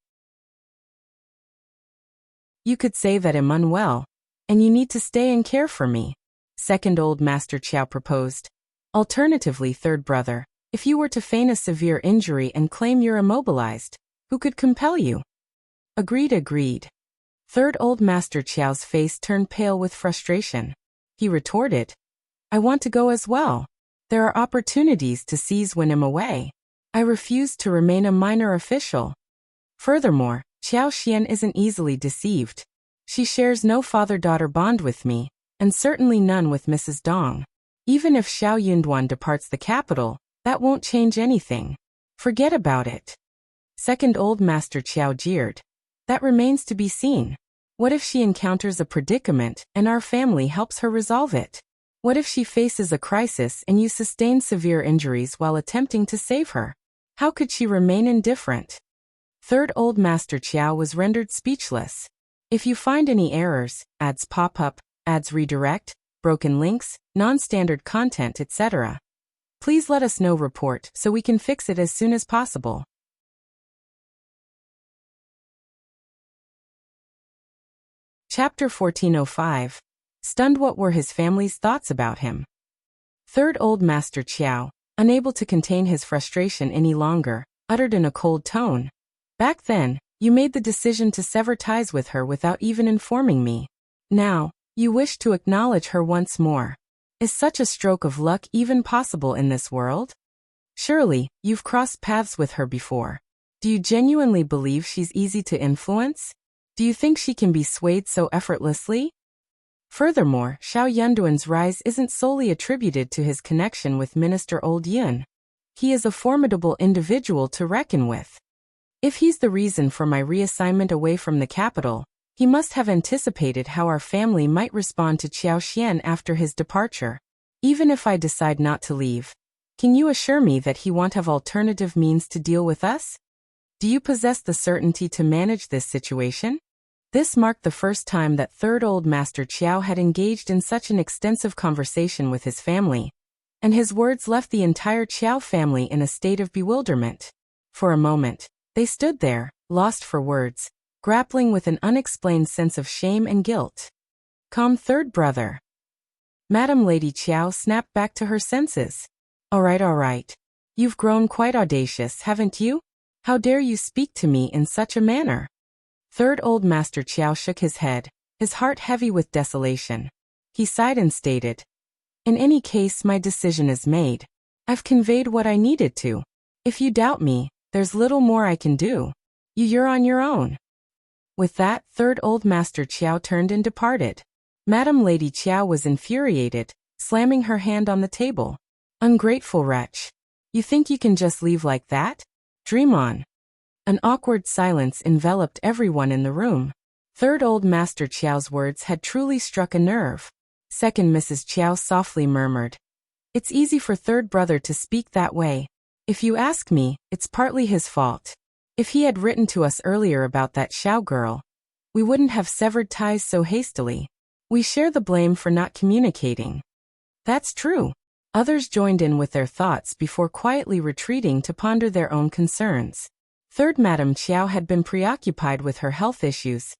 You could say that I'm unwell, and you need to stay and care for me. Second Old Master Qiao proposed. Alternatively, third brother, if you were to feign a severe injury and claim you're immobilized, who could compel you? Agreed. Third Old Master Qiao's face turned pale with frustration. He retorted, I want to go as well. There are opportunities to seize when I'm away. I refuse to remain a minor official. Furthermore, Qiao Xian isn't easily deceived. She shares no father-daughter bond with me, and certainly none with Mrs. Dong. Even if Xiao Yunduan departs the capital, that won't change anything. Forget about it. Second Old Master Qiao jeered. That remains to be seen. What if she encounters a predicament and our family helps her resolve it? What if she faces a crisis and you sustain severe injuries while attempting to save her? How could she remain indifferent? Third Old Master Qiao was rendered speechless. If you find any errors, ads pop up, ads redirect, broken links, non-standard content, etc., please let us know. Report so we can fix it as soon as possible. Chapter 1405. Stunned. What were his family's thoughts about him? Third Old Master Qiao, unable to contain his frustration any longer, uttered in a cold tone. Back then, you made the decision to sever ties with her without even informing me. Now, you wish to acknowledge her once more. Is such a stroke of luck even possible in this world? Surely, you've crossed paths with her before. Do you genuinely believe she's easy to influence? Do you think she can be swayed so effortlessly? Furthermore, Xiao Yunduan's rise isn't solely attributed to his connection with Minister Old Yun. He is a formidable individual to reckon with. If he's the reason for my reassignment away from the capital, he must have anticipated how our family might respond to Qiao Xian after his departure. Even if I decide not to leave, can you assure me that he won't have alternative means to deal with us? Do you possess the certainty to manage this situation? This marked the first time that Third Old Master Qiao had engaged in such an extensive conversation with his family, and his words left the entire Qiao family in a state of bewilderment. For a moment, they stood there, lost for words, grappling with an unexplained sense of shame and guilt. Calm, third brother. Madam Lady Qiao snapped back to her senses. All right. You've grown quite audacious, haven't you? How dare you speak to me in such a manner? Third Old Master Qiao shook his head, his heart heavy with desolation. He sighed and stated, in any case, my decision is made. I've conveyed what I needed to. If you doubt me, there's little more I can do. You're on your own. With that, Third Old Master Qiao turned and departed. Madam Lady Qiao was infuriated, slamming her hand on the table. Ungrateful wretch. You think you can just leave like that? Dream on. An awkward silence enveloped everyone in the room. Third Old Master Qiao's words had truly struck a nerve. Second Mrs. Qiao softly murmured, it's easy for third brother to speak that way. If you ask me, it's partly his fault. If he had written to us earlier about that Xiao girl, we wouldn't have severed ties so hastily. We share the blame for not communicating. That's true. Others joined in with their thoughts before quietly retreating to ponder their own concerns. Third Madam Qiao had been preoccupied with her health issues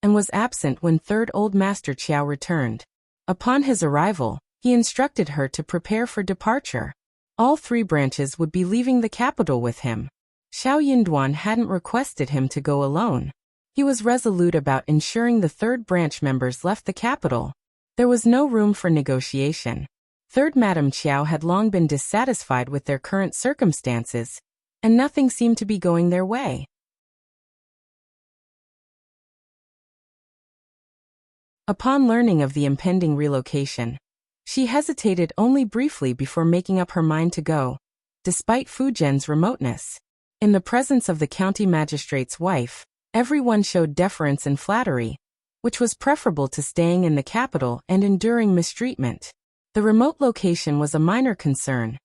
and was absent when Third Old Master Qiao returned. Upon his arrival, he instructed her to prepare for departure. All three branches would be leaving the capital with him. Xiao Yunduan hadn't requested him to go alone. He was resolute about ensuring the third branch members left the capital. There was no room for negotiation. Third Madam Qiao had long been dissatisfied with their current circumstances, and nothing seemed to be going their way. Upon learning of the impending relocation, she hesitated only briefly before making up her mind to go, despite Fu Zhen's remoteness. In the presence of the county magistrate's wife, everyone showed deference and flattery, which was preferable to staying in the capital and enduring mistreatment. The remote location was a minor concern.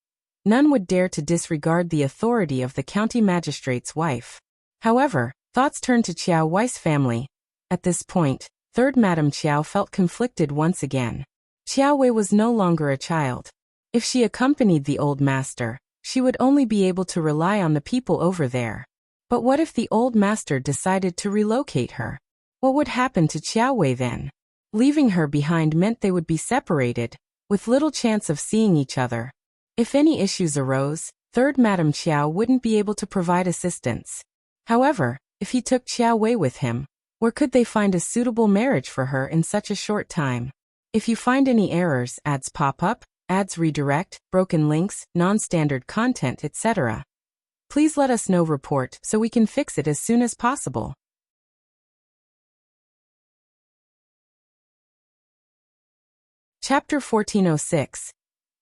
None would dare to disregard the authority of the county magistrate's wife. However, thoughts turned to Qiao Wei's family. At this point, Third Madam Qiao felt conflicted once again. Qiao Wei was no longer a child. If she accompanied the old master, she would only be able to rely on the people over there. But what if the old master decided to relocate her? What would happen to Qiao Wei then? Leaving her behind meant they would be separated, with little chance of seeing each other. If any issues arose, Third Madam Qiao wouldn't be able to provide assistance. However, if he took Qiao Wei with him, Where could they find a suitable marriage for her in such a short time? If you find any errors, ads pop up, ads redirect, broken links, non-standard content, etc., please let us know. Report so we can fix it as soon as possible. Chapter 1406.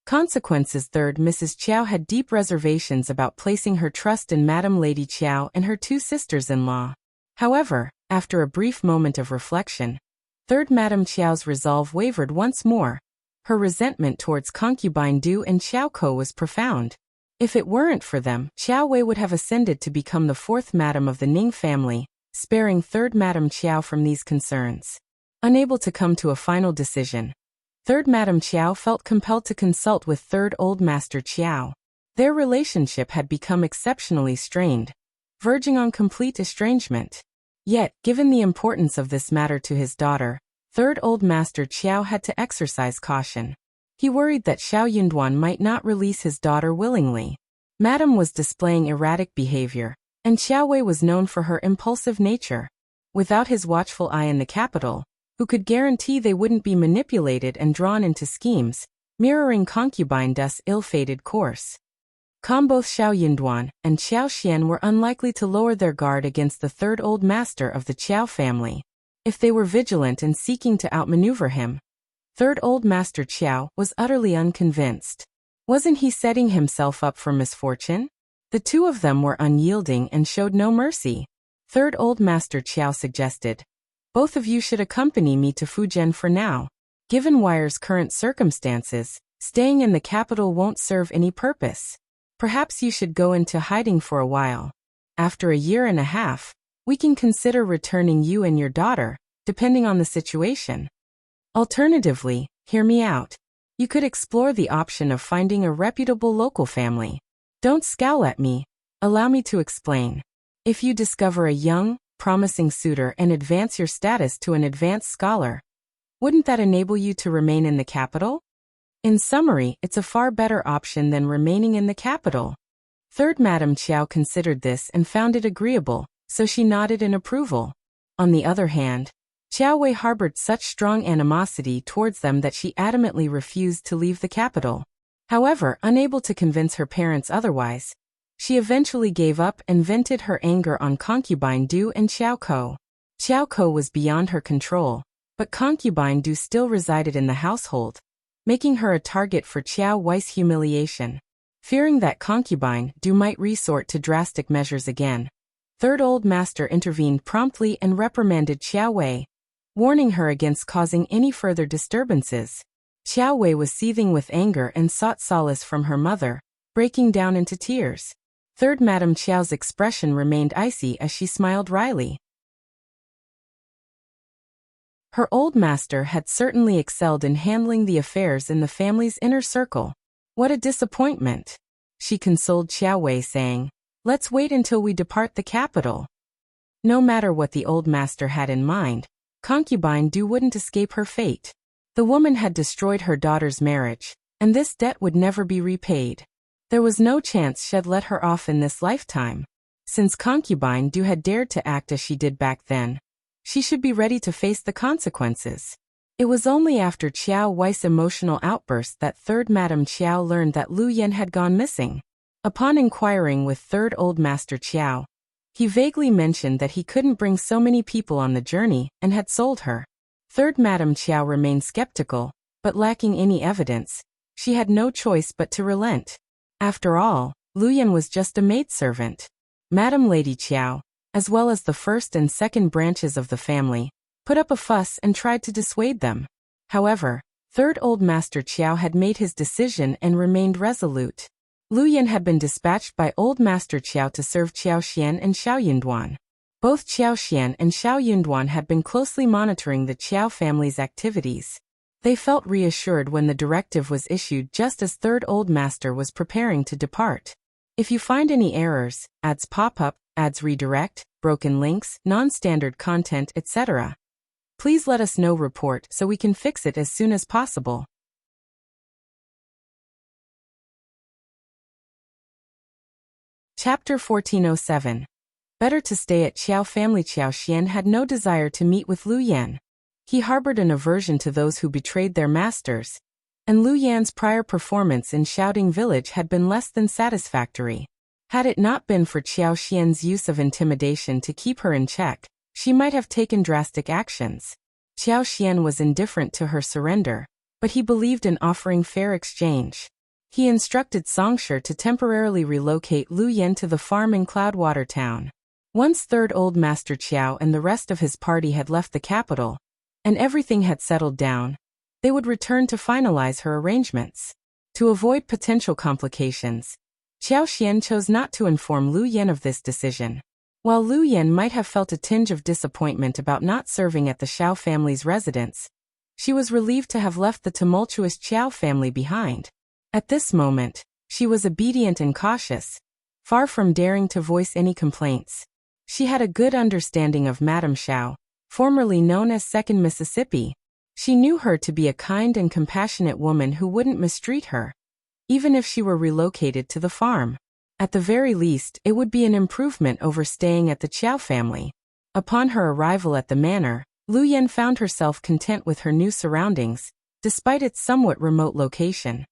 Consequences. Third, Mrs. Qiao had deep reservations about placing her trust in Madame Lady Qiao and her two sisters-in-law. However, after a brief moment of reflection, third Madame Qiao's resolve wavered once more. Her resentment towards Concubine Du and Qiao Ko was profound. If it weren't for them, Qiao Wei would have ascended to become the fourth Madame of the Ning family, sparing third Madame Qiao from these concerns. Unable to come to a final decision, third Madame Qiao felt compelled to consult with third Old Master Qiao. Their relationship had become exceptionally strained, verging on complete estrangement. Yet, given the importance of this matter to his daughter, third Old Master Qiao had to exercise caution. He worried that Xiao Yunduan might not release his daughter willingly. Madame was displaying erratic behavior, and Qiao Wei was known for her impulsive nature. Without his watchful eye in the capital, who could guarantee they wouldn't be manipulated and drawn into schemes, mirroring Concubine Du's ill-fated course? Both Xiao Yunduan and Qiao Xian were unlikely to lower their guard against the third Old Master of the Qiao family. If they were vigilant and seeking to outmaneuver him, third Old Master Qiao was utterly unconvinced. Wasn't he setting himself up for misfortune? The two of them were unyielding and showed no mercy. Third Old Master Qiao suggested, "Both of you should accompany me to Fujian for now. Given Wire's current circumstances, staying in the capital won't serve any purpose. Perhaps you should go into hiding for a while. After a year and a half, we can consider returning you and your daughter, depending on the situation. Alternatively, hear me out. You could explore the option of finding a reputable local family. Don't scowl at me. Allow me to explain. If you discover a young, promising suitor and advance your status to an advanced scholar, wouldn't that enable you to remain in the capital? In summary, it's a far better option than remaining in the capital." Third Madame Qiao considered this and found it agreeable, so she nodded in approval. On the other hand, Qiao Wei harbored such strong animosity towards them that she adamantly refused to leave the capital. However, unable to convince her parents otherwise, she eventually gave up and vented her anger on Concubine Du and Qiao Ko. Qiao Ko was beyond her control, but Concubine Du still resided in the household, making her a target for Qiao Wei's humiliation. Fearing that Concubine Du might resort to drastic measures again, third Old Master intervened promptly and reprimanded Qiao Wei, warning her against causing any further disturbances. Qiao Wei was seething with anger and sought solace from her mother, breaking down into tears. Third Madame Qiao's expression remained icy as she smiled wryly. Her old master had certainly excelled in handling the affairs in the family's inner circle. What a disappointment! She consoled Qiao Wei, saying, "Let's wait until we depart the capital." No matter what the old master had in mind, Concubine Du wouldn't escape her fate. The woman had destroyed her daughter's marriage, and this debt would never be repaid. There was no chance she'd let her off in this lifetime. Since Concubine Du had dared to act as she did back then, she should be ready to face the consequences. It was only after Qiao Wei's emotional outburst that third Madame Qiao learned that Lu Yan had gone missing. Upon inquiring with third Old Master Qiao, he vaguely mentioned that he couldn't bring so many people on the journey and had sold her. Third Madame Qiao remained skeptical, but lacking any evidence, she had no choice but to relent. After all, Lu Yan was just a maidservant. Madame Lady Qiao, as well as the first and second branches of the family, put up a fuss and tried to dissuade them. However, third Old Master Qiao had made his decision and remained resolute. Lu Yan had been dispatched by Old Master Qiao to serve Qiao Xian and Xiao Yunduan. Both Qiao Xian and Xiao Yunduan had been closely monitoring the Qiao family's activities. They felt reassured when the directive was issued just as third Old Master was preparing to depart. If you find any errors, ads pop up, ads redirect, broken links, non-standard content, etc., please let us know. Report so we can fix it as soon as possible. Chapter 1407. Better to stay at Qiao family. Qiao Xian had no desire to meet with Lu Yan. He harbored an aversion to those who betrayed their masters, and Lu Yan's prior performance in Shouting Village had been less than satisfactory. Had it not been for Qiao Xian's use of intimidation to keep her in check, she might have taken drastic actions. Qiao Xian was indifferent to her surrender, but he believed in offering fair exchange. He instructed Songsher to temporarily relocate Lu Yan to the farm in Cloudwater Town. Once Third Old Master Qiao and the rest of his party had left the capital, and everything had settled down, they would return to finalize her arrangements. To avoid potential complications, Qiao Xian chose not to inform Lu Yan of this decision. While Lu Yan might have felt a tinge of disappointment about not serving at the Xiao family's residence, she was relieved to have left the tumultuous Qiao family behind. At this moment, she was obedient and cautious, far from daring to voice any complaints. She had a good understanding of Madame Xiao, formerly known as Second Mississippi. She knew her to be a kind and compassionate woman who wouldn't mistreat her, even if she were relocated to the farm. At the very least, it would be an improvement over staying at the Qiao family. Upon her arrival at the manor, Lu Yan found herself content with her new surroundings, despite its somewhat remote location.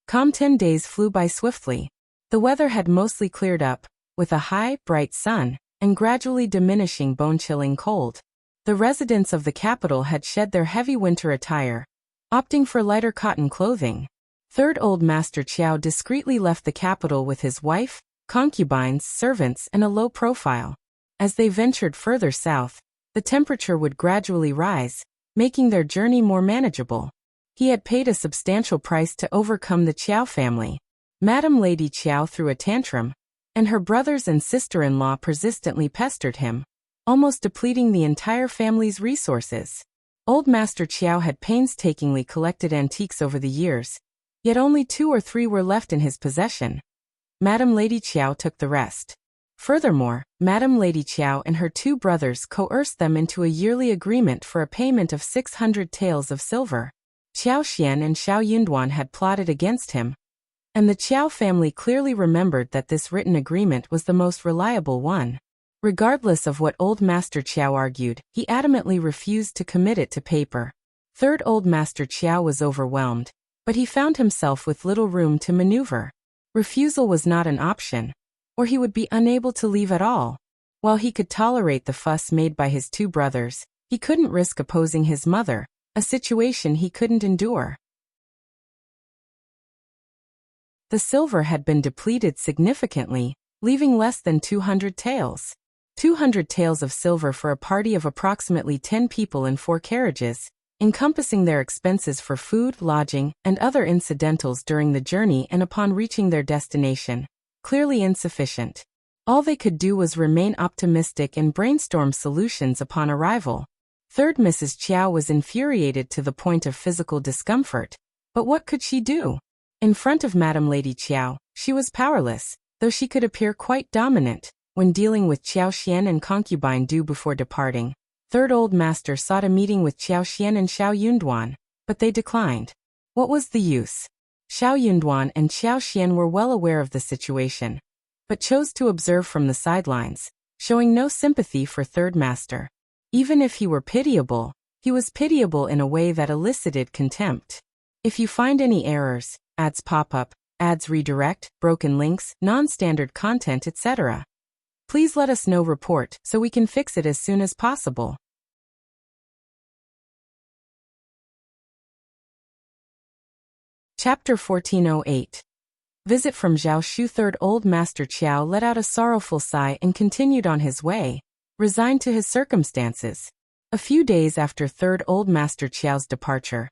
10 days flew by swiftly. The weather had mostly cleared up, with a high, bright sun, and gradually diminishing bone-chilling cold. The residents of the capital had shed their heavy winter attire, opting for lighter cotton clothing. Third Old Master Qiao discreetly left the capital with his wife, concubines, servants, and a low profile. As they ventured further south, the temperature would gradually rise, making their journey more manageable. He had paid a substantial price to overcome the Qiao family. Madame Lady Qiao threw a tantrum, and her brothers and sister-in-law persistently pestered him, almost depleting the entire family's resources. Old Master Qiao had painstakingly collected antiques over the years, yet only 2 or 3 were left in his possession. Madame Lady Qiao took the rest. Furthermore, Madame Lady Qiao and her 2 brothers coerced them into a yearly agreement for a payment of 600 taels of silver. Qiao Xian and Xiao Yunduan had plotted against him, and the Qiao family clearly remembered that this written agreement was the most reliable one. Regardless of what Old Master Qiao argued, he adamantly refused to commit it to paper. Third Old Master Qiao was overwhelmed, but he found himself with little room to maneuver. Refusal was not an option, or he would be unable to leave at all. While he could tolerate the fuss made by his 2 brothers, he couldn't risk opposing his mother, a situation he couldn't endure. The silver had been depleted significantly, leaving less than 200 taels. 200 taels of silver for a party of approximately 10 people in 4 carriages, encompassing their expenses for food, lodging, and other incidentals during the journey and upon reaching their destination. Clearly insufficient. All they could do was remain optimistic and brainstorm solutions upon arrival. Third Mrs. Qiao was infuriated to the point of physical discomfort, but what could she do? In front of Madame Lady Qiao, she was powerless, though she could appear quite dominant. When dealing with Qiao Xian and Concubine due before departing, Third Old Master sought a meeting with Qiao Xian and Xiao Yunduan, but they declined. What was the use? Xiao Yunduan and Qiao Xian were well aware of the situation, but chose to observe from the sidelines, showing no sympathy for Third Master. Even if he were pitiable, he was pitiable in a way that elicited contempt. If you find any errors, ads pop up, ads redirect, broken links, non-standard content, etc., please let us know. Report so we can fix it as soon as possible. Chapter 1408. Visit from Zhao Shu. Third Old Master Qiao let out a sorrowful sigh and continued on his way, resigned to his circumstances. A few days after Third Old Master Qiao's departure,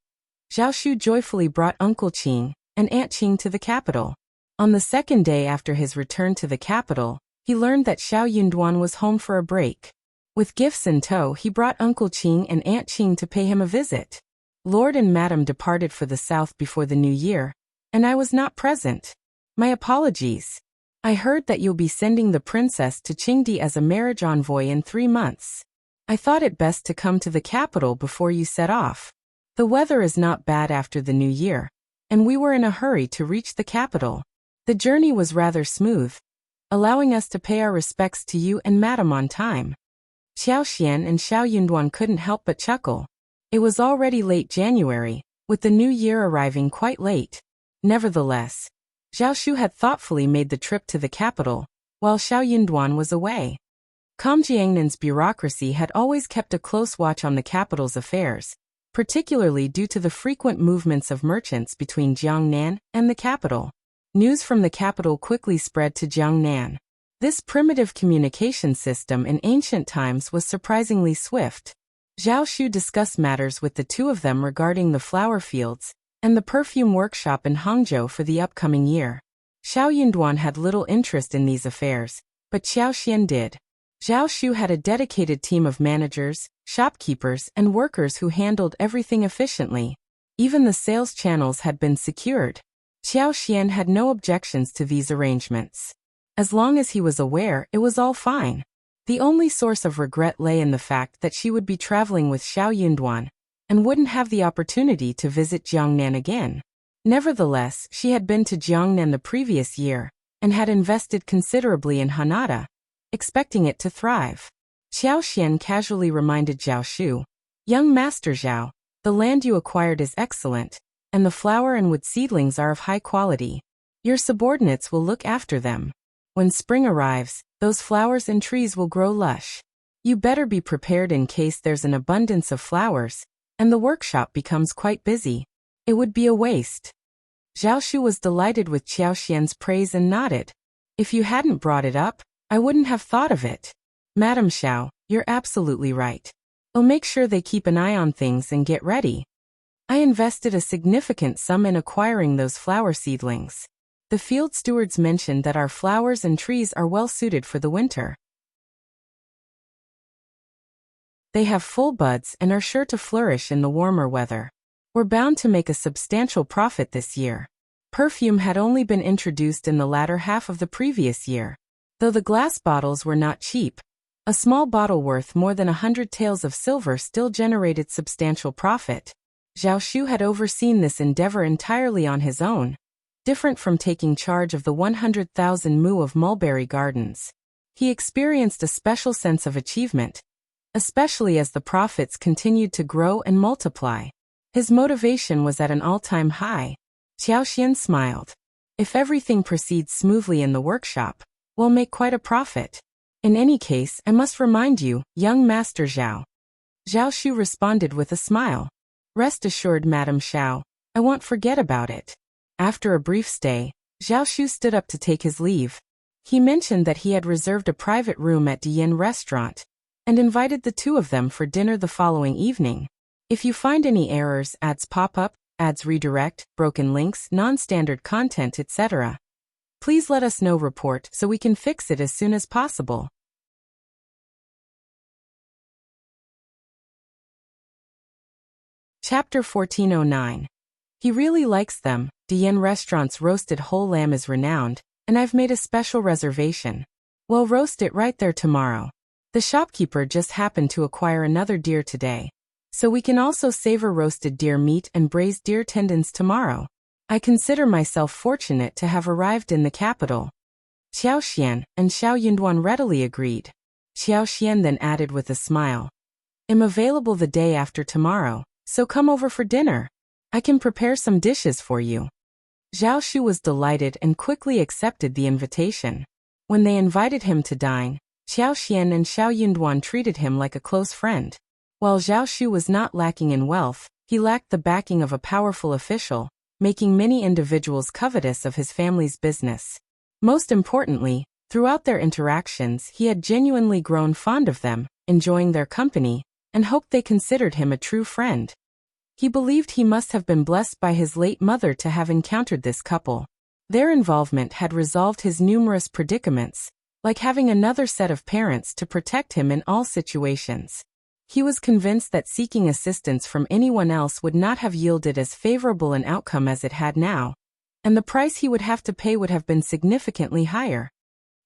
Zhao Shu joyfully brought Uncle Qing and Aunt Qing to the capital. On the 2nd day after his return to the capital, he learned that Xiao Yunduan was home for a break. With gifts in tow, he brought Uncle Qing and Aunt Qing to pay him a visit. Lord and Madam departed for the south before the new year, and I was not present. My apologies. I heard that you'll be sending the princess to Qingdi as a marriage envoy in 3 months. I thought it best to come to the capital before you set off. The weather is not bad after the new year, and we were in a hurry to reach the capital. The journey was rather smooth. allowing us to pay our respects to you and Madam on time." Qiao Xian and Xiao Yunduan couldn't help but chuckle. It was already late January, with the new year arriving quite late. Nevertheless, Zhao Shu had thoughtfully made the trip to the capital, while Xiao Yunduan was away. Comjiangnan's bureaucracy had always kept a close watch on the capital's affairs, particularly due to the frequent movements of merchants between Jiangnan and the capital. News from the capital quickly spread to Jiangnan. This primitive communication system in ancient times was surprisingly swift. Zhao Shu discussed matters with the two of them regarding the flower fields and the perfume workshop in Hangzhou for the upcoming year. Xiao Yunduan had little interest in these affairs, but Qiao Xian did. Zhao Shu had a dedicated team of managers, shopkeepers, and workers who handled everything efficiently. Even the sales channels had been secured. Qiao Xian had no objections to these arrangements. As long as he was aware, it was all fine. The only source of regret lay in the fact that she would be traveling with Xiao Yunduan and wouldn't have the opportunity to visit Jiangnan again. Nevertheless, she had been to Jiangnan the previous year and had invested considerably in Hanada, expecting it to thrive. Qiao Xian casually reminded Zhao Shu, "Young Master Zhao, the land you acquired is excellent, and the flower and wood seedlings are of high quality. Your subordinates will look after them. When spring arrives, those flowers and trees will grow lush. You better be prepared in case there's an abundance of flowers, and the workshop becomes quite busy. It would be a waste." Zhao Shu was delighted with Qiao Xian's praise and nodded. "If you hadn't brought it up, I wouldn't have thought of it. Madam Xiao, you're absolutely right. I'll make sure they keep an eye on things and get ready. I invested a significant sum in acquiring those flower seedlings. The field stewards mentioned that our flowers and trees are well suited for the winter. They have full buds and are sure to flourish in the warmer weather. We're bound to make a substantial profit this year." Perfume had only been introduced in the latter half of the previous year. Though the glass bottles were not cheap, a small bottle worth more than 100 taels of silver still generated substantial profit. Zhao Shu had overseen this endeavor entirely on his own, different from taking charge of the 100,000 mu of mulberry gardens. He experienced a special sense of achievement, especially as the profits continued to grow and multiply. His motivation was at an all-time high. Qiao Xian smiled. "If everything proceeds smoothly in the workshop, we'll make quite a profit. In any case, I must remind you, young Master Zhao." Zhao Shu responded with a smile. "Rest assured, Madam Xiao, I won't forget about it." After a brief stay, Zhao Shu stood up to take his leave. He mentioned that he had reserved a private room at Dian Restaurant and invited the two of them for dinner the following evening. If you find any errors, ads pop up, ads redirect, broken links, non-standard content, etc., please let us know. Report so we can fix it as soon as possible. Chapter 1409. He really likes them. Dian Restaurant's roasted whole lamb is renowned, and I've made a special reservation. We'll roast it right there tomorrow. The shopkeeper just happened to acquire another deer today, so we can also savor roasted deer meat and braised deer tendons tomorrow. I consider myself fortunate to have arrived in the capital." Qiao Xian and Xiao Yunduan readily agreed. Qiao Xian then added with a smile, "I'm available the day after tomorrow, so come over for dinner. I can prepare some dishes for you." Zhao Shu was delighted and quickly accepted the invitation. When they invited him to dine, Qiao Xian and Xiao Yunduan treated him like a close friend. While Zhao Shu was not lacking in wealth, he lacked the backing of a powerful official, making many individuals covetous of his family's business. Most importantly, throughout their interactions he had genuinely grown fond of them, enjoying their company, and hoped they considered him a true friend. He believed he must have been blessed by his late mother to have encountered this couple. Their involvement had resolved his numerous predicaments, like having another set of parents to protect him in all situations. He was convinced that seeking assistance from anyone else would not have yielded as favorable an outcome as it had now, and the price he would have to pay would have been significantly higher.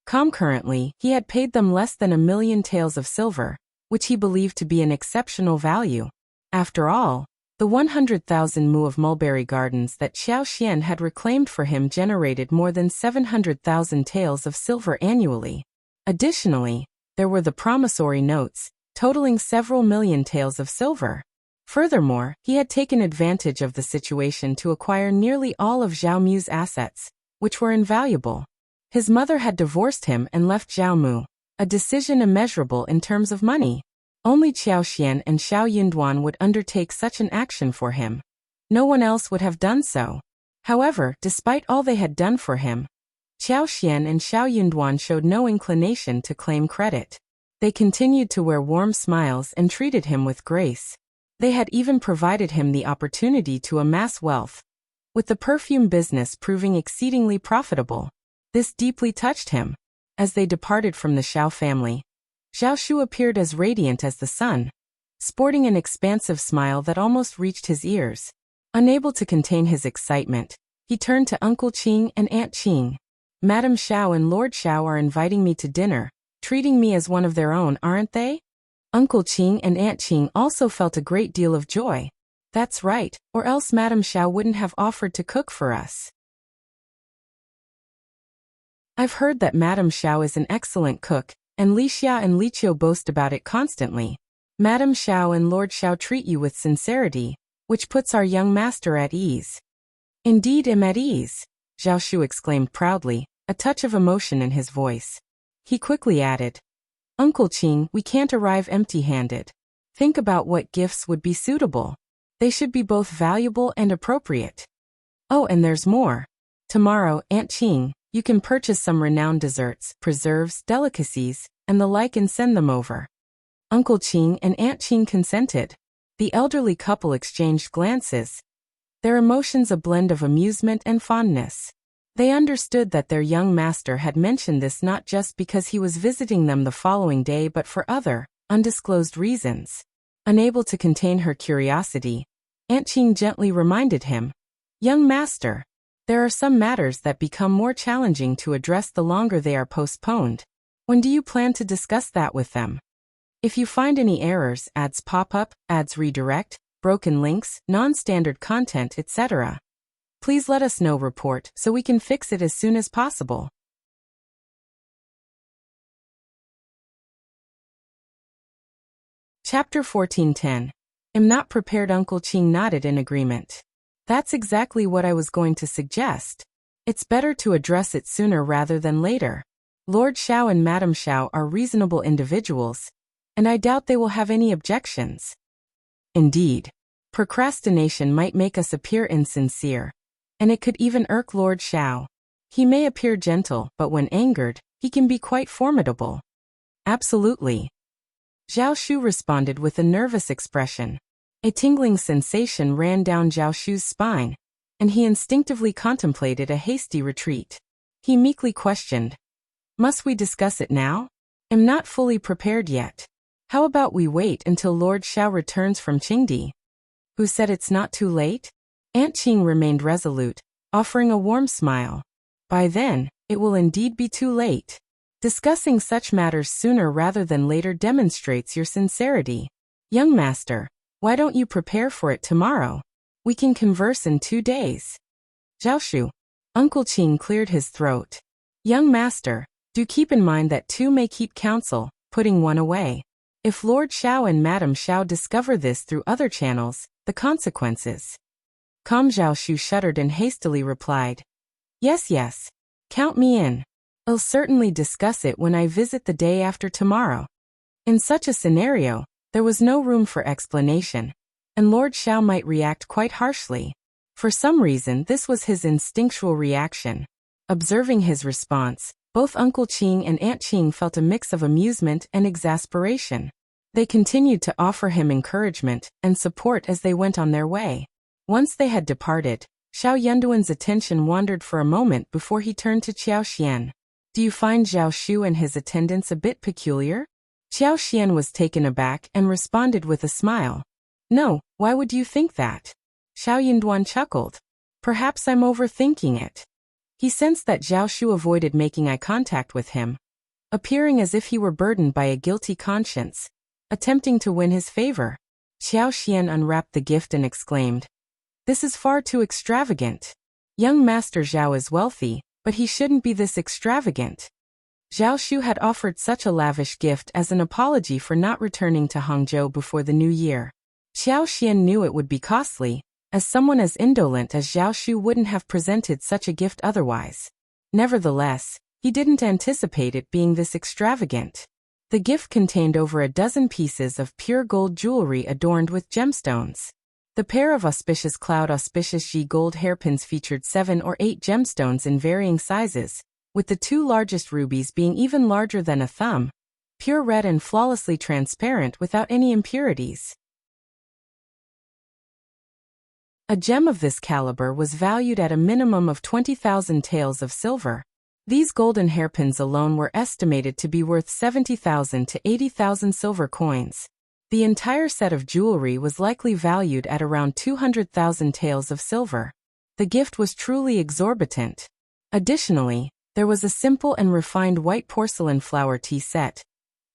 Concurrently, he had paid them less than 1,000,000 taels of silver, which he believed to be an exceptional value. After all, The 100,000 mu of mulberry gardens that Qiao Xian had reclaimed for him generated more than 700,000 taels of silver annually. Additionally, there were the promissory notes, totaling several million taels of silver. Furthermore, he had taken advantage of the situation to acquire nearly all of Zhao Mu's assets, which were invaluable. His mother had divorced him and left Zhao Mu, a decision immeasurable in terms of money. Only Qiao Xian and Xiao Yunduan would undertake such an action for him. No one else would have done so. However, despite all they had done for him, Qiao Xian and Xiao Yunduan showed no inclination to claim credit. They continued to wear warm smiles and treated him with grace. They had even provided him the opportunity to amass wealth, with the perfume business proving exceedingly profitable. This deeply touched him. As they departed from the Xiao family, Zhao Shu appeared as radiant as the sun, sporting an expansive smile that almost reached his ears. Unable to contain his excitement, he turned to Uncle Qing and Aunt Qing. Madame Xiao and Lord Xiao are inviting me to dinner, treating me as one of their own, aren't they? Uncle Qing and Aunt Qing also felt a great deal of joy. That's right, or else Madame Xiao wouldn't have offered to cook for us. I've heard that Madame Xiao is an excellent cook, and Li Xia and Li Qiao boast about it constantly. Madame Xiao and Lord Xiao treat you with sincerity, which puts our young master at ease. Indeed, I'm at ease, Zhao Shu exclaimed proudly, a touch of emotion in his voice. He quickly added, Uncle Qing, we can't arrive empty-handed. Think about what gifts would be suitable. They should be both valuable and appropriate. Oh, and there's more. Tomorrow, Aunt Qing, you can purchase some renowned desserts, preserves, delicacies, and the like and send them over. Uncle Qing and Aunt Qing consented. The elderly couple exchanged glances, their emotions a blend of amusement and fondness. They understood that their young master had mentioned this not just because he was visiting them the following day but for other, undisclosed reasons. Unable to contain her curiosity, Aunt Qing gently reminded him, Young master, there are some matters that become more challenging to address the longer they are postponed. When do you plan to discuss that with them? If you find any errors, ads pop up, ads redirect, broken links, non-standard content, etc., please let us know. Report so we can fix it as soon as possible. Chapter 14:10. Am not prepared. Uncle Qing nodded in agreement. That's exactly what I was going to suggest. It's better to address it sooner rather than later. Lord Xiao and Madame Xiao are reasonable individuals, and I doubt they will have any objections. Indeed, procrastination might make us appear insincere, and it could even irk Lord Xiao. He may appear gentle, but when angered, he can be quite formidable. Absolutely. Zhao Shu responded with a nervous expression. A tingling sensation ran down Zhao Shu's spine, and he instinctively contemplated a hasty retreat. He meekly questioned, Must we discuss it now? I'm not fully prepared yet. How about we wait until Lord Xiao returns from Qingdi? Who said it's not too late? Aunt Qing remained resolute, offering a warm smile. By then, it will indeed be too late. Discussing such matters sooner rather than later demonstrates your sincerity. Young master, why don't you prepare for it tomorrow? We can converse in 2 days. Zhao Shu. Uncle Qing cleared his throat. Young master, do keep in mind that two may keep counsel, putting one away. If Lord Xiao and Madame Xiao discover this through other channels, the consequences. Zhao Shu shuddered and hastily replied, Yes, count me in. I'll certainly discuss it when I visit the day after tomorrow. In such a scenario, there was no room for explanation, and Lord Xiao might react quite harshly. For some reason, this was his instinctual reaction. Observing his response, both Uncle Qing and Aunt Qing felt a mix of amusement and exasperation. They continued to offer him encouragement and support as they went on their way. Once they had departed, Xiao Yunduan's attention wandered for a moment before he turned to Qiao Xian. Do you find Zhao Shu and his attendants a bit peculiar? Qiao Xian was taken aback and responded with a smile. No, why would you think that? Xiao Yunduan chuckled. Perhaps I'm overthinking it. He sensed that Zhao Shu avoided making eye contact with him, appearing as if he were burdened by a guilty conscience, attempting to win his favor. Xiao Xian unwrapped the gift and exclaimed, "This is far too extravagant. Young Master Zhao is wealthy, but he shouldn't be this extravagant." Zhao Shu had offered such a lavish gift as an apology for not returning to Hangzhou before the new year. Xiao Xian knew it would be costly, as someone as indolent as Zhao Shu wouldn't have presented such a gift otherwise. Nevertheless, he didn't anticipate it being this extravagant. The gift contained over a dozen pieces of pure gold jewelry adorned with gemstones. The pair of auspicious G gold hairpins featured 7 or 8 gemstones in varying sizes, with the 2 largest rubies being even larger than a thumb, pure red and flawlessly transparent without any impurities. A gem of this caliber was valued at a minimum of 20,000 taels of silver. These golden hairpins alone were estimated to be worth 70,000 to 80,000 silver coins. The entire set of jewelry was likely valued at around 200,000 taels of silver. The gift was truly exorbitant. Additionally, there was a simple and refined white porcelain flower tea set,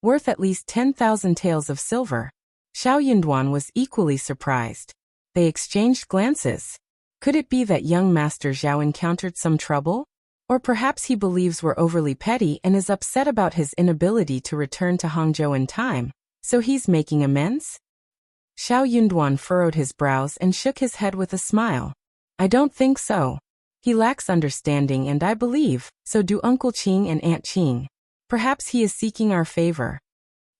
worth at least 10,000 taels of silver. Xiao Yunduan was equally surprised. They exchanged glances. Could it be that young Master Zhao encountered some trouble? Or perhaps he believes we're overly petty and is upset about his inability to return to Hangzhou in time, so he's making amends? Xiao Yunduan furrowed his brows and shook his head with a smile. "I don't think so. He lacks understanding and I believe, so do Uncle Qing and Aunt Qing. Perhaps he is seeking our favor.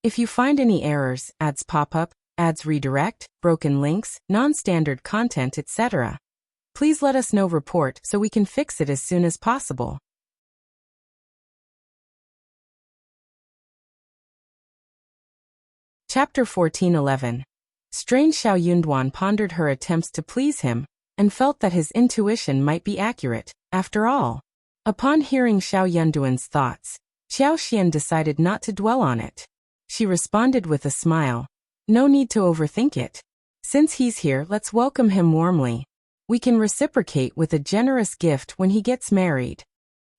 If you find any errors, ads pop up, ads redirect, broken links, non-standard content, etc., please let us know. Report so we can fix it as soon as possible." Chapter 14:11. Strange. Xiao Yunduan pondered her attempts to please him, and felt that his intuition might be accurate, after all. Upon hearing Xiao Yunduan's thoughts, Xiao Xian decided not to dwell on it. She responded with a smile, "No need to overthink it. Since he's here, let's welcome him warmly. We can reciprocate with a generous gift when he gets married."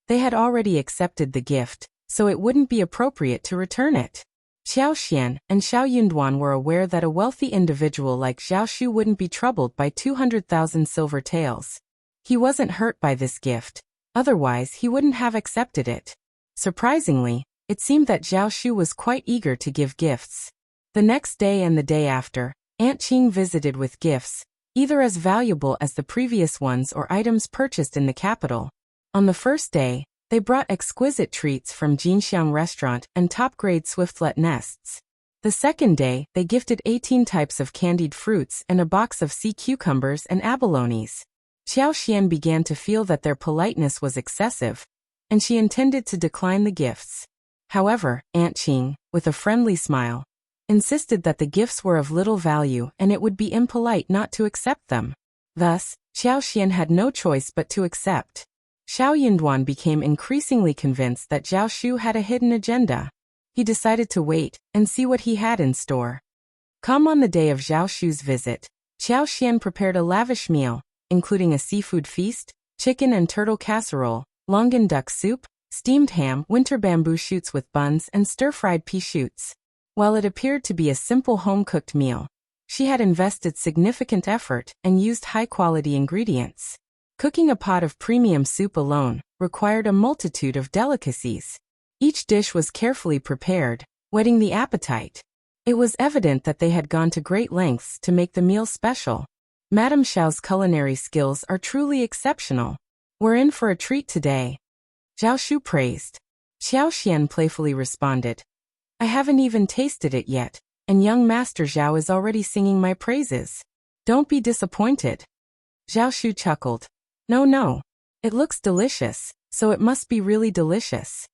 They had already accepted the gift, so it wouldn't be appropriate to return it. Xiao Xian and Xiao Yunduan were aware that a wealthy individual like Zhao Shu wouldn't be troubled by 200,000 silver taels. He wasn't hurt by this gift, otherwise he wouldn't have accepted it. Surprisingly, it seemed that Zhao Shu was quite eager to give gifts. The next day and the day after, Aunt Qing visited with gifts, either as valuable as the previous ones or items purchased in the capital. On the first day, they brought exquisite treats from Jinxiang restaurant and top-grade swiftlet nests. The second day, they gifted 18 types of candied fruits and a box of sea cucumbers and abalones. Xiao Xian began to feel that their politeness was excessive, and she intended to decline the gifts. However, Aunt Qing, with a friendly smile, insisted that the gifts were of little value and it would be impolite not to accept them. Thus, Xiao Xian had no choice but to accept. Xiao Yunduan became increasingly convinced that Zhao Shu had a hidden agenda. He decided to wait and see what he had in store. Come on the day of Zhao Shu's visit, Xiao Xian prepared a lavish meal, including a seafood feast, chicken and turtle casserole, longan duck soup, steamed ham, winter bamboo shoots with buns, and stir-fried pea shoots. While it appeared to be a simple home-cooked meal, she had invested significant effort and used high-quality ingredients. Cooking a pot of premium soup alone required a multitude of delicacies. Each dish was carefully prepared, whetting the appetite. It was evident that they had gone to great lengths to make the meal special. Madame Xiao's culinary skills are truly exceptional. We're in for a treat today, Zhao Shu praised. Xiao Xian playfully responded, I haven't even tasted it yet, and young Master Zhao is already singing my praises. Don't be disappointed. Zhao Shu chuckled. No. It looks delicious, so it must be really delicious.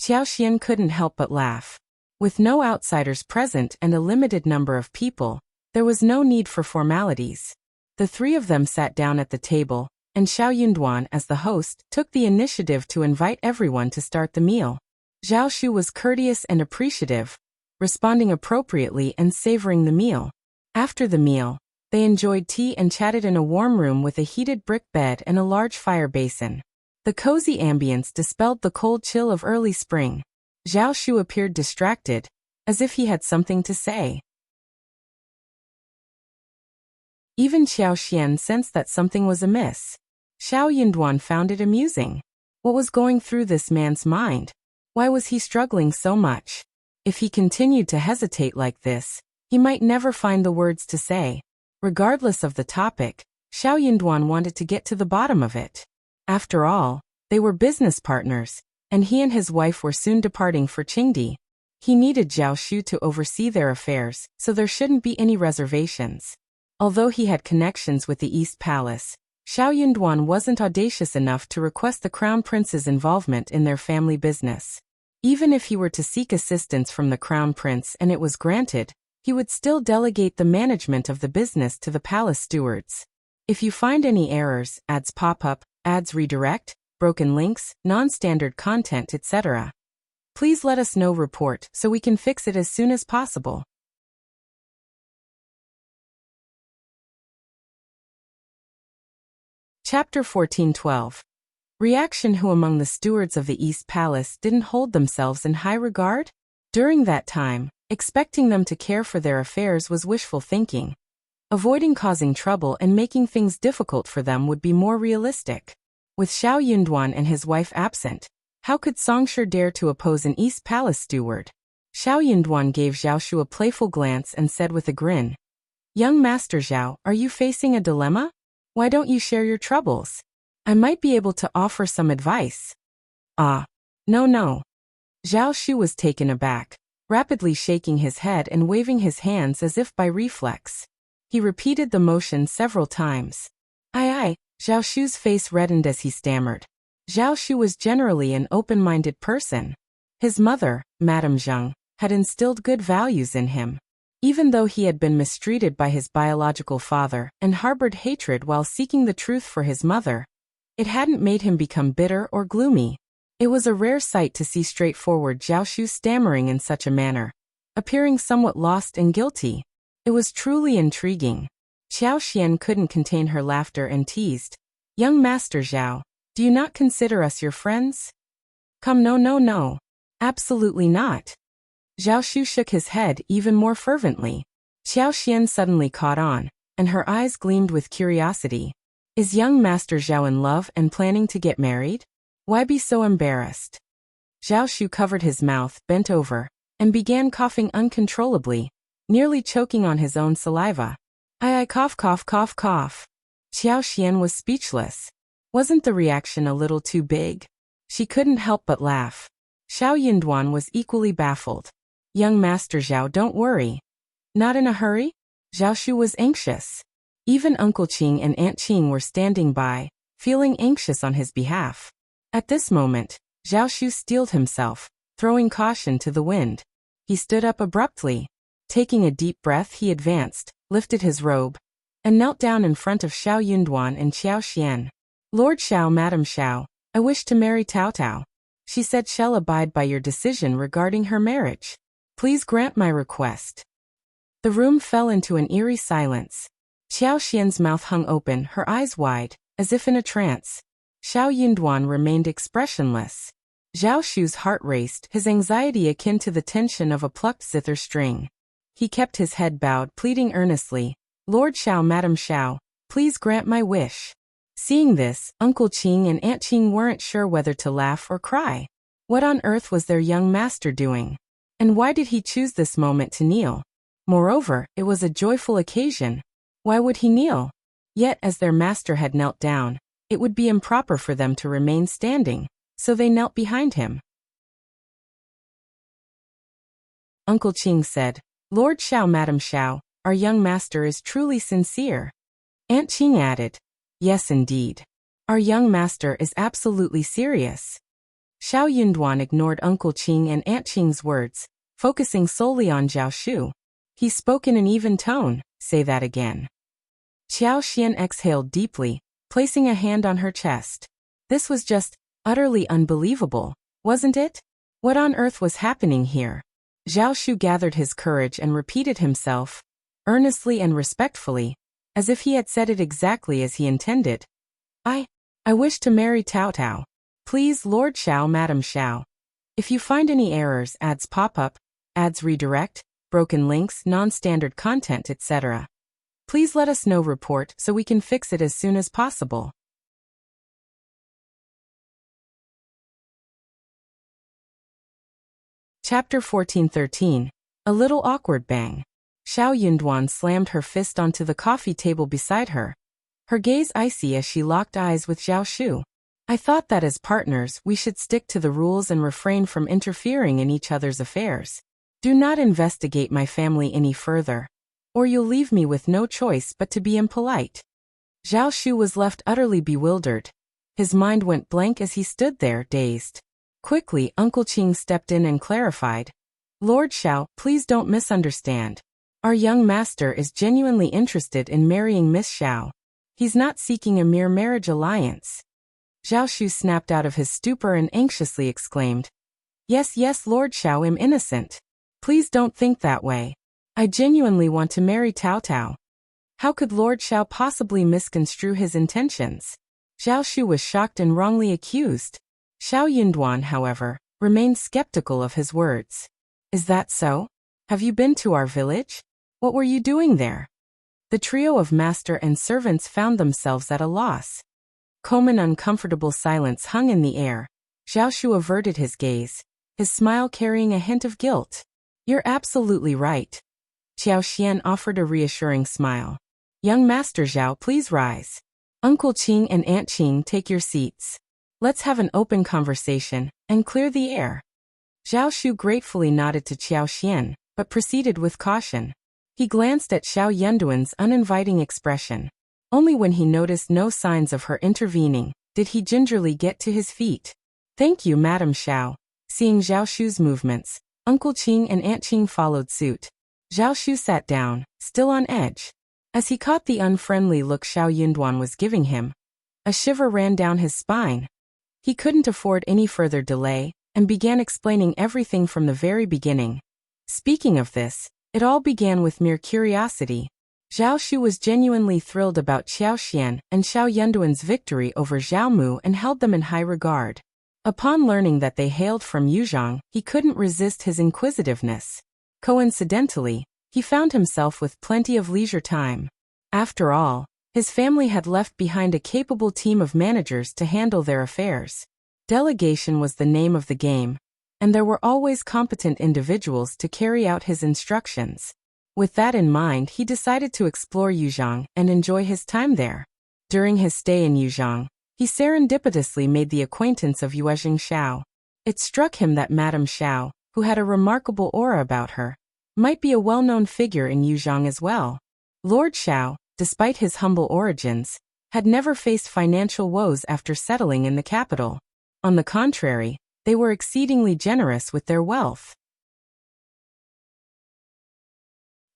Xiao Xian couldn't help but laugh. With no outsiders present and a limited number of people, there was no need for formalities. The three of them sat down at the table, and Xiao Yunduan, as the host, took the initiative to invite everyone to start the meal. Zhao Shu was courteous and appreciative, responding appropriately and savoring the meal. After the meal, they enjoyed tea and chatted in a warm room with a heated brick bed and a large fire basin. The cozy ambience dispelled the cold chill of early spring. Zhao Shu appeared distracted, as if he had something to say. Even Qiao Xian sensed that something was amiss. Xiao Yunduan found it amusing. What was going through this man's mind? Why was he struggling so much? If he continued to hesitate like this, he might never find the words to say. Regardless of the topic, Xiao Yunduan wanted to get to the bottom of it. After all, they were business partners, and he and his wife were soon departing for Qingdi. He needed Zhao Shu to oversee their affairs, so there shouldn't be any reservations. Although he had connections with the East Palace, Xiao Yunduan wasn't audacious enough to request the Crown Prince's involvement in their family business. Even if he were to seek assistance from the Crown Prince and it was granted, he would still delegate the management of the business to the palace stewards. If you find any errors, ads pop up, ads redirect, broken links, non-standard content, etc., please let us know. Report so we can fix it as soon as possible. Chapter 14:12. Reaction. Who among the stewards of the East Palace didn't hold themselves in high regard? During that time, expecting them to care for their affairs was wishful thinking. Avoiding causing trouble and making things difficult for them would be more realistic. With Xiao Yunduan and his wife absent, how could Songsher dare to oppose an East Palace steward? Xiao Yunduan gave Zhao Shu a playful glance and said with a grin, "Young Master Zhao, are you facing a dilemma? Why don't you share your troubles? I might be able to offer some advice." "Ah, no. Zhao Shu was taken aback, rapidly shaking his head and waving his hands as if by reflex. He repeated the motion several times. Aye. Zhao Shu's face reddened as he stammered. Zhao Shu was generally an open-minded person. His mother, Madame Zheng, had instilled good values in him. Even though he had been mistreated by his biological father and harbored hatred while seeking the truth for his mother, it hadn't made him become bitter or gloomy. It was a rare sight to see straightforward Zhao Shu stammering in such a manner, appearing somewhat lost and guilty. It was truly intriguing. Qiao Xian couldn't contain her laughter and teased, "Young Master Zhao, do you not consider us your friends?" "Come, no. Absolutely not." Zhao Shu shook his head even more fervently. Qiao Xian suddenly caught on, and her eyes gleamed with curiosity. Is young Master Zhao in love and planning to get married? Why be so embarrassed? Zhao Shu covered his mouth, bent over, and began coughing uncontrollably, nearly choking on his own saliva. I cough. Qiao Xian was speechless. Wasn't the reaction a little too big? She couldn't help but laugh. Xiao Yunduan was equally baffled. Young Master Zhao, don't worry. Not in a hurry? Zhao Shu was anxious. Even Uncle Qing and Aunt Qing were standing by, feeling anxious on his behalf. At this moment, Zhao Shu steeled himself, throwing caution to the wind. He stood up abruptly. Taking a deep breath, he advanced, lifted his robe, and knelt down in front of Xiao Yunduan and Qiao Xian. "Lord Xiao, Madam Xiao, I wish to marry Tao Tao. She said she'll abide by your decision regarding her marriage. Please grant my request." The room fell into an eerie silence. Qiao Xian's mouth hung open, her eyes wide, as if in a trance. Xiao Yunduan remained expressionless. Zhao Shu's heart raced, his anxiety akin to the tension of a plucked zither string. He kept his head bowed, pleading earnestly, "Lord Xiao, Madam Xiao, please grant my wish." Seeing this, Uncle Qing and Aunt Qing weren't sure whether to laugh or cry. What on earth was their young master doing? And why did he choose this moment to kneel? Moreover, it was a joyful occasion. Why would he kneel? Yet, as their master had knelt down, it would be improper for them to remain standing, so they knelt behind him. Uncle Qing said, "Lord Xiao, Madam Xiao, our young master is truly sincere." Aunt Qing added, "Yes, indeed. Our young master is absolutely serious." Xiao Yunduan ignored Uncle Qing and Aunt Qing's words, focusing solely on Zhao Shu. He spoke in an even tone, "Say that again." Qiao Xian exhaled deeply, placing a hand on her chest. This was just utterly unbelievable, wasn't it? What on earth was happening here? Zhao Shu gathered his courage and repeated himself, earnestly and respectfully, as if he had said it exactly as he intended. I wish to marry Tao Tao. Please, Lord Xiao, Madam Xiao. If you find any errors, ads pop up, ads redirect, broken links, non-standard content, etc., Please let us know report so we can fix it as soon as possible. Chapter 1413. A little awkward bang. Xiao Yunduan slammed her fist onto the coffee table beside her, her gaze icy as she locked eyes with Zhao Shu. I thought that as partners we should stick to the rules and refrain from interfering in each other's affairs. Do not investigate my family any further, or you'll leave me with no choice but to be impolite. Zhao Shu was left utterly bewildered. His mind went blank as he stood there, dazed. Quickly, Uncle Qing stepped in and clarified. Lord Xiao, please don't misunderstand. Our young master is genuinely interested in marrying Miss Xiao. He's not seeking a mere marriage alliance. Zhao Shu snapped out of his stupor and anxiously exclaimed. Yes, Lord Xiao, I'm innocent. Please don't think that way. I genuinely want to marry Tao Tao. How could Lord Xiao possibly misconstrue his intentions? Zhao Shu was shocked and wrongly accused. Xiao Yunduan, however, remained skeptical of his words. Is that so? Have you been to our village? What were you doing there? The trio of master and servants found themselves at a loss. An uncomfortable silence hung in the air. Zhao Shu averted his gaze, his smile carrying a hint of guilt. You're absolutely right. Qiao Xian offered a reassuring smile. Young Master Zhao, please rise. Uncle Qing and Aunt Qing, take your seats. Let's have an open conversation and clear the air. Zhao Shu gratefully nodded to Qiao Xian, but proceeded with caution. He glanced at Xiao Yunduan's uninviting expression. Only when he noticed no signs of her intervening did he gingerly get to his feet. Thank you, Madam Xiao. Seeing Zhao Shu's movements, Uncle Qing and Aunt Qing followed suit. Zhao Shu sat down, still on edge. As he caught the unfriendly look Xiao Yunduan was giving him, a shiver ran down his spine. He couldn't afford any further delay, and began explaining everything from the very beginning. Speaking of this, it all began with mere curiosity. Zhao Shu was genuinely thrilled about Qiao Xian and Xiao Yunduan's victory over Zhao Mu and held them in high regard. Upon learning that they hailed from Yuzhong, he couldn't resist his inquisitiveness. Coincidentally, he found himself with plenty of leisure time. After all, his family had left behind a capable team of managers to handle their affairs. Delegation was the name of the game, and there were always competent individuals to carry out his instructions. With that in mind, he decided to explore Yuzhong and enjoy his time there. During his stay in Yuzhong, he serendipitously made the acquaintance of Yuezheng Xiao. It struck him that Madame Xiao, who had a remarkable aura about her, might be a well-known figure in Yuzhong as well. Lord Xiao, despite his humble origins, had never faced financial woes after settling in the capital. On the contrary, they were exceedingly generous with their wealth.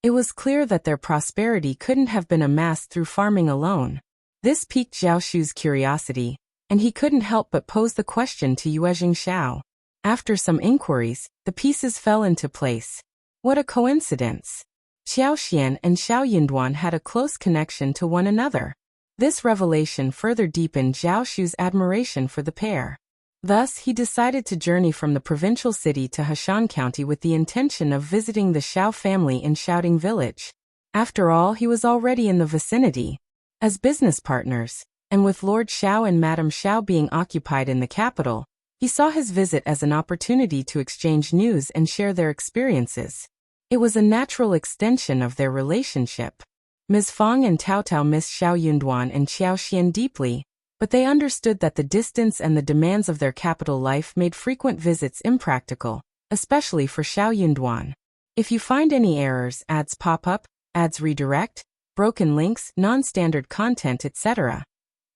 It was clear that their prosperity couldn't have been amassed through farming alone. This piqued Zhao Shu's curiosity, and he couldn't help but pose the question to Yuezheng Xiao. After some inquiries, the pieces fell into place. What a coincidence! Qiao Xian and Xiao Yunduan had a close connection to one another. This revelation further deepened Zhao Shu's admiration for the pair. Thus, he decided to journey from the provincial city to Heshan County with the intention of visiting the Xiao family in Shouting Village. After all, he was already in the vicinity. As business partners, and with Lord Xiao and Madame Xiao being occupied in the capital, he saw his visit as an opportunity to exchange news and share their experiences. It was a natural extension of their relationship. Ms. Fang and Tao Tao missed Xiao Yunduan and Qiao Xian deeply, but they understood that the distance and the demands of their capital life made frequent visits impractical, especially for Xiao Yunduan. If you find any errors, ads pop up, ads redirect, broken links, non-standard content, etc.,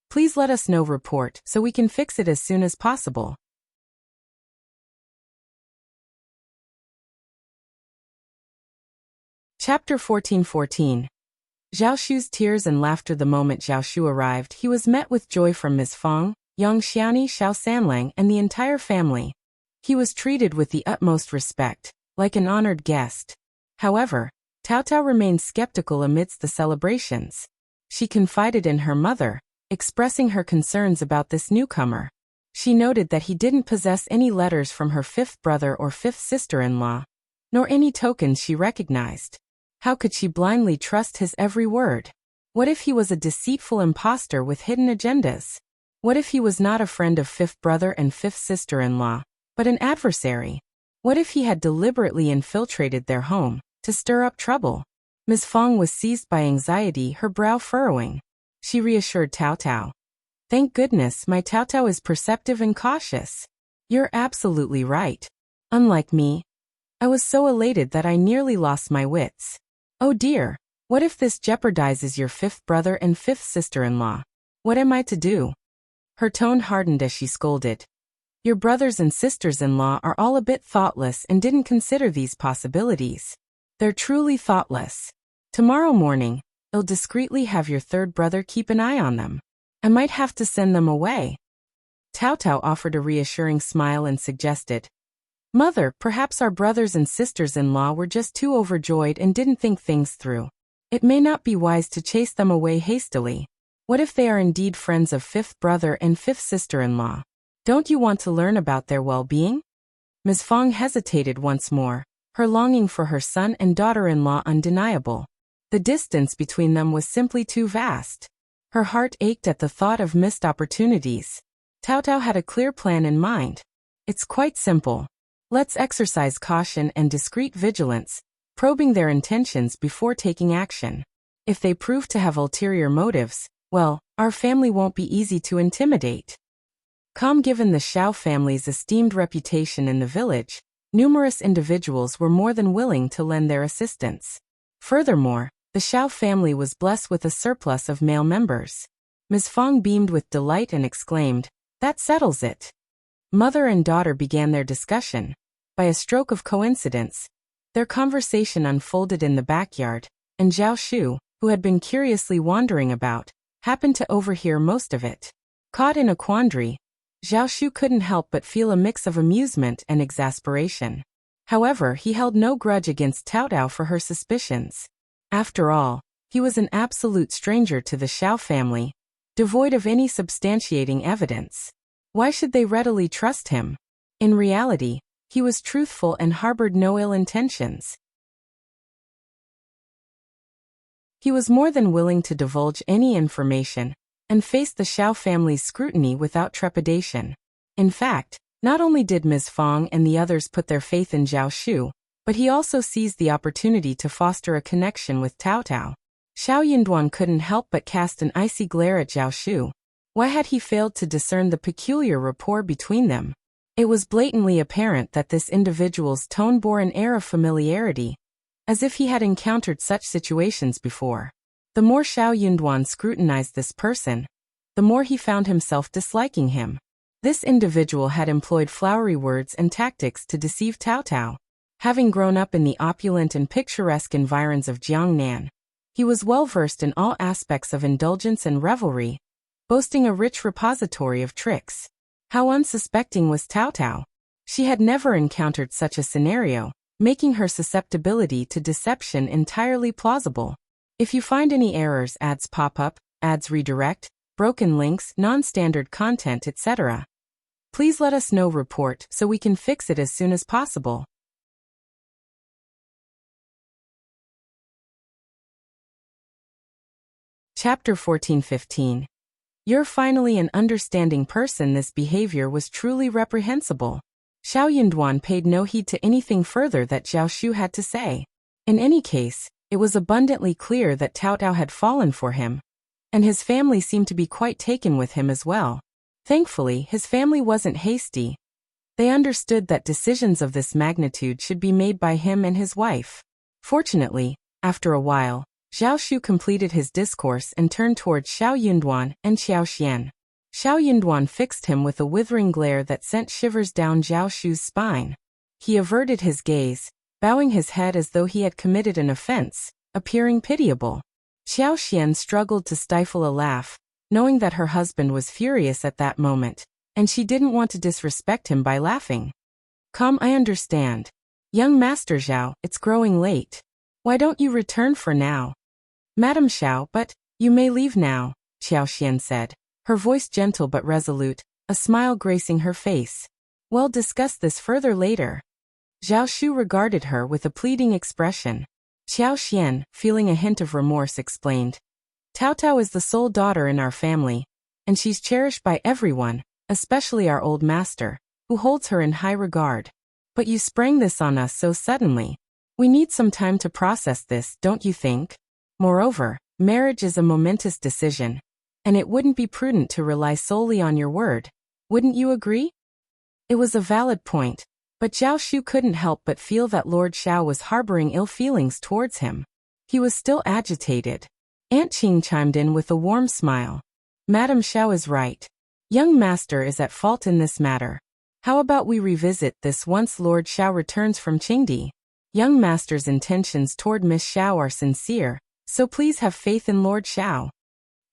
please let us know report so we can fix it as soon as possible. Chapter 1414. Zhao Shu's tears and laughter. The moment Zhao Shu arrived, he was met with joy from Ms. Fang, Yang Xiani, Xiao Sanlang, and the entire family. He was treated with the utmost respect, like an honored guest. However, Tao Tao remained skeptical amidst the celebrations. She confided in her mother, expressing her concerns about this newcomer. She noted that he didn't possess any letters from her fifth brother or fifth sister-in-law, nor any tokens she recognized. How could she blindly trust his every word? What if he was a deceitful impostor with hidden agendas? What if he was not a friend of fifth brother and fifth sister-in-law, but an adversary? What if he had deliberately infiltrated their home to stir up trouble? Ms. Fong was seized by anxiety, her brow furrowing. She reassured Cao Cao. Thank goodness my Cao Cao is perceptive and cautious. You're absolutely right. Unlike me, I was so elated that I nearly lost my wits. Oh dear, what if this jeopardizes your fifth brother and fifth sister-in-law? What am I to do? Her tone hardened as she scolded. Your brothers and sisters-in-law are all a bit thoughtless and didn't consider these possibilities. They're truly thoughtless. Tomorrow morning, I'll discreetly have your third brother keep an eye on them. I might have to send them away. Cao Cao offered a reassuring smile and suggested, Mother, perhaps our brothers and sisters-in-law were just too overjoyed and didn't think things through. It may not be wise to chase them away hastily. What if they are indeed friends of fifth brother and fifth sister-in-law? Don't you want to learn about their well-being? Ms. Fong hesitated once more, her longing for her son and daughter-in-law undeniable. The distance between them was simply too vast. Her heart ached at the thought of missed opportunities. Cao Cao had a clear plan in mind. It's quite simple. Let's exercise caution and discreet vigilance, probing their intentions before taking action. If they prove to have ulterior motives, well, our family won't be easy to intimidate. Given the Qiao family's esteemed reputation in the village, numerous individuals were more than willing to lend their assistance. Furthermore, the Qiao family was blessed with a surplus of male members. Ms. Fong beamed with delight and exclaimed, That settles it. Mother and daughter began their discussion. By a stroke of coincidence, their conversation unfolded in the backyard, and Zhao Shu, who had been curiously wandering about, happened to overhear most of it. Caught in a quandary, Zhao Shu couldn't help but feel a mix of amusement and exasperation. However, he held no grudge against Cao Cao for her suspicions. After all, he was an absolute stranger to the Qiao family, devoid of any substantiating evidence. Why should they readily trust him? In reality, he was truthful and harbored no ill intentions. He was more than willing to divulge any information, and faced the Qiao family's scrutiny without trepidation. In fact, not only did Ms. Fong and the others put their faith in Zhao Shu, but he also seized the opportunity to foster a connection with Cao Cao. Xiao Yinduan couldn't help but cast an icy glare at Zhao Shu. Why had he failed to discern the peculiar rapport between them? It was blatantly apparent that this individual's tone bore an air of familiarity, as if he had encountered such situations before. The more Xiao Yunduan scrutinized this person, the more he found himself disliking him. This individual had employed flowery words and tactics to deceive Cao Cao. Having grown up in the opulent and picturesque environs of Jiangnan, he was well versed in all aspects of indulgence and revelry, boasting a rich repository of tricks. How unsuspecting was Cao Cao? She had never encountered such a scenario, making her susceptibility to deception entirely plausible. If you find any errors, ads pop up, ads redirect, broken links, non-standard content, etc., please let us know. Report so we can fix it as soon as possible. Chapter 14-15. You're finally an understanding person. This behavior was truly reprehensible. Xiao Yunduan paid no heed to anything further that Zhao Shu had to say. In any case, it was abundantly clear that Cao Cao had fallen for him, and his family seemed to be quite taken with him as well. Thankfully, his family wasn't hasty. They understood that decisions of this magnitude should be made by him and his wife. Fortunately, after a while, Zhao Shu completed his discourse and turned towards Xiao Yunduan and Qiao Xian. Xiao Yunduan fixed him with a withering glare that sent shivers down Zhao Shu's spine. He averted his gaze, bowing his head as though he had committed an offense, appearing pitiable. Qiao Xian struggled to stifle a laugh, knowing that her husband was furious at that moment, and she didn't want to disrespect him by laughing. Come, I understand. Young Master Zhao, it's growing late. Why don't you return for now? Madam Xiao, but you may leave now, Qiao Xian said, her voice gentle but resolute, a smile gracing her face. We'll discuss this further later. Zhao Shu regarded her with a pleading expression. Qiao Xian, feeling a hint of remorse, explained. Tao Tao is the sole daughter in our family, and she's cherished by everyone, especially our old master, who holds her in high regard. But you sprang this on us so suddenly. We need some time to process this, don't you think? Moreover, marriage is a momentous decision, and it wouldn't be prudent to rely solely on your word. Wouldn't you agree? It was a valid point, but Zhao Shu couldn't help but feel that Lord Xiao was harboring ill feelings towards him. He was still agitated. Aunt Qing chimed in with a warm smile. Madame Xiao is right. Young master is at fault in this matter. How about we revisit this once Lord Xiao returns from Qingdi? Young master's intentions toward Miss Xiao are sincere, so please have faith in Lord Xiao.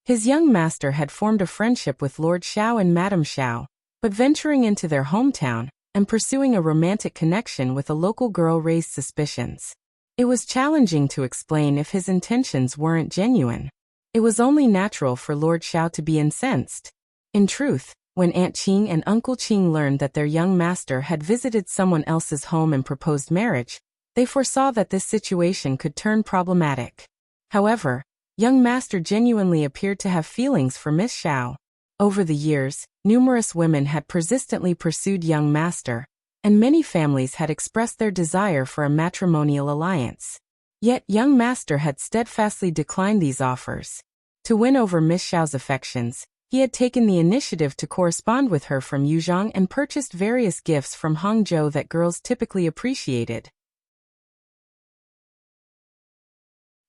His young master had formed a friendship with Lord Xiao and Madame Xiao, but venturing into their hometown and pursuing a romantic connection with a local girl raised suspicions. It was challenging to explain if his intentions weren't genuine. It was only natural for Lord Xiao to be incensed. In truth, when Aunt Qing and Uncle Qing learned that their young master had visited someone else's home and proposed marriage, they foresaw that this situation could turn problematic. However, young master genuinely appeared to have feelings for Miss Xiao. Over the years, numerous women had persistently pursued young master, and many families had expressed their desire for a matrimonial alliance. Yet young master had steadfastly declined these offers. To win over Miss Xiao's affections, he had taken the initiative to correspond with her from Yuzhong and purchased various gifts from Hangzhou that girls typically appreciated.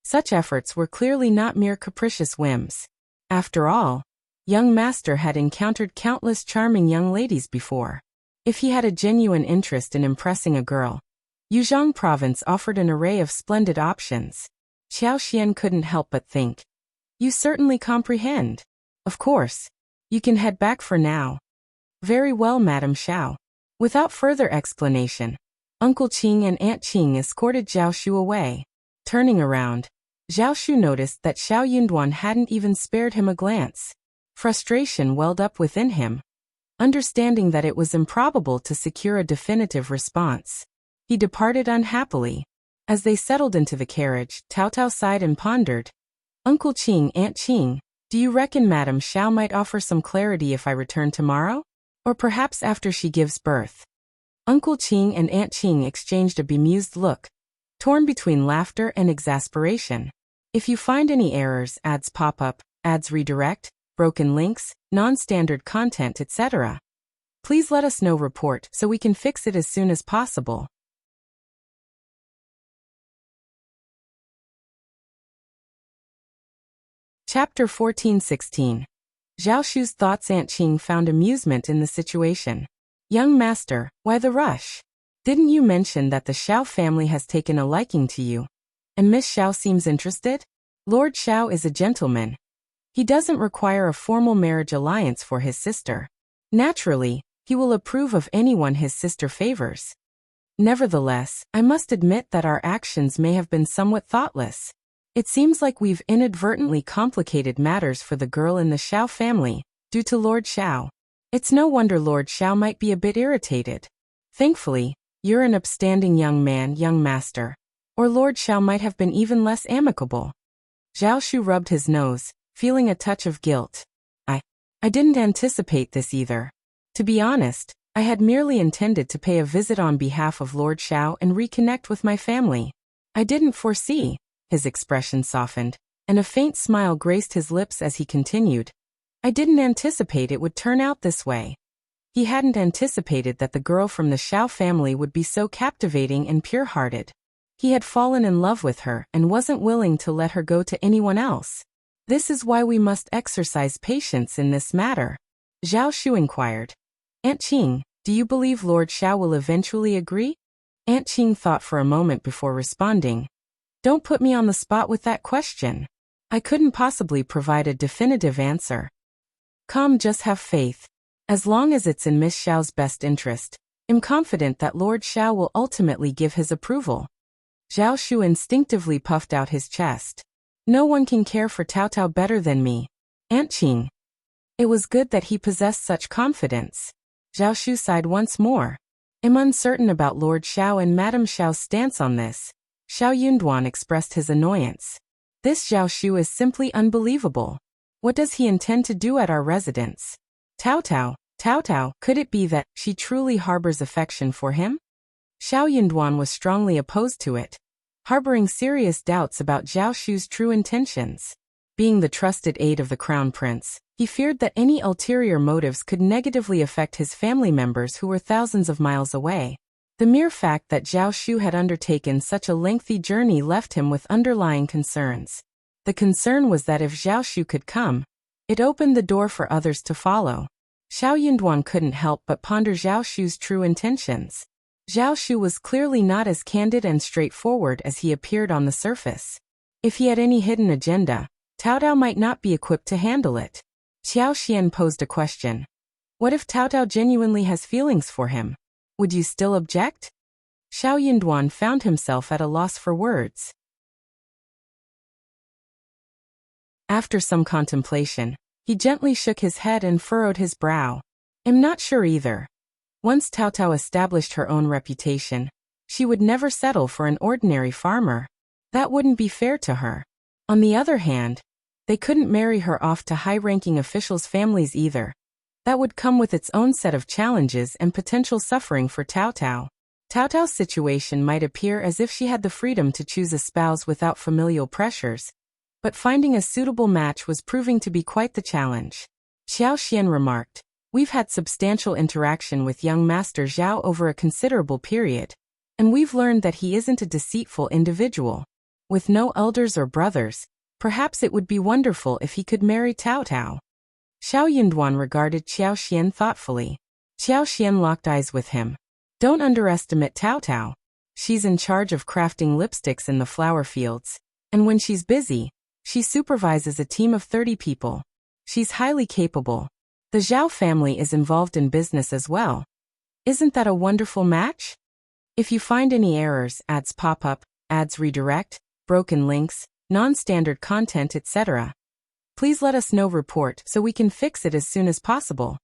Such efforts were clearly not mere capricious whims. After all, young master had encountered countless charming young ladies before. If he had a genuine interest in impressing a girl, Yuzhong province offered an array of splendid options. Qiao Xian couldn't help but think. You certainly comprehend. Of course. You can head back for now. Very well, Madame Xiao. Without further explanation, Uncle Qing and Aunt Qing escorted Zhao Shu away. Turning around, Zhao Shu noticed that Xiao Yunduan hadn't even spared him a glance. Frustration welled up within him. Understanding that it was improbable to secure a definitive response, he departed unhappily. As they settled into the carriage, Tao Tao sighed and pondered. Uncle Qing, Aunt Qing, do you reckon Madame Xiao might offer some clarity if I return tomorrow? Or perhaps after she gives birth? Uncle Qing and Aunt Qing exchanged a bemused look, torn between laughter and exasperation. If you find any errors, ads pop up, ads redirect, broken links, non-standard content, etc., please let us know. Report so we can fix it as soon as possible. Chapter 14-16. Zhao Shu's thoughts. Aunt Qing found amusement in the situation. Young master, why the rush? Didn't you mention that the Xiao family has taken a liking to you? And Miss Xiao seems interested? Lord Xiao is a gentleman. He doesn't require a formal marriage alliance for his sister. Naturally, he will approve of anyone his sister favors. Nevertheless, I must admit that our actions may have been somewhat thoughtless. It seems like we've inadvertently complicated matters for the girl in the Xiao family, due to Lord Xiao. It's no wonder Lord Xiao might be a bit irritated. Thankfully, you're an upstanding young man, young master, or Lord Xiao might have been even less amicable. Zhao Shu rubbed his nose, feeling a touch of guilt. I didn't anticipate this either. To be honest, I had merely intended to pay a visit on behalf of Lord Xiao and reconnect with my family. I didn't foresee. His expression softened, and a faint smile graced his lips as he continued. I didn't anticipate it would turn out this way. He hadn't anticipated that the girl from the Xiao family would be so captivating and pure-hearted. He had fallen in love with her and wasn't willing to let her go to anyone else. This is why we must exercise patience in this matter. Zhao Shu inquired. Aunt Qing, do you believe Lord Xiao will eventually agree? Aunt Qing thought for a moment before responding. Don't put me on the spot with that question. I couldn't possibly provide a definitive answer. Come, just have faith. As long as it's in Miss Xiao's best interest, I'm confident that Lord Xiao will ultimately give his approval. Zhao Shu instinctively puffed out his chest. No one can care for Tao Tao better than me. Aunt Qing. It was good that he possessed such confidence. Zhao Shu sighed once more. I'm uncertain about Lord Xiao and Madame Xiao's stance on this. Xiao Yunduan expressed his annoyance. This Zhao Shu is simply unbelievable. What does he intend to do at our residence? Tao, could it be that she truly harbors affection for him? Xiao Yunduan was strongly opposed to it, harboring serious doubts about Zhao Shu's true intentions. Being the trusted aide of the crown prince, he feared that any ulterior motives could negatively affect his family members who were thousands of miles away. The mere fact that Zhao Shu had undertaken such a lengthy journey left him with underlying concerns. The concern was that if Zhao Shu could come, it opened the door for others to follow. Xiao Yunduan couldn't help but ponder Zhao Shu's true intentions. Zhao Shu was clearly not as candid and straightforward as he appeared on the surface. If he had any hidden agenda, Tao might not be equipped to handle it. Qiao Xian posed a question. What if Tao genuinely has feelings for him? Would you still object? Xiao Yunduan found himself at a loss for words. After some contemplation, he gently shook his head and furrowed his brow. I'm not sure either. Once Tao established her own reputation, she would never settle for an ordinary farmer. That wouldn't be fair to her. On the other hand, they couldn't marry her off to high-ranking officials' families either. That would come with its own set of challenges and potential suffering for Tao. Tao's situation might appear as if she had the freedom to choose a spouse without familial pressures, but finding a suitable match was proving to be quite the challenge. Qiao Xian remarked, we've had substantial interaction with young Master Zhao over a considerable period, and we've learned that he isn't a deceitful individual. With no elders or brothers, perhaps it would be wonderful if he could marry Tao. Xiao Yunduan regarded Qiao Xian thoughtfully. Qiao Xian locked eyes with him. Don't underestimate Tao. She's in charge of crafting lipsticks in the flower fields, and when she's busy, she supervises a team of 30 people. She's highly capable. The Zhao family is involved in business as well. Isn't that a wonderful match? If you find any errors, ads pop up, ads redirect, broken links, non-standard content, etc., please let us know. Report so we can fix it as soon as possible.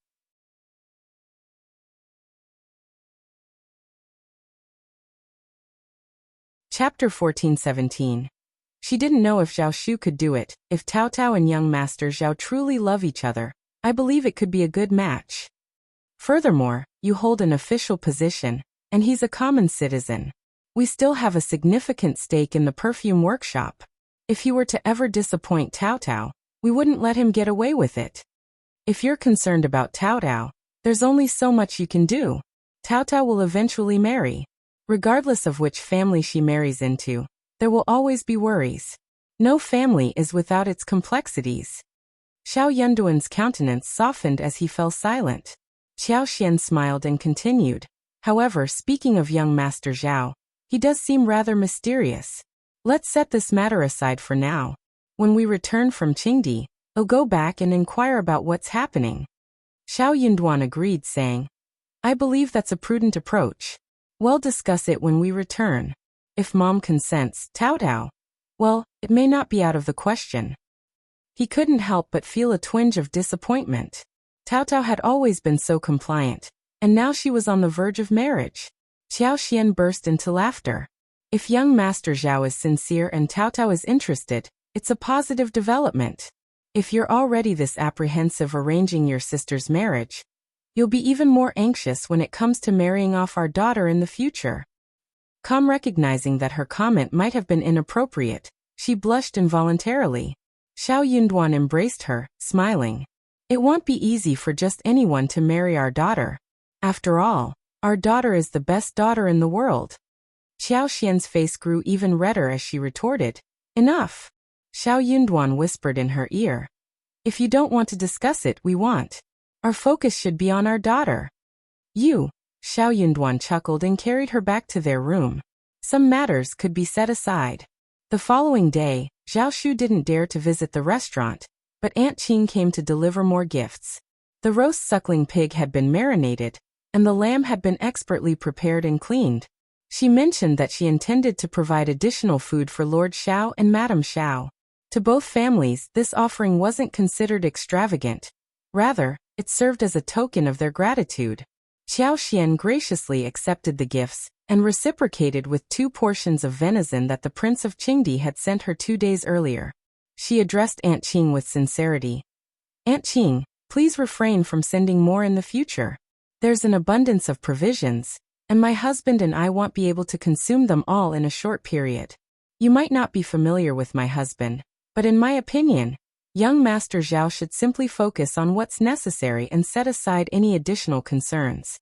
Chapter 14:17. She didn't know if Zhao Shu could do it. If Tao and young Master Zhao truly love each other, I believe it could be a good match. Furthermore, you hold an official position, and he's a common citizen. We still have a significant stake in the perfume workshop. If he were to ever disappoint Tao, we wouldn't let him get away with it. If you're concerned about Tao, there's only so much you can do. Tao will eventually marry. Regardless of which family she marries into, there will always be worries. No family is without its complexities. Xiao Yunduan's countenance softened as he fell silent. Qiao Xian smiled and continued. However, speaking of young Master Zhao, he does seem rather mysterious. Let's set this matter aside for now. When we return from Qingdi, I'll go back and inquire about what's happening. Xiao Yunduan agreed, saying, I believe that's a prudent approach. We'll discuss it when we return. If Mom consents, Tao, well, it may not be out of the question. He couldn't help but feel a twinge of disappointment. Tao had always been so compliant, and now she was on the verge of marriage. Qiao Xian burst into laughter. If young Master Zhao is sincere and Tao is interested, it's a positive development. If you're already this apprehensive arranging your sister's marriage, you'll be even more anxious when it comes to marrying off our daughter in the future. Recognizing that her comment might have been inappropriate, she blushed involuntarily. Xiao Yunduan embraced her, smiling. It won't be easy for just anyone to marry our daughter. After all, our daughter is the best daughter in the world. Qiao Xian's face grew even redder as she retorted. Enough. Xiao Yunduan whispered in her ear. If you don't want to discuss it, we won't. Our focus should be on our daughter. You. Xiao Yunduan chuckled and carried her back to their room. Some matters could be set aside. The following day, Zhao Shu didn't dare to visit the restaurant, but Aunt Qing came to deliver more gifts. The roast suckling pig had been marinated, and the lamb had been expertly prepared and cleaned. She mentioned that she intended to provide additional food for Lord Xiao and Madame Xiao. To both families, this offering wasn't considered extravagant. Rather, it served as a token of their gratitude. Qiao Xian graciously accepted the gifts and reciprocated with 2 portions of venison that the Prince of Qingdi had sent her 2 days earlier. She addressed Aunt Qing with sincerity. Aunt Qing, please refrain from sending more in the future. There's an abundance of provisions, and my husband and I won't be able to consume them all in a short period. You might not be familiar with my husband, but in my opinion, young Master Zhao should simply focus on what's necessary and set aside any additional concerns.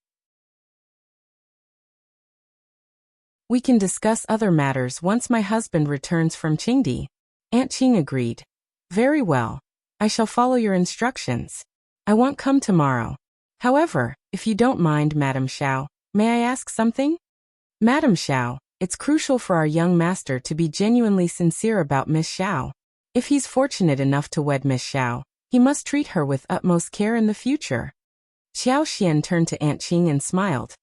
We can discuss other matters once my husband returns from Qingdi. Aunt Qing agreed. Very well. I shall follow your instructions. I won't come tomorrow. However, if you don't mind, Madame Xiao, may I ask something? Madame Xiao, it's crucial for our young master to be genuinely sincere about Miss Xiao. If he's fortunate enough to wed Miss Xiao, he must treat her with utmost care in the future. Qiao Xian turned to Aunt Qing and smiled.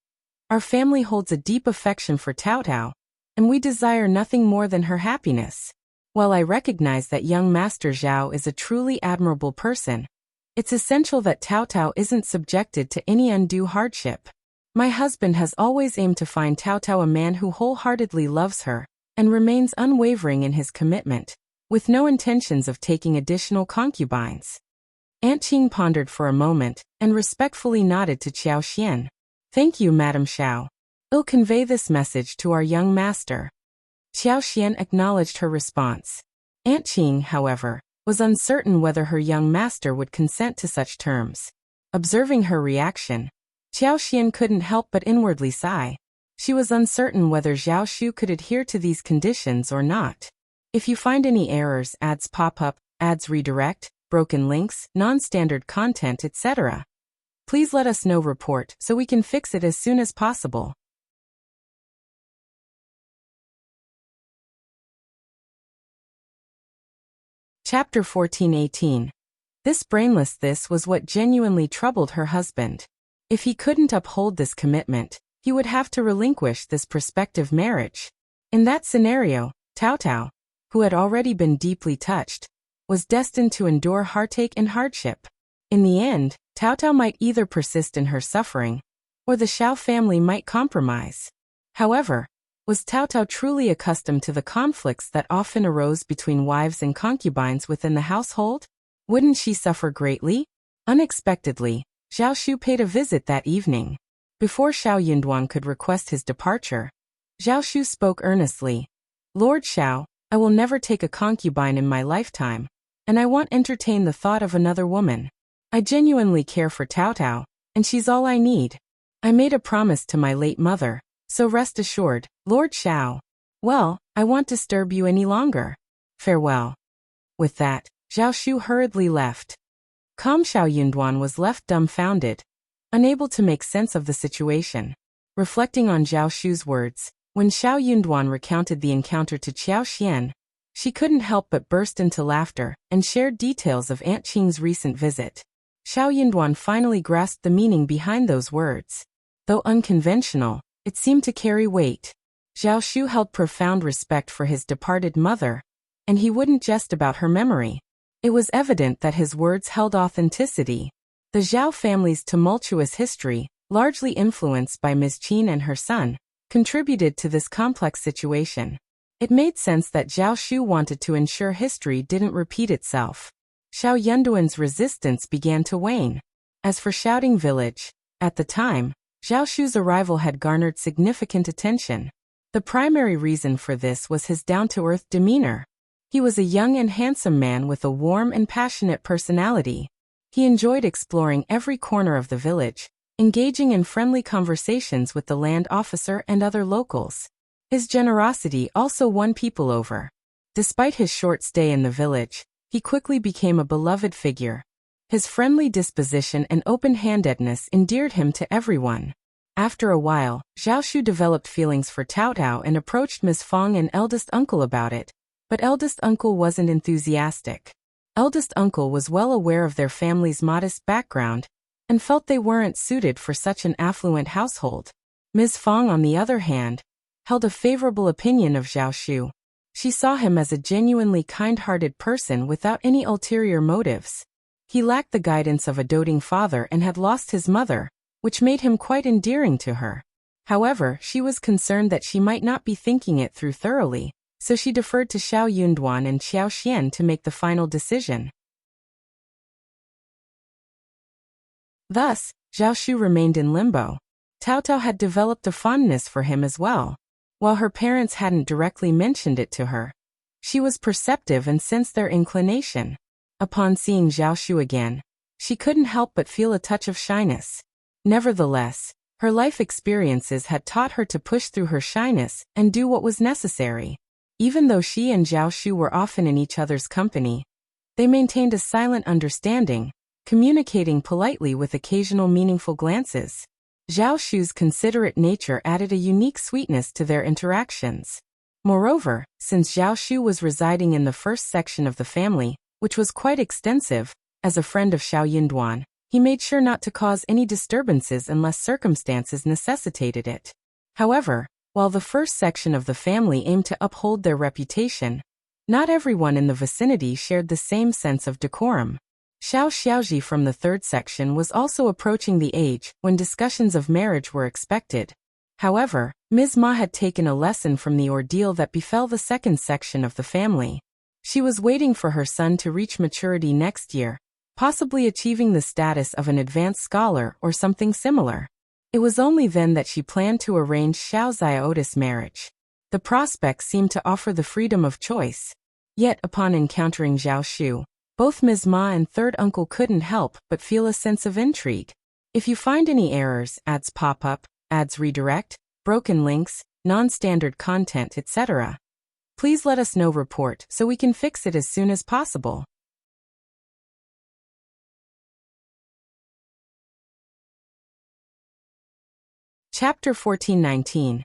Our family holds a deep affection for Tao Tao, and we desire nothing more than her happiness. While I recognize that young Master Zhao is a truly admirable person, it's essential that Tao Tao isn't subjected to any undue hardship. My husband has always aimed to find Tao Tao a man who wholeheartedly loves her and remains unwavering in his commitment, with no intentions of taking additional concubines. Aunt Qing pondered for a moment and respectfully nodded to Qiao Xian. Thank you, Madame Xiao. I'll convey this message to our young master. Qiao Xian acknowledged her response. Aunt Qing, however, was uncertain whether her young master would consent to such terms. Observing her reaction, Qiao Xian couldn't help but inwardly sigh. She was uncertain whether Zhao Shu could adhere to these conditions or not. If you find any errors, ads pop up, ads redirect, broken links, non-standard content, etc., please let us know. Report so we can fix it as soon as possible. Chapter 14:18. This Brainless. This was what genuinely troubled her husband. If he couldn't uphold this commitment, he would have to relinquish this prospective marriage. In that scenario, Tao Tao, who had already been deeply touched, was destined to endure heartache and hardship. In the end, Tao Tao might either persist in her suffering, or the Xiao family might compromise. However, was Tao Tao truly accustomed to the conflicts that often arose between wives and concubines within the household? Wouldn't she suffer greatly? Unexpectedly, Zhao Shu paid a visit that evening. Before Xiao Yunduan could request his departure, Zhao Shu spoke earnestly. Lord Xiao, I will never take a concubine in my lifetime, and I won't entertain the thought of another woman. I genuinely care for Tao Tao, and she's all I need. I made a promise to my late mother, so rest assured, Lord Xiao. Well, I won't disturb you any longer. Farewell. With that, Zhao Shu hurriedly left. Calm Xiao Yunduan was left dumbfounded, unable to make sense of the situation. Reflecting on Zhao Shu's words, when Xiao Yunduan recounted the encounter to Qiao Xian, she couldn't help but burst into laughter and shared details of Aunt Qing's recent visit. Xiao Yunduan finally grasped the meaning behind those words. Though unconventional, it seemed to carry weight. Zhao Shu held profound respect for his departed mother, and he wouldn't jest about her memory. It was evident that his words held authenticity. The Zhao family's tumultuous history, largely influenced by Ms. Qin and her son, contributed to this complex situation. It made sense that Zhao Shu wanted to ensure history didn't repeat itself. Xiao Yunduan's resistance began to wane. As for Shouting Village, at the time, Zhao Shu's arrival had garnered significant attention. The primary reason for this was his down-to-earth demeanor. He was a young and handsome man with a warm and passionate personality. He enjoyed exploring every corner of the village, engaging in friendly conversations with the land officer and other locals. His generosity also won people over. Despite his short stay in the village, he quickly became a beloved figure. His friendly disposition and open-handedness endeared him to everyone. After a while, Zhao Shu developed feelings for Tao Tao and approached Ms. Fong and eldest uncle about it, but eldest uncle wasn't enthusiastic. Eldest uncle was well aware of their family's modest background and felt they weren't suited for such an affluent household. Ms. Fong, on the other hand, held a favorable opinion of Zhao Shu. She saw him as a genuinely kind-hearted person without any ulterior motives. He lacked the guidance of a doting father and had lost his mother, which made him quite endearing to her. However, she was concerned that she might not be thinking it through thoroughly, so she deferred to Xiao Yunduan and Qiao Xian to make the final decision. Thus, Zhao Shu remained in limbo. Tao Tao had developed a fondness for him as well. While her parents hadn't directly mentioned it to her, she was perceptive and sensed their inclination. Upon seeing Zhao Shu again, she couldn't help but feel a touch of shyness. Nevertheless, her life experiences had taught her to push through her shyness and do what was necessary. Even though she and Zhao Shu were often in each other's company, they maintained a silent understanding, communicating politely with occasional meaningful glances. Zhao Shu's considerate nature added a unique sweetness to their interactions. Moreover, since Zhao Shu was residing in the first section of the family, which was quite extensive, as a friend of Xiao Yunduan, he made sure not to cause any disturbances unless circumstances necessitated it. However, while the first section of the family aimed to uphold their reputation, not everyone in the vicinity shared the same sense of decorum. Xiao Xiaoji from the third section was also approaching the age when discussions of marriage were expected. However, Ms. Ma had taken a lesson from the ordeal that befell the second section of the family. She was waiting for her son to reach maturity next year, possibly achieving the status of an advanced scholar or something similar. It was only then that she planned to arrange Xiao Xiaota's marriage. The prospect seemed to offer the freedom of choice. Yet upon encountering Zhao Shu, both Ms. Ma and third uncle couldn't help but feel a sense of intrigue. If you find any errors, ads pop up, ads redirect, broken links, non-standard content, etc., please let us know. Report so we can fix it as soon as possible. Chapter 1419.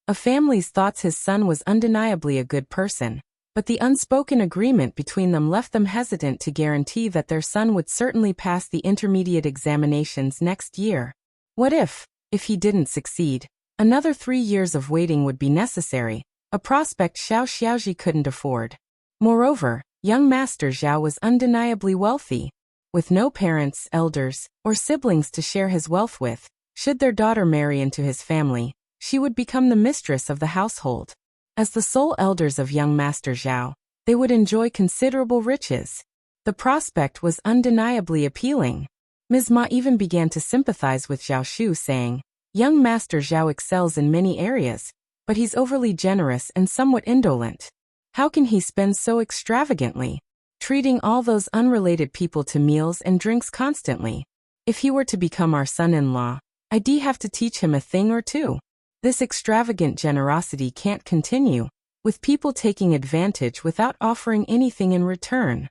A family's thoughts. His son was undeniably a good person, but the unspoken agreement between them left them hesitant to guarantee that their son would certainly pass the intermediate examinations next year. What if he didn't succeed, another 3 years of waiting would be necessary, a prospect Xiao Xiaoji couldn't afford. Moreover, young Master Zhao was undeniably wealthy. With no parents, elders, or siblings to share his wealth with, should their daughter marry into his family, she would become the mistress of the household. As the sole elders of young Master Zhao, they would enjoy considerable riches. The prospect was undeniably appealing. Ms. Ma even began to sympathize with Zhao Shu, saying, "Young Master Zhao excels in many areas, but he's overly generous and somewhat indolent. How can he spend so extravagantly, treating all those unrelated people to meals and drinks constantly? If he were to become our son-in-law, I'd have to teach him a thing or two. This extravagant generosity can't continue, with people taking advantage without offering anything in return."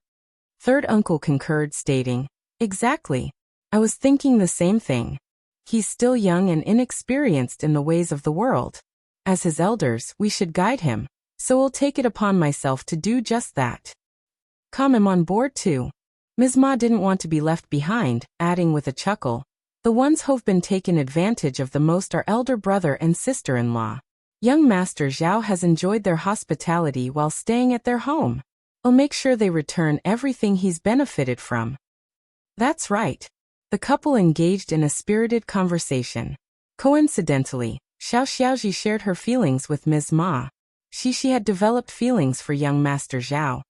Third uncle concurred, stating, "Exactly. I was thinking the same thing. He's still young and inexperienced in the ways of the world. As his elders, we should guide him, so I'll take it upon myself to do just that. Come him on board too." Ms. Ma didn't want to be left behind, adding with a chuckle, "The ones who've been taken advantage of the most are elder brother and sister-in-law. Young Master Zhao has enjoyed their hospitality while staying at their home. I'll make sure they return everything he's benefited from." That's right. The couple engaged in a spirited conversation. Coincidentally, Xiao Xiaoji shared her feelings with Ms. Ma. She had developed feelings for young Master Zhao.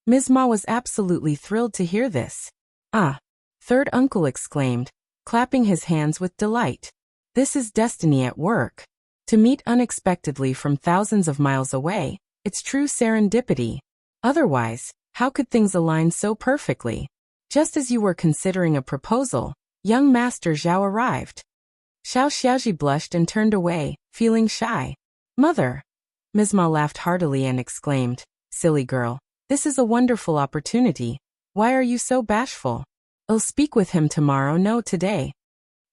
Ms. Ma was absolutely thrilled to hear this. "Ah!" third uncle exclaimed, clapping his hands with delight. "This is destiny at work. To meet unexpectedly from thousands of miles away, it's true serendipity. Otherwise, how could things align so perfectly? Just as you were considering a proposal, young Master Zhao arrived." Xiao Xiaoji blushed and turned away, feeling shy. "Mother!" Ms. Ma laughed heartily and exclaimed, "Silly girl, this is a wonderful opportunity. Why are you so bashful? I'll speak with him tomorrow, no today."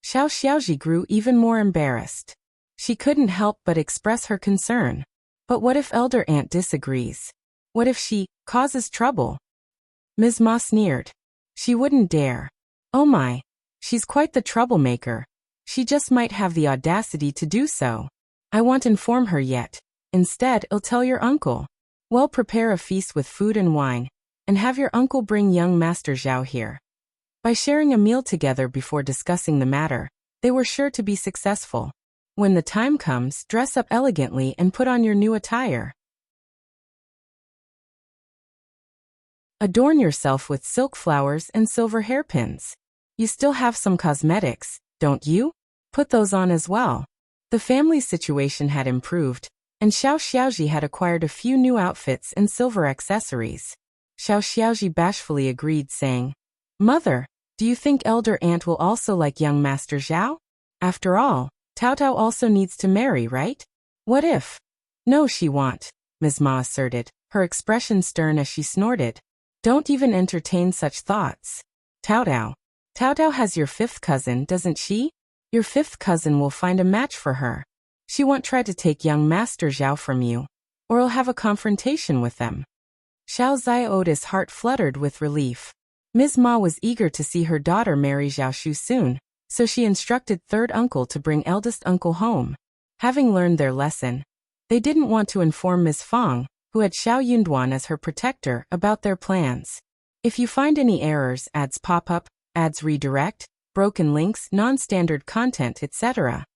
Xiao Xiaoji grew even more embarrassed. She couldn't help but express her concern. But what if Elder Aunt disagrees? What if she causes trouble? Ms. Ma sneered. She wouldn't dare. Oh my, she's quite the troublemaker. She just might have the audacity to do so. I won't inform her yet. Instead, I'll tell your uncle. Well, prepare a feast with food and wine, and have your uncle bring young Master Zhao here. By sharing a meal together before discussing the matter, They were sure to be successful. When the time comes, dress up elegantly and put on your new attire. Adorn yourself with silk flowers and silver hairpins. You still have some cosmetics, don't you? Put those on as well. The family's situation had improved, and Xiao Xiaoji had acquired a few new outfits and silver accessories. Xiao Xiaoji bashfully agreed, saying, "Mother, do you think elder aunt will also like young Master Zhao? After all, Tao Tao also needs to marry, right? What if?" "No, she won't," Ms. Ma asserted, her expression stern as she snorted. "Don't even entertain such thoughts. Tao Tao has your fifth cousin, doesn't she? Your fifth cousin will find a match for her. She won't try to take young Master Zhao from you, or you'll have a confrontation with them." Xiao Zai's heart fluttered with relief. Ms. Ma was eager to see her daughter marry Zhao Shu soon, so she instructed third uncle to bring eldest uncle home. Having learned their lesson, they didn't want to inform Ms. Fang, who had Xiao Yunduan as her protector, about their plans. If you find any errors, ads pop up, ads redirect, broken links, non-standard content, etc.,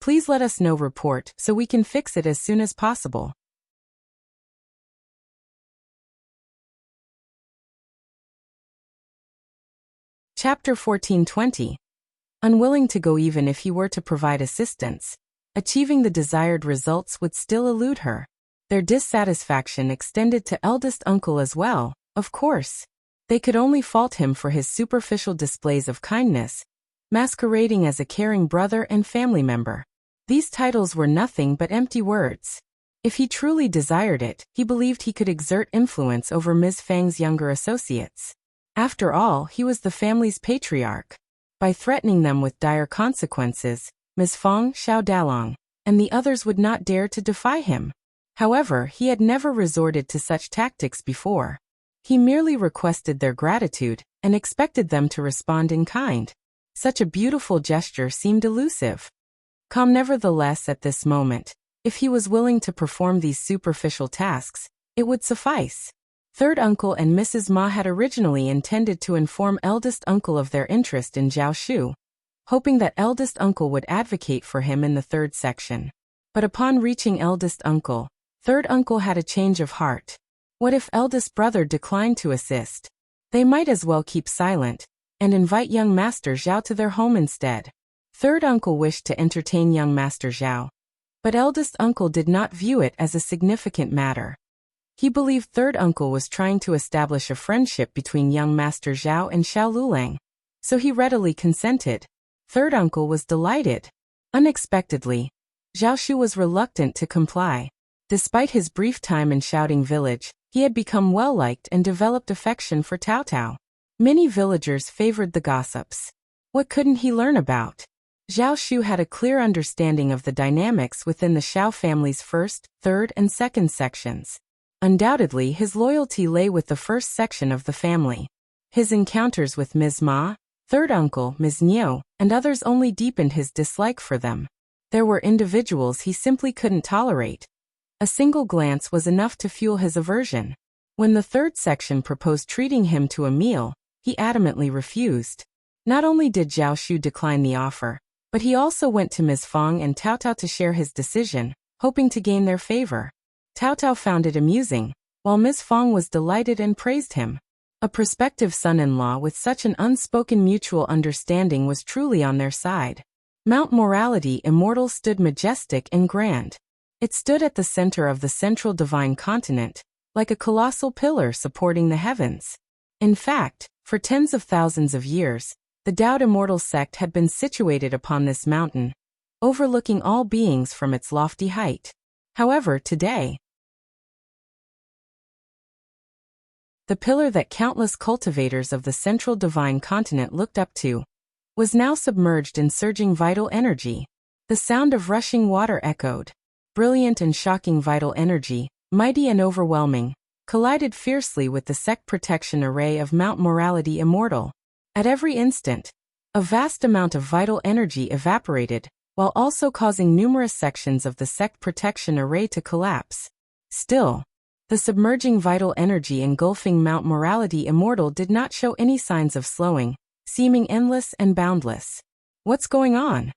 please let us know. Report so we can fix it as soon as possible. Chapter 1420. Unwilling to go. Even if he were to provide assistance, achieving the desired results would still elude her. Their dissatisfaction extended to eldest uncle as well, of course. They could only fault him for his superficial displays of kindness, masquerading as a caring brother and family member. These titles were nothing but empty words. If he truly desired it, he believed he could exert influence over Ms. Fang's younger associates. After all, he was the family's patriarch. By threatening them with dire consequences, Ms. Fang, Xiao Dalong, and the others would not dare to defy him. However, he had never resorted to such tactics before. He merely requested their gratitude and expected them to respond in kind. Such a beautiful gesture seemed elusive. Calm nevertheless at this moment, if he was willing to perform these superficial tasks, it would suffice. Third uncle and Mrs. Ma had originally intended to inform eldest uncle of their interest in Zhao Shu, hoping that eldest uncle would advocate for him in the third section. But upon reaching eldest uncle, third uncle had a change of heart. What if eldest brother declined to assist? They might as well keep silent and invite young Master Zhao to their home instead. Third uncle wished to entertain young Master Zhao, but eldest uncle did not view it as a significant matter. He believed third uncle was trying to establish a friendship between young Master Zhao and Xiao Lulang, so he readily consented. Third uncle was delighted. Unexpectedly, Zhao Shu was reluctant to comply. Despite his brief time in Shouting Village, he had become well-liked and developed affection for Tao Tao. Many villagers favored the gossips. What couldn't he learn about? Zhao Shu had a clear understanding of the dynamics within the Xiao family's first, third, and second sections. Undoubtedly, his loyalty lay with the first section of the family. His encounters with Ms. Ma, third uncle, Ms. Niu, and others only deepened his dislike for them. There were individuals he simply couldn't tolerate. A single glance was enough to fuel his aversion. When the third section proposed treating him to a meal, he adamantly refused. Not only did Zhao Shu decline the offer, but he also went to Ms. Fang and Tao Tao to share his decision, hoping to gain their favor. Tao Tao found it amusing, while Ms. Fang was delighted and praised him. A prospective son-in-law with such an unspoken mutual understanding was truly on their side. Mount Morality Immortal stood majestic and grand. It stood at the center of the central divine continent, like a colossal pillar supporting the heavens. In fact, for tens of thousands of years, the Taoist Immortal sect had been situated upon this mountain, overlooking all beings from its lofty height. However, today, the pillar that countless cultivators of the central divine continent looked up to was now submerged in surging vital energy. The sound of rushing water echoed. Brilliant and shocking vital energy, mighty and overwhelming, collided fiercely with the sect protection array of Mount Morality Immortal. At every instant, a vast amount of vital energy evaporated, while also causing numerous sections of the sect protection array to collapse. Still, the submerging vital energy engulfing Mount Morality Immortal did not show any signs of slowing, seeming endless and boundless. What's going on?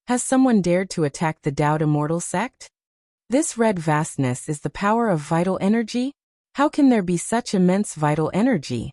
Has someone dared to attack the Dao Immortal sect? This red vastness is the power of vital energy? How can there be such immense vital energy?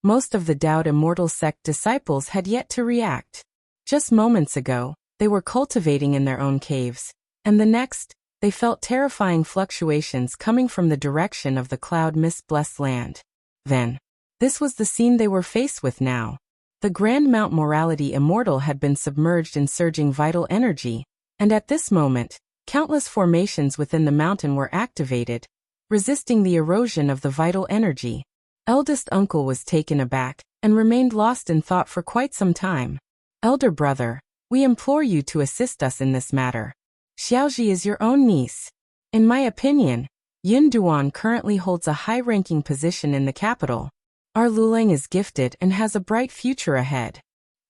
Most of the Dao Immortal sect disciples had yet to react. Just moments ago, they were cultivating in their own caves, and the next, they felt terrifying fluctuations coming from the direction of the cloud mist-blessed land. Then, this was the scene they were faced with now. The Grand Mount Morality Immortal had been submerged in surging vital energy, and at this moment, countless formations within the mountain were activated, resisting the erosion of the vital energy. Eldest uncle was taken aback and remained lost in thought for quite some time. Elder brother, we implore you to assist us in this matter. Xiaoji is your own niece. In my opinion, Yin Duan currently holds a high-ranking position in the capital. Our Lulang is gifted and has a bright future ahead.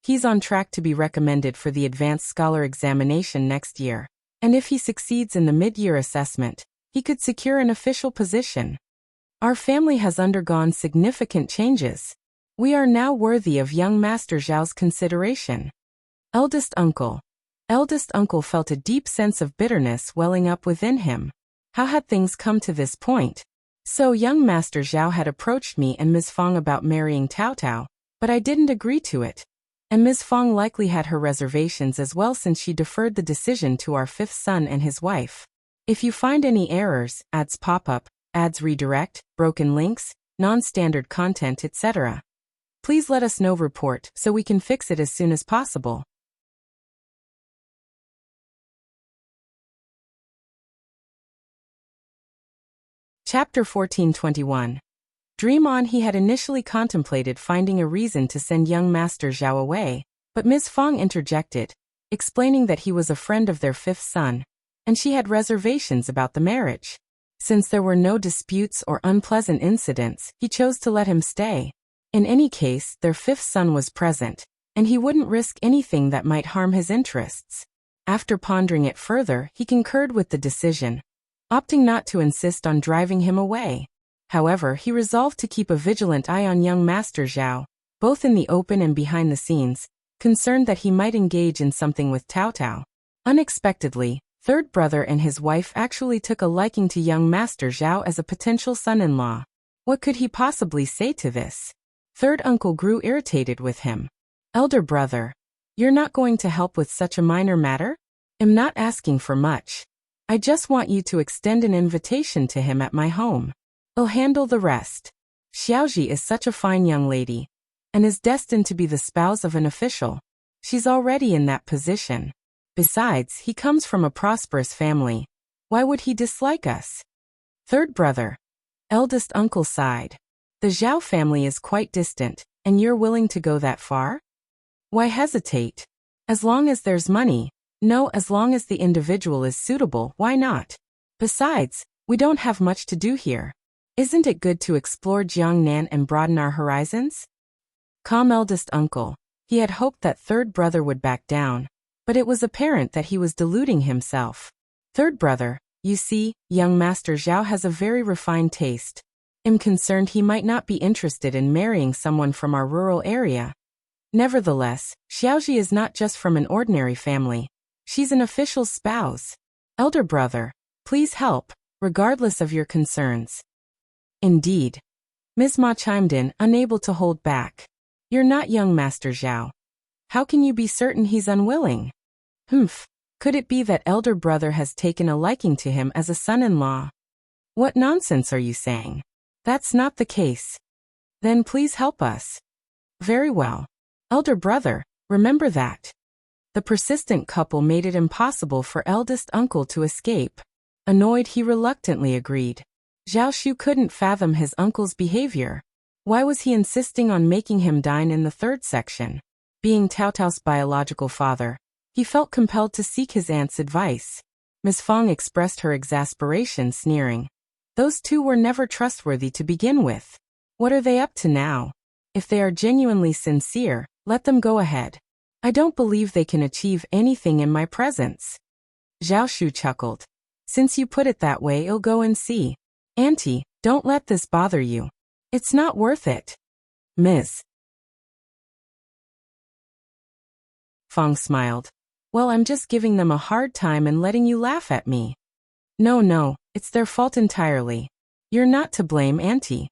He's on track to be recommended for the Advanced Scholar examination next year, and if he succeeds in the mid-year assessment, he could secure an official position. Our family has undergone significant changes. We are now worthy of young Master Zhao's consideration. Eldest uncle. Eldest uncle felt a deep sense of bitterness welling up within him. How had things come to this point? So young Master Zhao had approached me and Ms. Fang about marrying Tao Tao, but I didn't agree to it. And Ms. Fang likely had her reservations as well since she deferred the decision to our fifth son and his wife. If you find any errors, ads pop up, ads redirect, broken links, non-standard content, etc., please let us know report so we can fix it as soon as possible. Chapter 1421. Dream on. He had initially contemplated finding a reason to send young Master Zhao away, but Ms. Fang interjected, explaining that he was a friend of their fifth son, and she had reservations about the marriage. Since there were no disputes or unpleasant incidents, he chose to let him stay. In any case, their fifth son was present, and he wouldn't risk anything that might harm his interests. After pondering it further, he concurred with the decision, opting not to insist on driving him away. However, he resolved to keep a vigilant eye on young Master Zhao, both in the open and behind the scenes, concerned that he might engage in something with Tao Tao. Unexpectedly, third brother and his wife actually took a liking to young Master Zhao as a potential son-in-law. What could he possibly say to this? Third uncle grew irritated with him. Elder brother, you're not going to help with such a minor matter? I'm not asking for much. I just want you to extend an invitation to him at my home. I'll handle the rest. Xiaoji is such a fine young lady, and is destined to be the spouse of an official. She's already in that position. Besides, he comes from a prosperous family. Why would he dislike us? Third brother. Eldest uncle sighed. The Zhao family is quite distant, and you're willing to go that far? Why hesitate? As long as there's money. No, as long as the individual is suitable, why not? Besides, we don't have much to do here. Isn't it good to explore Jiangnan and broaden our horizons? Calm eldest uncle. He had hoped that third brother would back down, but it was apparent that he was deluding himself. Third brother, you see, young Master Zhao has a very refined taste. I'm concerned he might not be interested in marrying someone from our rural area. Nevertheless, Xiaoji is not just from an ordinary family. She's an official spouse. Elder brother, please help, regardless of your concerns. Indeed. Ms. Ma chimed in, unable to hold back. You're not young Master Zhao. How can you be certain he's unwilling? Humph. Could it be that elder brother has taken a liking to him as a son-in-law? What nonsense are you saying? That's not the case. Then please help us. Very well. Elder brother, remember that. The persistent couple made it impossible for eldest uncle to escape. Annoyed, he reluctantly agreed. Zhao Shu couldn't fathom his uncle's behavior. Why was he insisting on making him dine in the third section? Being Tao Tao's biological father, he felt compelled to seek his aunt's advice. Ms. Fang expressed her exasperation, sneering. Those two were never trustworthy to begin with. What are they up to now? If they are genuinely sincere, let them go ahead. I don't believe they can achieve anything in my presence. Zhao Shu chuckled. Since you put it that way, I'll go and see. Auntie, don't let this bother you. It's not worth it. Ms. Fang smiled. Well, I'm just giving them a hard time and letting you laugh at me. No, it's their fault entirely. You're not to blame, Auntie.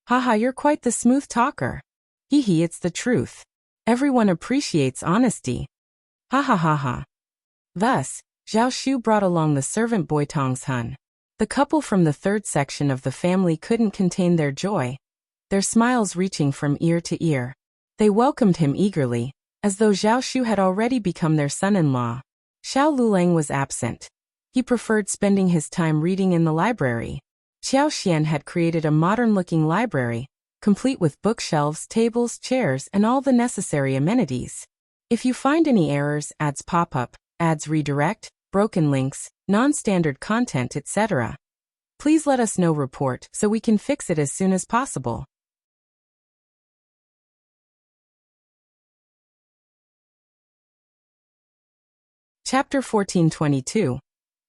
Haha, you're quite the smooth talker. Hee, it's the truth. Everyone appreciates honesty. Ha ha ha ha. Thus, Zhao Shu brought along the servant boy Tong's Hun. The couple from the third section of the family couldn't contain their joy, their smiles reaching from ear to ear. They welcomed him eagerly, as though Zhao Shu had already become their son-in-law. Xiao Lulang was absent. He preferred spending his time reading in the library. Qiao Xian had created a modern-looking library, complete with bookshelves, tables, chairs, and all the necessary amenities. If you find any errors, ads pop up, ads redirect, broken links, non-standard content, etc., please let us know. Report so we can fix it as soon as possible. Chapter 1422.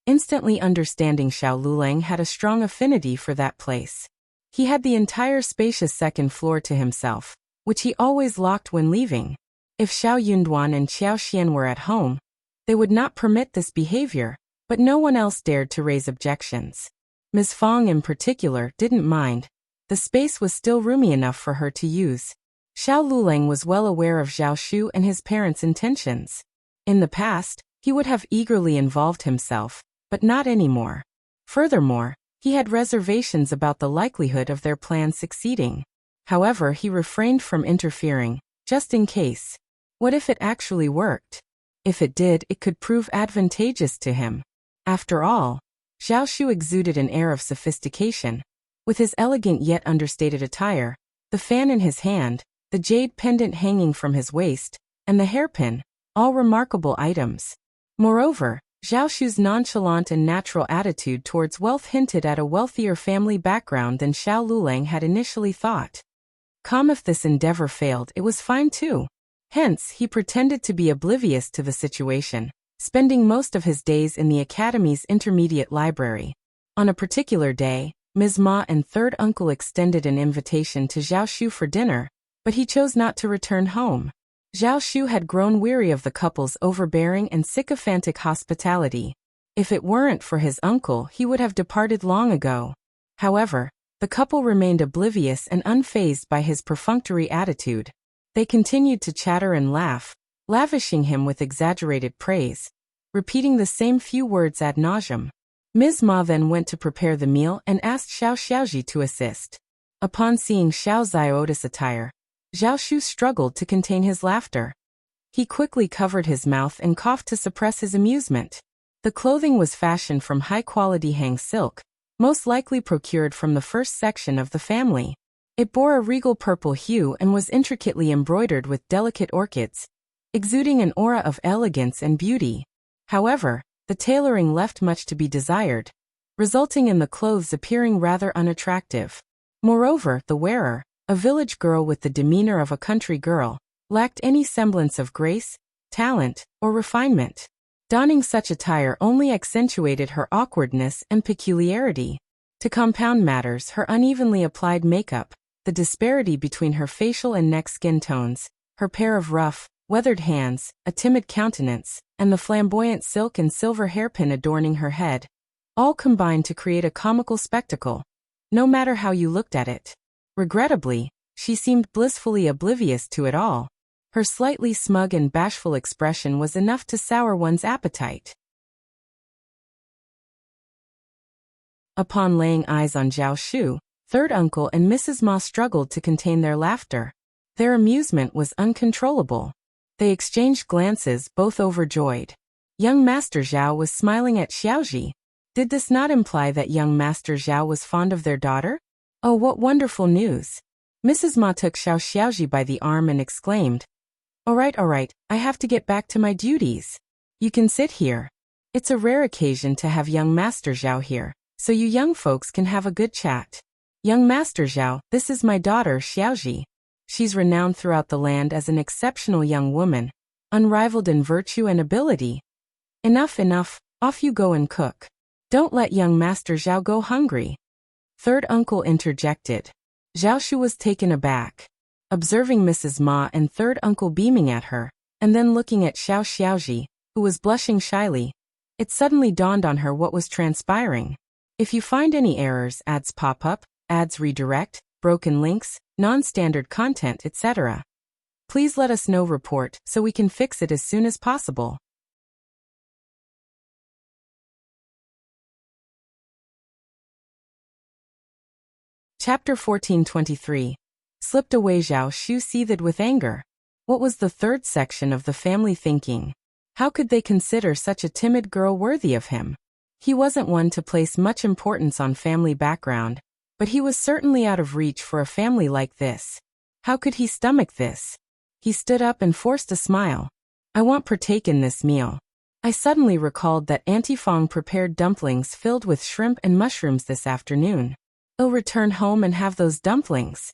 Instantly understanding, Xiao Lulang had a strong affinity for that place. He had the entire spacious second floor to himself, which he always locked when leaving. If Xiao Yunduan and Qiao Xian were at home, they would not permit this behavior, but no one else dared to raise objections. Ms. Fang in particular didn't mind. The space was still roomy enough for her to use. Xiao Lulang was well aware of Zhao Shu and his parents' intentions. In the past, he would have eagerly involved himself, but not anymore. Furthermore, he had reservations about the likelihood of their plan succeeding. However, he refrained from interfering, just in case. What if it actually worked? If it did, it could prove advantageous to him. After all, Zhao Shu exuded an air of sophistication. With his elegant yet understated attire, the fan in his hand, the jade pendant hanging from his waist, and the hairpin, all remarkable items. Moreover, Zhao Shu's nonchalant and natural attitude towards wealth hinted at a wealthier family background than Xiao Lulang had initially thought. If this endeavor failed, it was fine too. Hence, he pretended to be oblivious to the situation, spending most of his days in the academy's intermediate library. On a particular day, Ms. Ma and third uncle extended an invitation to Zhao Shu for dinner, but he chose not to return home. Zhao Shu had grown weary of the couple's overbearing and sycophantic hospitality. If it weren't for his uncle, he would have departed long ago. However, the couple remained oblivious and unfazed by his perfunctory attitude. They continued to chatter and laugh, lavishing him with exaggerated praise, repeating the same few words ad nauseum. Ms. Ma then went to prepare the meal and asked Xiao Xiaoji to assist. Upon seeing Xiao Zioda's attire, Zhao Shu struggled to contain his laughter. He quickly covered his mouth and coughed to suppress his amusement. The clothing was fashioned from high-quality hang silk, most likely procured from the first section of the family. It bore a regal purple hue and was intricately embroidered with delicate orchids, exuding an aura of elegance and beauty. However, the tailoring left much to be desired, resulting in the clothes appearing rather unattractive. Moreover, the wearer, a village girl with the demeanor of a country girl, lacked any semblance of grace, talent, or refinement. Donning such attire only accentuated her awkwardness and peculiarity. To compound matters, her unevenly applied makeup, the disparity between her facial and neck skin tones, her pair of rough, weathered hands, a timid countenance, and the flamboyant silk and silver hairpin adorning her head, all combined to create a comical spectacle, no matter how you looked at it. Regrettably, she seemed blissfully oblivious to it all. Her slightly smug and bashful expression was enough to sour one's appetite. Upon laying eyes on Zhao Shu, third uncle and Mrs. Ma struggled to contain their laughter. Their amusement was uncontrollable. They exchanged glances, both overjoyed. Young Master Zhao was smiling at Xiaoji. Did this not imply that young Master Zhao was fond of their daughter? Oh, what wonderful news! Mrs. Ma took Xiao Xiaoji by the arm and exclaimed, all right, I have to get back to my duties. You can sit here. It's a rare occasion to have young Master Zhao here, so you young folks can have a good chat. Young Master Zhao, this is my daughter Xiaoji. She's renowned throughout the land as an exceptional young woman, unrivaled in virtue and ability. Enough, off you go and cook. Don't let young Master Zhao go hungry. Third uncle interjected. Zhao Shu was taken aback. Observing Mrs. Ma and third uncle beaming at her, And then looking at Xiao Xiaoji, who was blushing shyly, it suddenly dawned on her what was transpiring. If you find any errors, ads pop up, ads redirect, broken links, non-standard content, etc., please let us know. Report so we can fix it as soon as possible. Chapter 1423. Slipped away. Zhao Shu seethed with anger. What was the third section of the family thinking? How could they consider such a timid girl worthy of him? He wasn't one to place much importance on family background, but he was certainly out of reach for a family like this. How could he stomach this? He stood up and forced a smile. I won't partake in this meal. I suddenly recalled that Auntie Fong prepared dumplings filled with shrimp and mushrooms this afternoon. I'll return home and have those dumplings.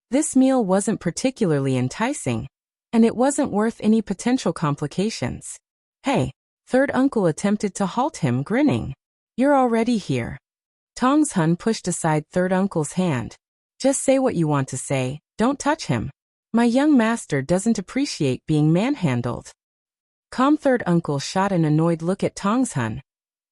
This meal wasn't particularly enticing, and it wasn't worth any potential complications. Hey, third uncle attempted to halt him, grinning. You're already here. Tong's Hun pushed aside third uncle's hand. Just say what you want to say, don't touch him. My young master doesn't appreciate being manhandled. Calm. Third uncle shot an annoyed look at Tong's Hun,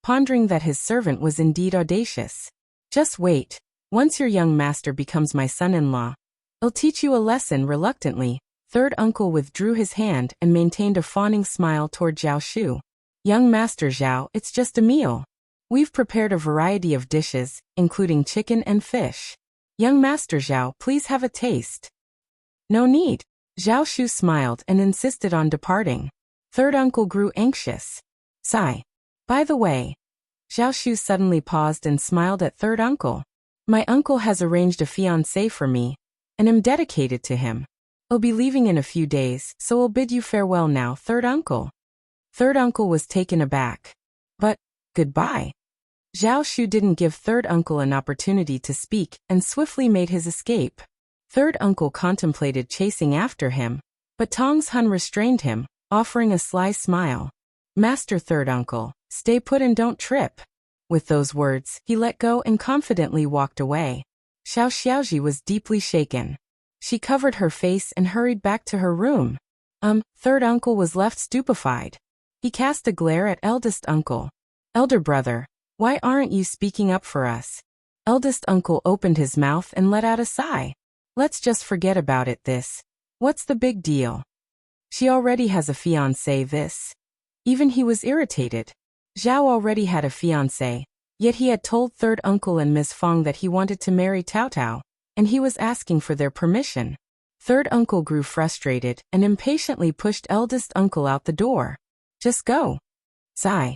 pondering that his servant was indeed audacious. Just wait. Once your young master becomes my son-in-law, I'll teach you a lesson. Reluctantly, third uncle withdrew his hand and maintained a fawning smile toward Zhao Shu. Young master Zhao, it's just a meal. We've prepared a variety of dishes, including chicken and fish. Young master Zhao, please have a taste. No need. Zhao Shu smiled and insisted on departing. Third uncle grew anxious. Sigh. By the way, Zhao Shu suddenly paused and smiled at third uncle. My uncle has arranged a fiancé for me, and am dedicated to him. I'll be leaving in a few days, so I'll bid you farewell now, third uncle. Third uncle was taken aback. But, goodbye. Zhao Shu didn't give third uncle an opportunity to speak and swiftly made his escape. Third uncle contemplated chasing after him, but Tong's Hun restrained him, offering a sly smile. Master third uncle, stay put and don't trip. With those words, he let go and confidently walked away. Xiao Xiaoji was deeply shaken. She covered her face and hurried back to her room. Third uncle was left stupefied. He cast a glare at eldest uncle. Elder brother, why aren't you speaking up for us? Eldest uncle opened his mouth and let out a sigh. Let's just forget about it. What's the big deal? She already has a fiancé. Even he was irritated. Zhao already had a fiancé, yet he had told third uncle and Miss Fong that he wanted to marry Tao Tao, and he was asking for their permission. Third uncle grew frustrated and impatiently pushed eldest uncle out the door. Just go. Sigh.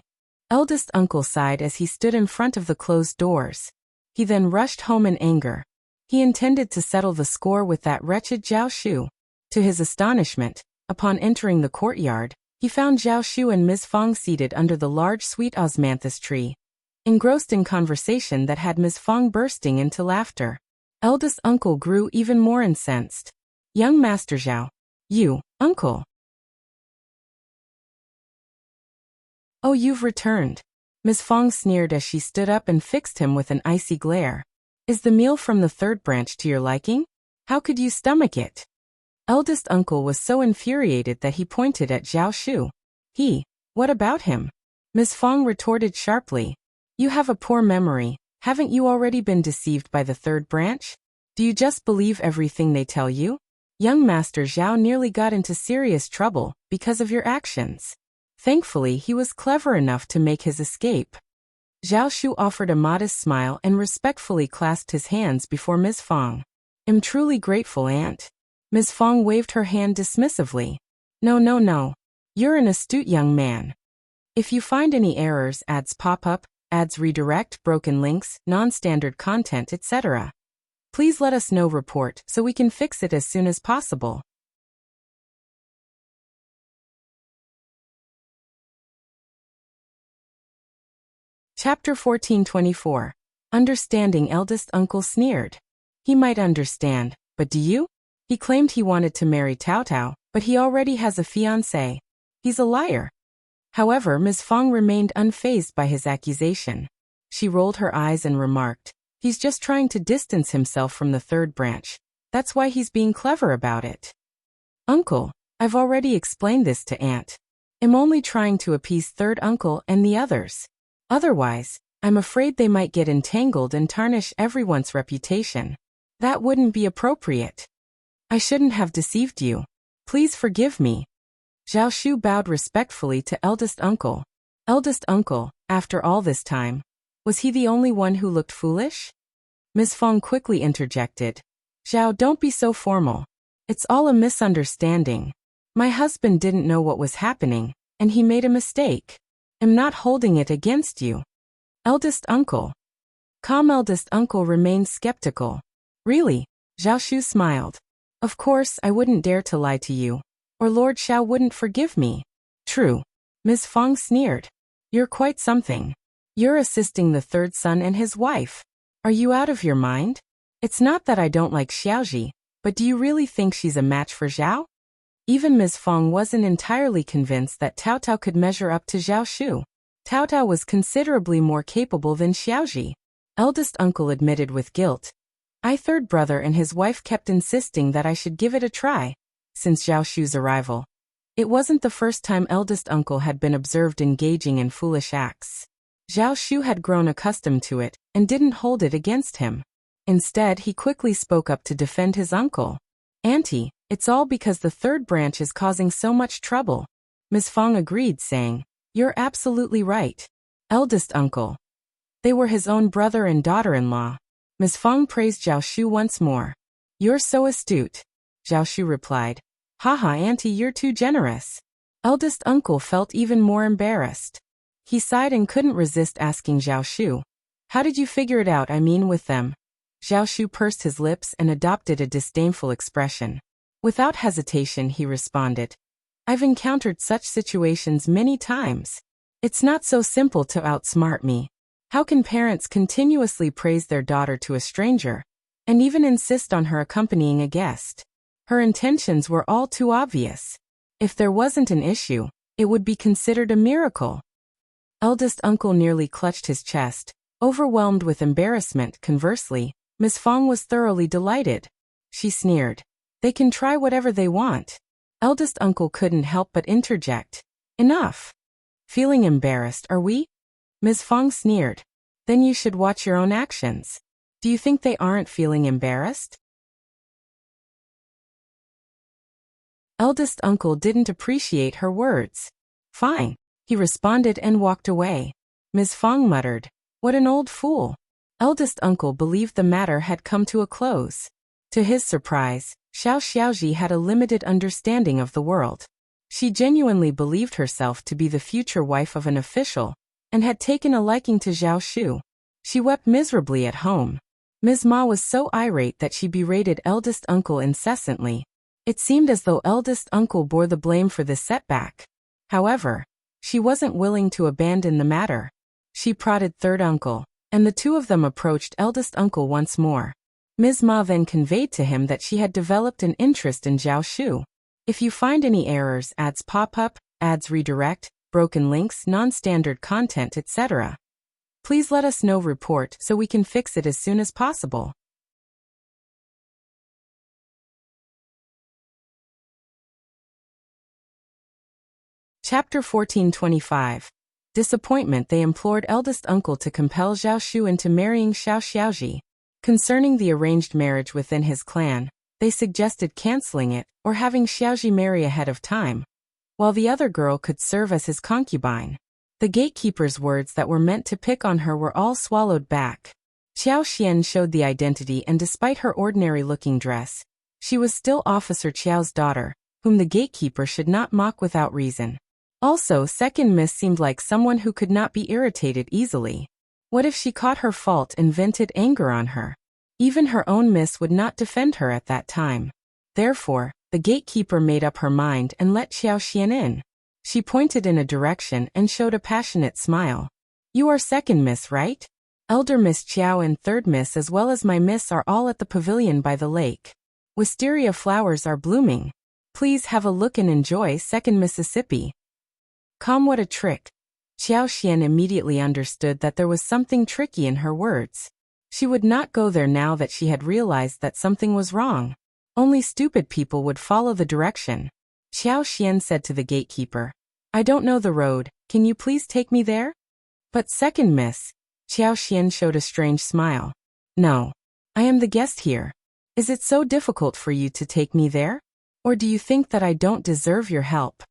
Eldest uncle sighed as he stood in front of the closed doors. He then rushed home in anger. He intended to settle the score with that wretched Zhao Shu. To his astonishment, upon entering the courtyard, he found Zhao Shu and Ms. Fong seated under the large sweet osmanthus tree, engrossed in conversation that had Ms. Fong bursting into laughter. Eldest uncle grew even more incensed. Young Master Zhao. You, uncle. Oh, you've returned. Ms. Fong sneered as she stood up and fixed him with an icy glare. Is the meal from the third branch to your liking? How could you stomach it? Eldest uncle was so infuriated that he pointed at Zhao Shu. What about him? Ms. Fong retorted sharply. You have a poor memory. Haven't you already been deceived by the third branch? Do you just believe everything they tell you? Young Master Zhao nearly got into serious trouble because of your actions. Thankfully, he was clever enough to make his escape. Zhao Shu offered a modest smile and respectfully clasped his hands before Ms. Fong. I'm truly grateful, Aunt. Ms. Fong waved her hand dismissively. No. You're an astute young man. If you find any errors, ads pop up, ads redirect, broken links, non-standard content, etc., please let us know. Report so we can fix it as soon as possible. Chapter 1424. Understanding. Eldest uncle sneered. He might understand, but do you? He claimed he wanted to marry Tao Tao, but he already has a fiancé. He's a liar. However, Ms. Fong remained unfazed by his accusation. She rolled her eyes and remarked, he's just trying to distance himself from the third branch. That's why he's being clever about it. Uncle, I've already explained this to Aunt. I'm only trying to appease third uncle and the others. Otherwise, I'm afraid they might get entangled and tarnish everyone's reputation. That wouldn't be appropriate. I shouldn't have deceived you. Please forgive me. Zhao Shu bowed respectfully to eldest uncle. Eldest uncle, after all this time, was he the only one who looked foolish? Ms. Feng quickly interjected. Zhao, don't be so formal. It's all a misunderstanding. My husband didn't know what was happening, and he made a mistake. I'm not holding it against you. Eldest uncle. Calm eldest uncle remained skeptical. Really? Zhao Shu smiled. Of course I wouldn't dare to lie to you, or Lord Qiao wouldn't forgive me. True. Ms. Feng sneered. You're quite something. You're assisting the third son and his wife. Are you out of your mind? It's not that I don't like Xiaoji, but do you really think she's a match for Zhao? Even Ms. Feng wasn't entirely convinced that Tao Tao could measure up to Zhao Shu. Tao Tao was considerably more capable than Xiaoji. Eldest uncle admitted with guilt. My third brother and his wife kept insisting that I should give it a try, since Zhao Shu's arrival. It wasn't the first time eldest uncle had been observed engaging in foolish acts. Zhao Shu had grown accustomed to it, and didn't hold it against him. Instead, he quickly spoke up to defend his uncle. Auntie, it's all because the third branch is causing so much trouble. Ms. Feng agreed, saying, You're absolutely right. Eldest uncle. They were his own brother and daughter-in-law. Ms. Feng praised Zhao Shu once more. You're so astute. Zhao Shu replied. Haha, Auntie, you're too generous. Eldest uncle felt even more embarrassed. He sighed and couldn't resist asking Zhao Shu. How did you figure it out, with them? Zhao Shu pursed his lips and adopted a disdainful expression. Without hesitation, he responded. I've encountered such situations many times. It's not so simple to outsmart me. How can parents continuously praise their daughter to a stranger, and even insist on her accompanying a guest? Her intentions were all too obvious. If there wasn't an issue, it would be considered a miracle. Eldest uncle nearly clutched his chest, overwhelmed with embarrassment. Conversely, Ms. Feng was thoroughly delighted. She sneered. They can try whatever they want. Eldest uncle couldn't help but interject. Enough. Feeling embarrassed, are we? Ms. Feng sneered. Then you should watch your own actions. Do you think they aren't feeling embarrassed? Eldest uncle didn't appreciate her words. Fine, he responded and walked away. Ms. Feng muttered. What an old fool. Eldest uncle believed the matter had come to a close. To his surprise, Xiaoji had a limited understanding of the world. She genuinely believed herself to be the future wife of an official, and had taken a liking to Zhao Shu. She wept miserably at home. Ms. Ma was so irate that she berated eldest uncle incessantly. It seemed as though eldest uncle bore the blame for this setback. However, she wasn't willing to abandon the matter. She prodded third uncle, and the two of them approached eldest uncle once more. Ms. Ma then conveyed to him that she had developed an interest in Zhao Shu. If you find any errors, ads pop up, ads redirect, broken links, non-standard content, etc., please let us know. Report so we can fix it as soon as possible. Chapter 1425. Disappointment. They implored eldest uncle to compel Zhao Shu into marrying Xiaoji. Concerning the arranged marriage within his clan, they suggested canceling it, or having Xiaoji marry ahead of time, while the other girl could serve as his concubine. The gatekeeper's words that were meant to pick on her were all swallowed back. Qiao Xian showed the identity, and despite her ordinary-looking dress, she was still Officer Qiao's daughter, whom the gatekeeper should not mock without reason. Also, second miss seemed like someone who could not be irritated easily. What if she caught her fault and vented anger on her? Even her own miss would not defend her at that time. Therefore, the gatekeeper made up her mind and let Qiao Xian in. She pointed in a direction and showed a passionate smile. You are second miss, right? Elder Miss Qiao and third miss as well as my miss are all at the pavilion by the lake. Wisteria flowers are blooming. Please have a look and enjoy second Mississippi. Come, what a trick. Qiao Xian immediately understood that there was something tricky in her words. She would not go there now that she had realized that something was wrong. Only stupid people would follow the direction. Qiao Xian said to the gatekeeper. I don't know the road, can you please take me there? But second miss, Qiao Xian showed a strange smile. No. I am the guest here. Is it so difficult for you to take me there? Or do you think that I don't deserve your help?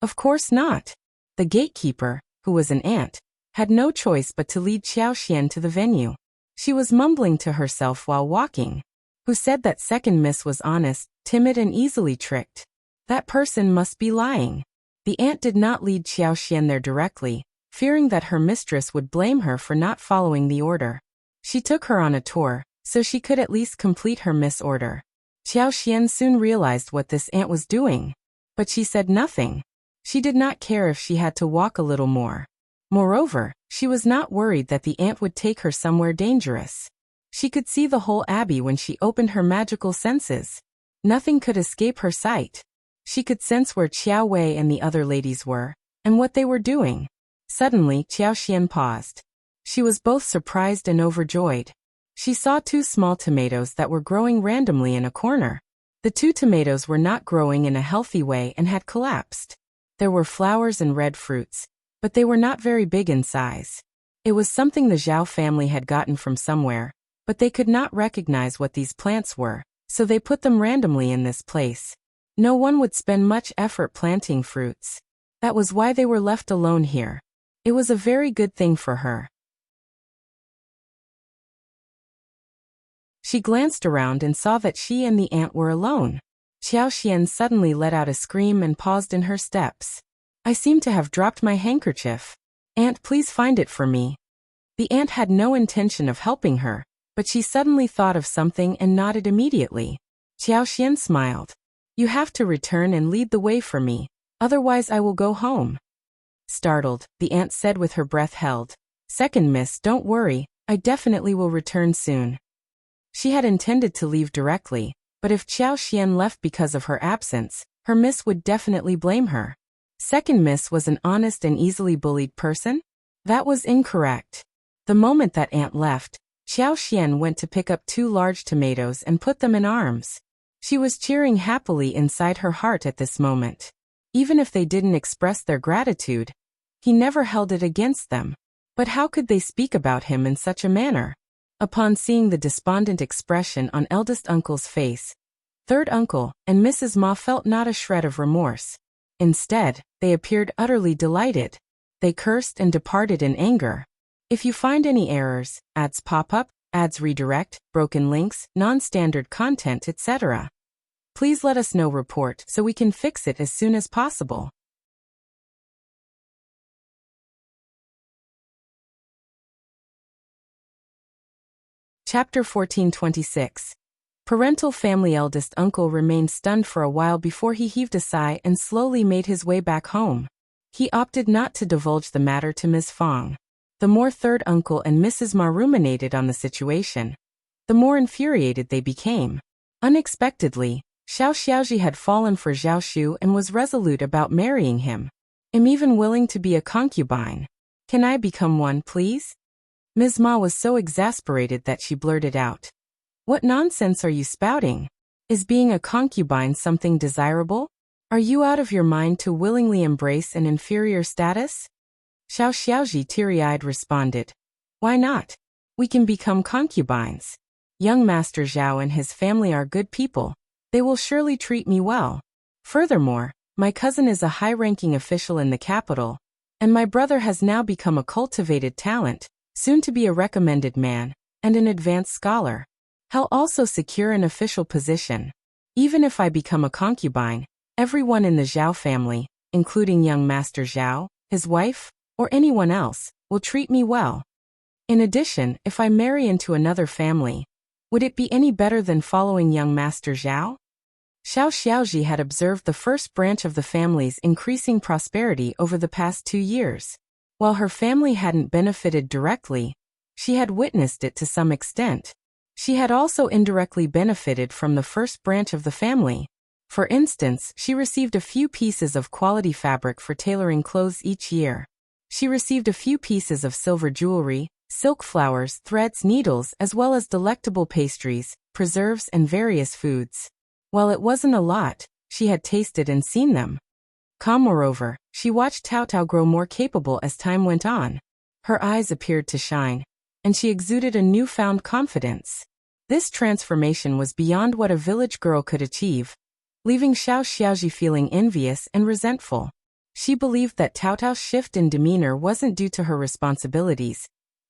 Of course not. The gatekeeper, who was an aunt, had no choice but to lead Qiao Xian to the venue. She was mumbling to herself while walking. Who said that second miss was honest, timid and easily tricked? That person must be lying. The aunt did not lead Qiao Xian there directly, fearing that her mistress would blame her for not following the order. She took her on a tour, so she could at least complete her misorder. Qiao Xian soon realized what this aunt was doing. But she said nothing. She did not care if she had to walk a little more. Moreover, she was not worried that the aunt would take her somewhere dangerous. She could see the whole abbey when she opened her magical senses. Nothing could escape her sight. She could sense where Qiao Wei and the other ladies were, and what they were doing. Suddenly, Qiao Xian paused. She was both surprised and overjoyed. She saw 2 small tomatoes that were growing randomly in a corner. The 2 tomatoes were not growing in a healthy way and had collapsed. There were flowers and red fruits, but they were not very big in size. It was something the Zhao family had gotten from somewhere, but they could not recognize what these plants were, so they put them randomly in this place. No one would spend much effort planting fruits. That was why they were left alone here. It was a very good thing for her. She glanced around and saw that she and the aunt were alone. Qiao Xian suddenly let out a scream and paused in her steps. I seem to have dropped my handkerchief. Aunt, please find it for me. The aunt had no intention of helping her, but she suddenly thought of something and nodded immediately. Qiao Xian smiled. You have to return and lead the way for me, otherwise I will go home. Startled, the aunt said with her breath held. Second miss, don't worry, I definitely will return soon. She had intended to leave directly, but if Qiao Xian left because of her absence, her miss would definitely blame her. Second miss was an honest and easily bullied person? That was incorrect. The moment that aunt left, Qiao Xian went to pick up 2 large tomatoes and put them in arms. She was cheering happily inside her heart at this moment. Even if they didn't express their gratitude, he never held it against them. But how could they speak about him in such a manner? Upon seeing the despondent expression on eldest uncle's face, third uncle and Mrs. Ma felt not a shred of remorse. Instead, they appeared utterly delighted. They cursed and departed in anger. If you find any errors, ads pop up, ads redirect, broken links, non-standard content, etc., please let us know. Report so we can fix it as soon as possible. Chapter 1426. Parental family. Eldest uncle remained stunned for a while before he heaved a sigh and slowly made his way back home. He opted not to divulge the matter to Ms. Fong. The more third uncle and Mrs. Ma ruminated on the situation, the more infuriated they became. Unexpectedly, Xiao Xiaoji had fallen for Zhao Shu and was resolute about marrying him. I'm even willing to be a concubine. Can I become one, please? Ms. Ma was so exasperated that she blurted out. What nonsense are you spouting? Is being a concubine something desirable? Are you out of your mind to willingly embrace an inferior status? Xiao Xiaoji teary-eyed responded. Why not? We can become concubines. Young Master Zhao and his family are good people. They will surely treat me well. Furthermore, my cousin is a high-ranking official in the capital, and my brother has now become a cultivated talent, soon to be a recommended man, and an advanced scholar. He'll also secure an official position. Even if I become a concubine, everyone in the Zhao family, including young Master Zhao, his wife, or anyone else, will treat me well. In addition, if I marry into another family, would it be any better than following young Master Zhao? Xiao Xiaoji had observed the first branch of the family's increasing prosperity over the past 2 years. While her family hadn't benefited directly, she had witnessed it to some extent. She had also indirectly benefited from the first branch of the family. For instance, she received a few pieces of quality fabric for tailoring clothes each year. She received a few pieces of silver jewelry, silk flowers, threads, needles, as well as delectable pastries, preserves, and various foods. While it wasn't a lot, she had tasted and seen them. Moreover, she watched Cao Cao grow more capable as time went on. Her eyes appeared to shine, and she exuded a newfound confidence. This transformation was beyond what a village girl could achieve, leaving Xiao Xiaoji feeling envious and resentful. She believed that Cao Cao's shift in demeanor wasn't due to her responsibilities,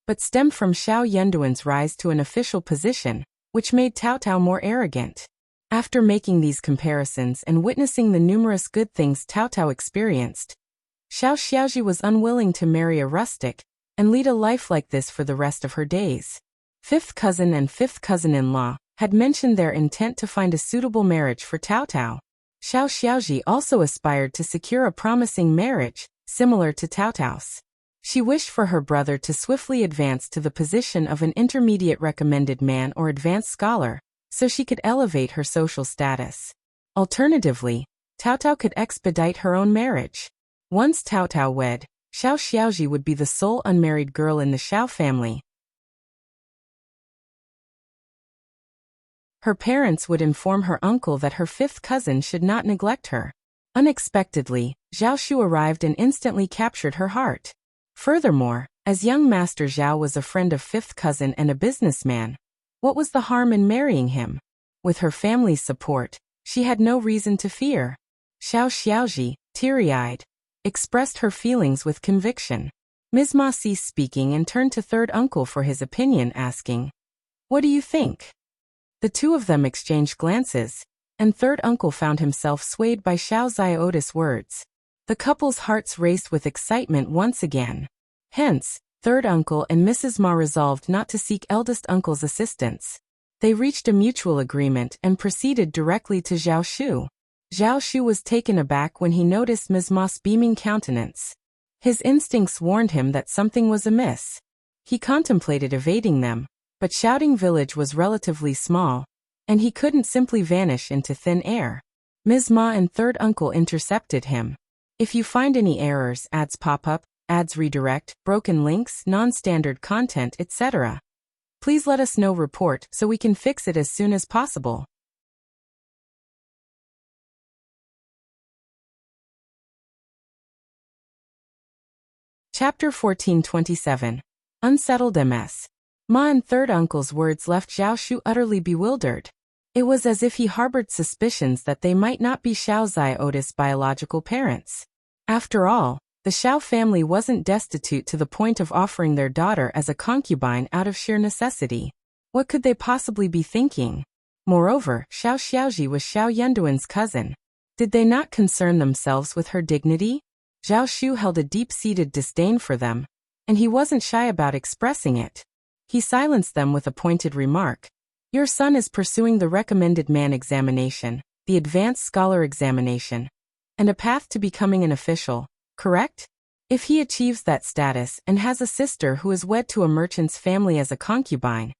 but stemmed from Xiao Yenduan's rise to an official position, which made Cao Cao more arrogant. After making these comparisons and witnessing the numerous good things Cao Cao experienced, Xiao Xiaoji was unwilling to marry a rustic and lead a life like this for the rest of her days. Fifth cousin and fifth cousin-in-law had mentioned their intent to find a suitable marriage for Cao Cao. Xiao Xiaoji also aspired to secure a promising marriage, similar to Cao Cao's. She wished for her brother to swiftly advance to the position of an intermediate recommended man or advanced scholar, so she could elevate her social status. Alternatively, Cao Cao could expedite her own marriage. Once Cao Cao wed, Xiao Xiaoji would be the sole unmarried girl in the Xiao family. Her parents would inform her uncle that her fifth cousin should not neglect her. Unexpectedly, Zhao Shu arrived and instantly captured her heart. Furthermore, as young Master Zhao was a friend of fifth cousin and a businessman, what was the harm in marrying him? With her family's support, she had no reason to fear. Xiao Xiaoji, teary-eyed, expressed her feelings with conviction. Ms. Ma ceased speaking and turned to third uncle for his opinion, asking, "What do you think?" The two of them exchanged glances, and third uncle found himself swayed by Xiao Ziota's words. The couple's hearts raced with excitement once again. Hence, third uncle and Mrs. Ma resolved not to seek eldest uncle's assistance. They reached a mutual agreement and proceeded directly to Zhao Shu. Zhao Shu was taken aback when he noticed Ms. Ma's beaming countenance. His instincts warned him that something was amiss. He contemplated evading them, but Shouting Village was relatively small, and he couldn't simply vanish into thin air. Ms. Ma and third uncle intercepted him. "If you find any errors, ads pop up, ads redirect, broken links, non-standard content, etc., please let us know. Report so we can fix it as soon as possible." Chapter 1427. Unsettled MS. Ma and third uncle's words left Zhao Shu utterly bewildered. It was as if he harbored suspicions that they might not be Xiao Ziota's biological parents. After all, the Xiao family wasn't destitute to the point of offering their daughter as a concubine out of sheer necessity. What could they possibly be thinking? Moreover, Xiao Xiaoji was Xiao Yenduan's cousin. Did they not concern themselves with her dignity? Zhao Shu held a deep-seated disdain for them, and he wasn't shy about expressing it. He silenced them with a pointed remark. "Your son is pursuing the recommended man examination, the advanced scholar examination, and a path to becoming an official, correct? If he achieves that status and has a sister who is wed to a merchant's family as a concubine,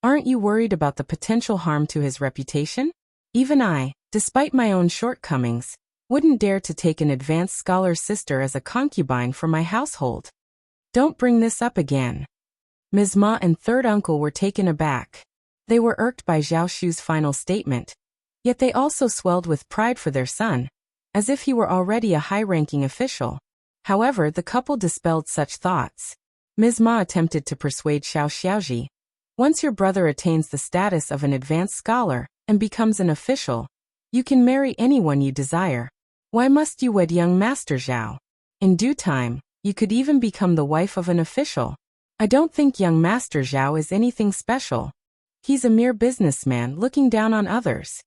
aren't you worried about the potential harm to his reputation? Even I, despite my own shortcomings, wouldn't dare to take an advanced scholar's sister as a concubine for my household. Don't bring this up again." Ms. Ma and third uncle were taken aback. They were irked by Zhao Shu's final statement, yet they also swelled with pride for their son, as if he were already a high-ranking official. However, the couple dispelled such thoughts. Ms. Ma attempted to persuade Xiao Xiaoji. "Once your brother attains the status of an advanced scholar and becomes an official, you can marry anyone you desire. Why must you wed young Master Zhao? In due time, you could even become the wife of an official. I don't think young Master Zhao is anything special. He's a mere businessman looking down on others."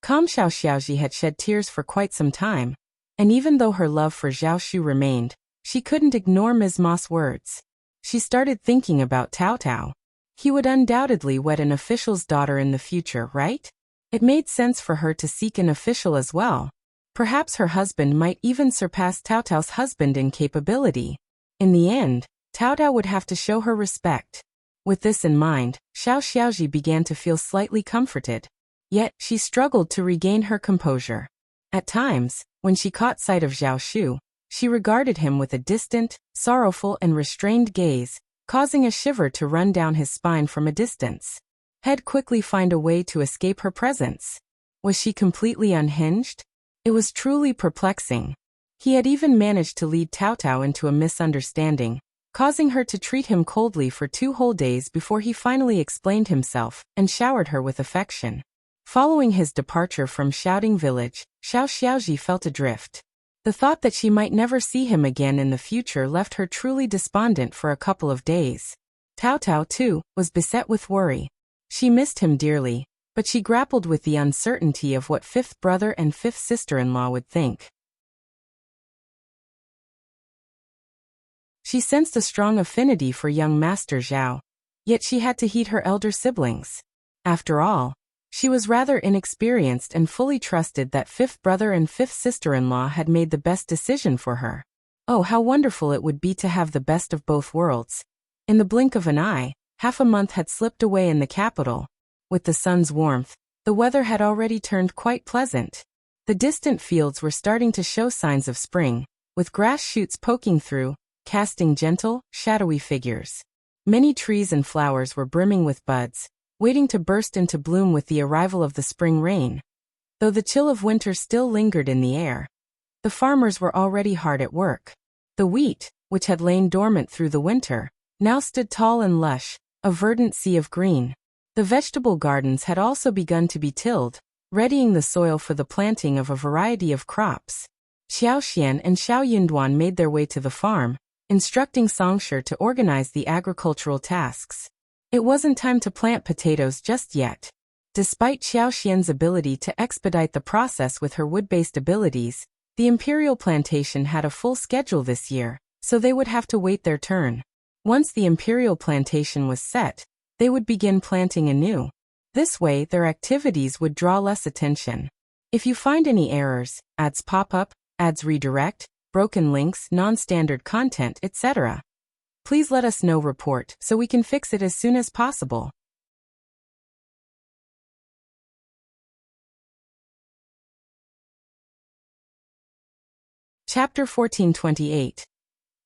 Xiao Xiaoji had shed tears for quite some time, and even though her love for Zhao Shu remained, she couldn't ignore Ms. Ma's words. She started thinking about Cao Cao. He would undoubtedly wed an official's daughter in the future, right? It made sense for her to seek an official as well. Perhaps her husband might even surpass Cao Cao's husband in capability. In the end, Cao Cao would have to show her respect. With this in mind, Xiao Xiaoji began to feel slightly comforted. Yet, she struggled to regain her composure. At times, when she caught sight of Zhao Shu, she regarded him with a distant, sorrowful and restrained gaze, causing a shiver to run down his spine from a distance. He'd quickly find a way to escape her presence. Was she completely unhinged? It was truly perplexing. He had even managed to lead Tao Tao into a misunderstanding, causing her to treat him coldly for 2 whole days before he finally explained himself and showered her with affection. Following his departure from Shouting Village, Xiao Xiaoji felt adrift. The thought that she might never see him again in the future left her truly despondent for a couple of days. Tao Tao, too, was beset with worry. She missed him dearly, but she grappled with the uncertainty of what fifth brother and fifth sister-in-law would think. She sensed a strong affinity for young Master Zhao, yet she had to heed her elder siblings. After all, she was rather inexperienced and fully trusted that fifth brother and fifth sister-in-law had made the best decision for her. Oh, how wonderful it would be to have the best of both worlds. In the blink of an eye, half a month had slipped away in the capital. With the sun's warmth, the weather had already turned quite pleasant. The distant fields were starting to show signs of spring, with grass shoots poking through, casting gentle, shadowy figures. Many trees and flowers were brimming with buds, waiting to burst into bloom with the arrival of the spring rain. Though the chill of winter still lingered in the air, the farmers were already hard at work. The wheat, which had lain dormant through the winter, now stood tall and lush, a verdant sea of green. The vegetable gardens had also begun to be tilled, readying the soil for the planting of a variety of crops. Xiao Xian and Xiao Yunduan made their way to the farm, instructing Songsher to organize the agricultural tasks. It wasn't time to plant potatoes just yet. Despite Xiao Xian's ability to expedite the process with her wood-based abilities, the imperial plantation had a full schedule this year, so they would have to wait their turn. Once the imperial plantation was set, they would begin planting anew. This way, their activities would draw less attention. If you find any errors, ads pop up, ads redirect, broken links, non-standard content, etc., please let us know. Report so we can fix it as soon as possible. Chapter 1428.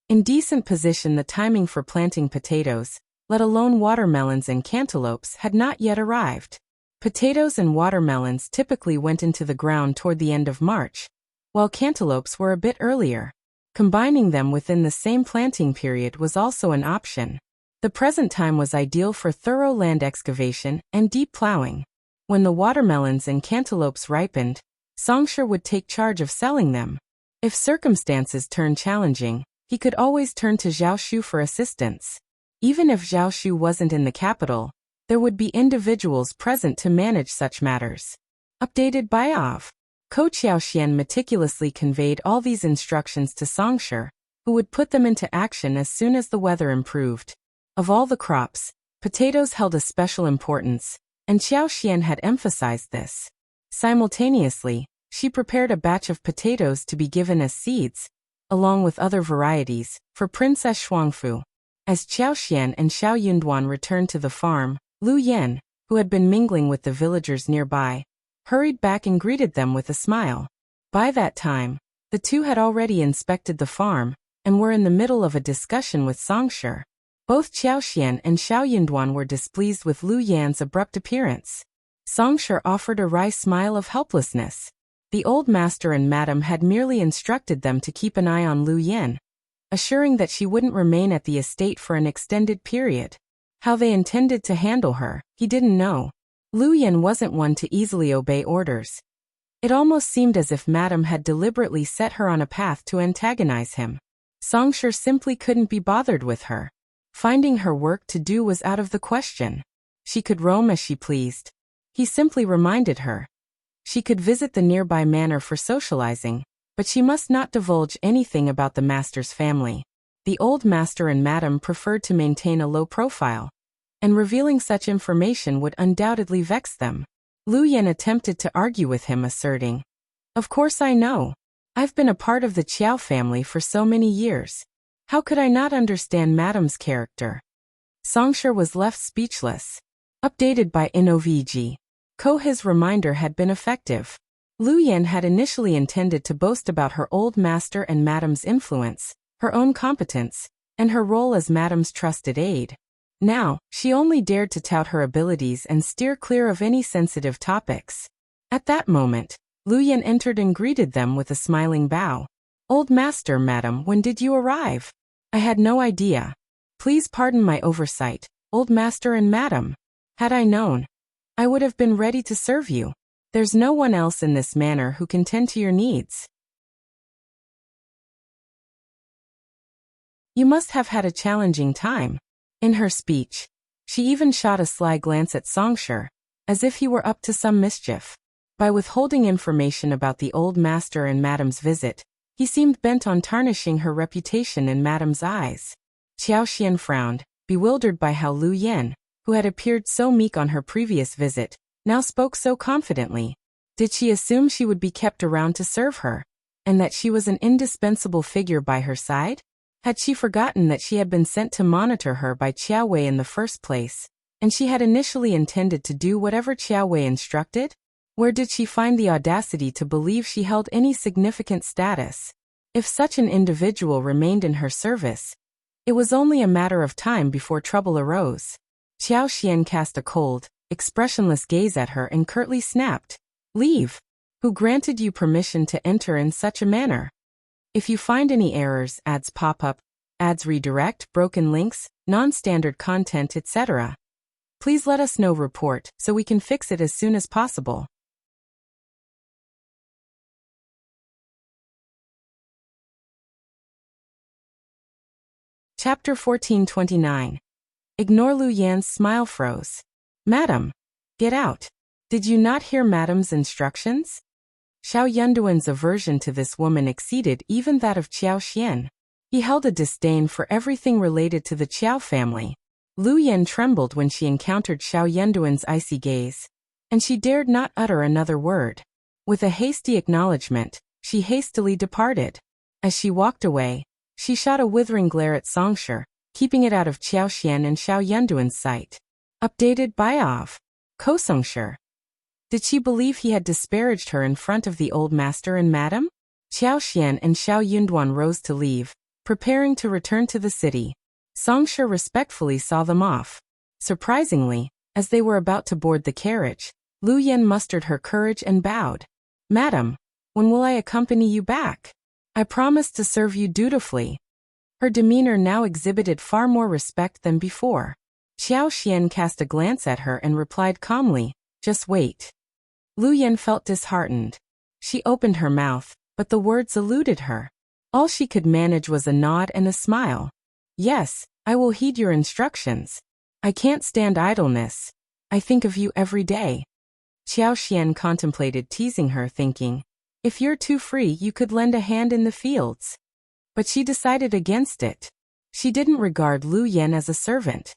Indecent position. The timing for planting potatoes, let alone watermelons and cantaloupes, had not yet arrived. Potatoes and watermelons typically went into the ground toward the end of March, while cantaloupes were a bit earlier. Combining them within the same planting period was also an option. The present time was ideal for thorough land excavation and deep plowing. When the watermelons and cantaloupes ripened, Songsher would take charge of selling them. If circumstances turned challenging, he could always turn to Zhao Shu for assistance. Even if Zhao Shu wasn't in the capital, there would be individuals present to manage such matters. Updated by Av. Ko Qiaoxian meticulously conveyed all these instructions to Songsher, who would put them into action as soon as the weather improved. Of all the crops, potatoes held a special importance, and Qiaoxian had emphasized this. Simultaneously, she prepared a batch of potatoes to be given as seeds, along with other varieties, for Princess Shuangfu. As Qiaoxian and Xiao Yunduan returned to the farm, Lu Yan, who had been mingling with the villagers nearby, hurried back and greeted them with a smile. By that time, the two had already inspected the farm, and were in the middle of a discussion with Songsher. Both Qiaoxian and Xiao Yunduan were displeased with Lu Yan's abrupt appearance. Songsher offered a wry smile of helplessness. The old master and madam had merely instructed them to keep an eye on Lu Yan, assuring that she wouldn't remain at the estate for an extended period. How they intended to handle her, he didn't know. Lu Yan wasn't one to easily obey orders. It almost seemed as if madam had deliberately set her on a path to antagonize him. Songsher simply couldn't be bothered with her. Finding her work to do was out of the question. She could roam as she pleased. He simply reminded her. She could visit the nearby manor for socializing, but she must not divulge anything about the master's family. The old master and madam preferred to maintain a low profile, and revealing such information would undoubtedly vex them. Lu Yan attempted to argue with him, asserting, "Of course I know. I've been a part of the Qiao family for so many years. How could I not understand madam's character?" Songsher was left speechless. Updated by Inovg. His reminder had been effective. Lu Yan had initially intended to boast about her old master and madam's influence, her own competence, and her role as madam's trusted aide. Now, she only dared to tout her abilities and steer clear of any sensitive topics. At that moment, Lu Yan entered and greeted them with a smiling bow. "Old master, madam, when did you arrive? I had no idea. Please pardon my oversight, old master and madam. Had I known, I would have been ready to serve you. There's no one else in this manor who can tend to your needs." You must have had a challenging time. In her speech, she even shot a sly glance at Songshi, as if he were up to some mischief. By withholding information about the old master and madam's visit, he seemed bent on tarnishing her reputation in madam's eyes. Qiao Xian frowned, bewildered by how Lu Yan, who had appeared so meek on her previous visit, now spoke so confidently. Did she assume she would be kept around to serve her, and that she was an indispensable figure by her side? Had she forgotten that she had been sent to monitor her by Qiao Wei in the first place, and she had initially intended to do whatever Qiao Wei instructed? Where did she find the audacity to believe she held any significant status? If such an individual remained in her service, it was only a matter of time before trouble arose. Qiao Xian cast a cold, expressionless gaze at her and curtly snapped, "Leave. Who granted you permission to enter in such a manner? If you find any errors, ads pop up, ads redirect, broken links, non-standard content, etc., please let us know. Report so we can fix it as soon as possible." Chapter 1429. Ignore Lu Yan's smile froze. "Madam, get out. Did you not hear madam's instructions?" Xiao Yunduan's aversion to this woman exceeded even that of Qiao Xian. He held a disdain for everything related to the Qiao family. Lu Yan trembled when she encountered Xiao Yunduan's icy gaze, and she dared not utter another word. With a hasty acknowledgement, she hastily departed. As she walked away, she shot a withering glare at Songshi, keeping it out of Qiao Xian and Xiao Yunduan's sight. Updated by Av. Songshi. Did she believe he had disparaged her in front of the old master and madam? Qiao Xian and Xiao Yunduan rose to leave, preparing to return to the city. Songshi respectfully saw them off. Surprisingly, as they were about to board the carriage, Lu Yan mustered her courage and bowed. "Madam, when will I accompany you back? I promise to serve you dutifully." Her demeanor now exhibited far more respect than before. Qiao Xian cast a glance at her and replied calmly, "Just wait." Lu Yan felt disheartened. She opened her mouth, but the words eluded her. All she could manage was a nod and a smile. "Yes, I will heed your instructions. I can't stand idleness. I think of you every day." Qiao Xian contemplated teasing her, thinking, "If you're too free, you could lend a hand in the fields." But she decided against it. She didn't regard Lu Yan as a servant.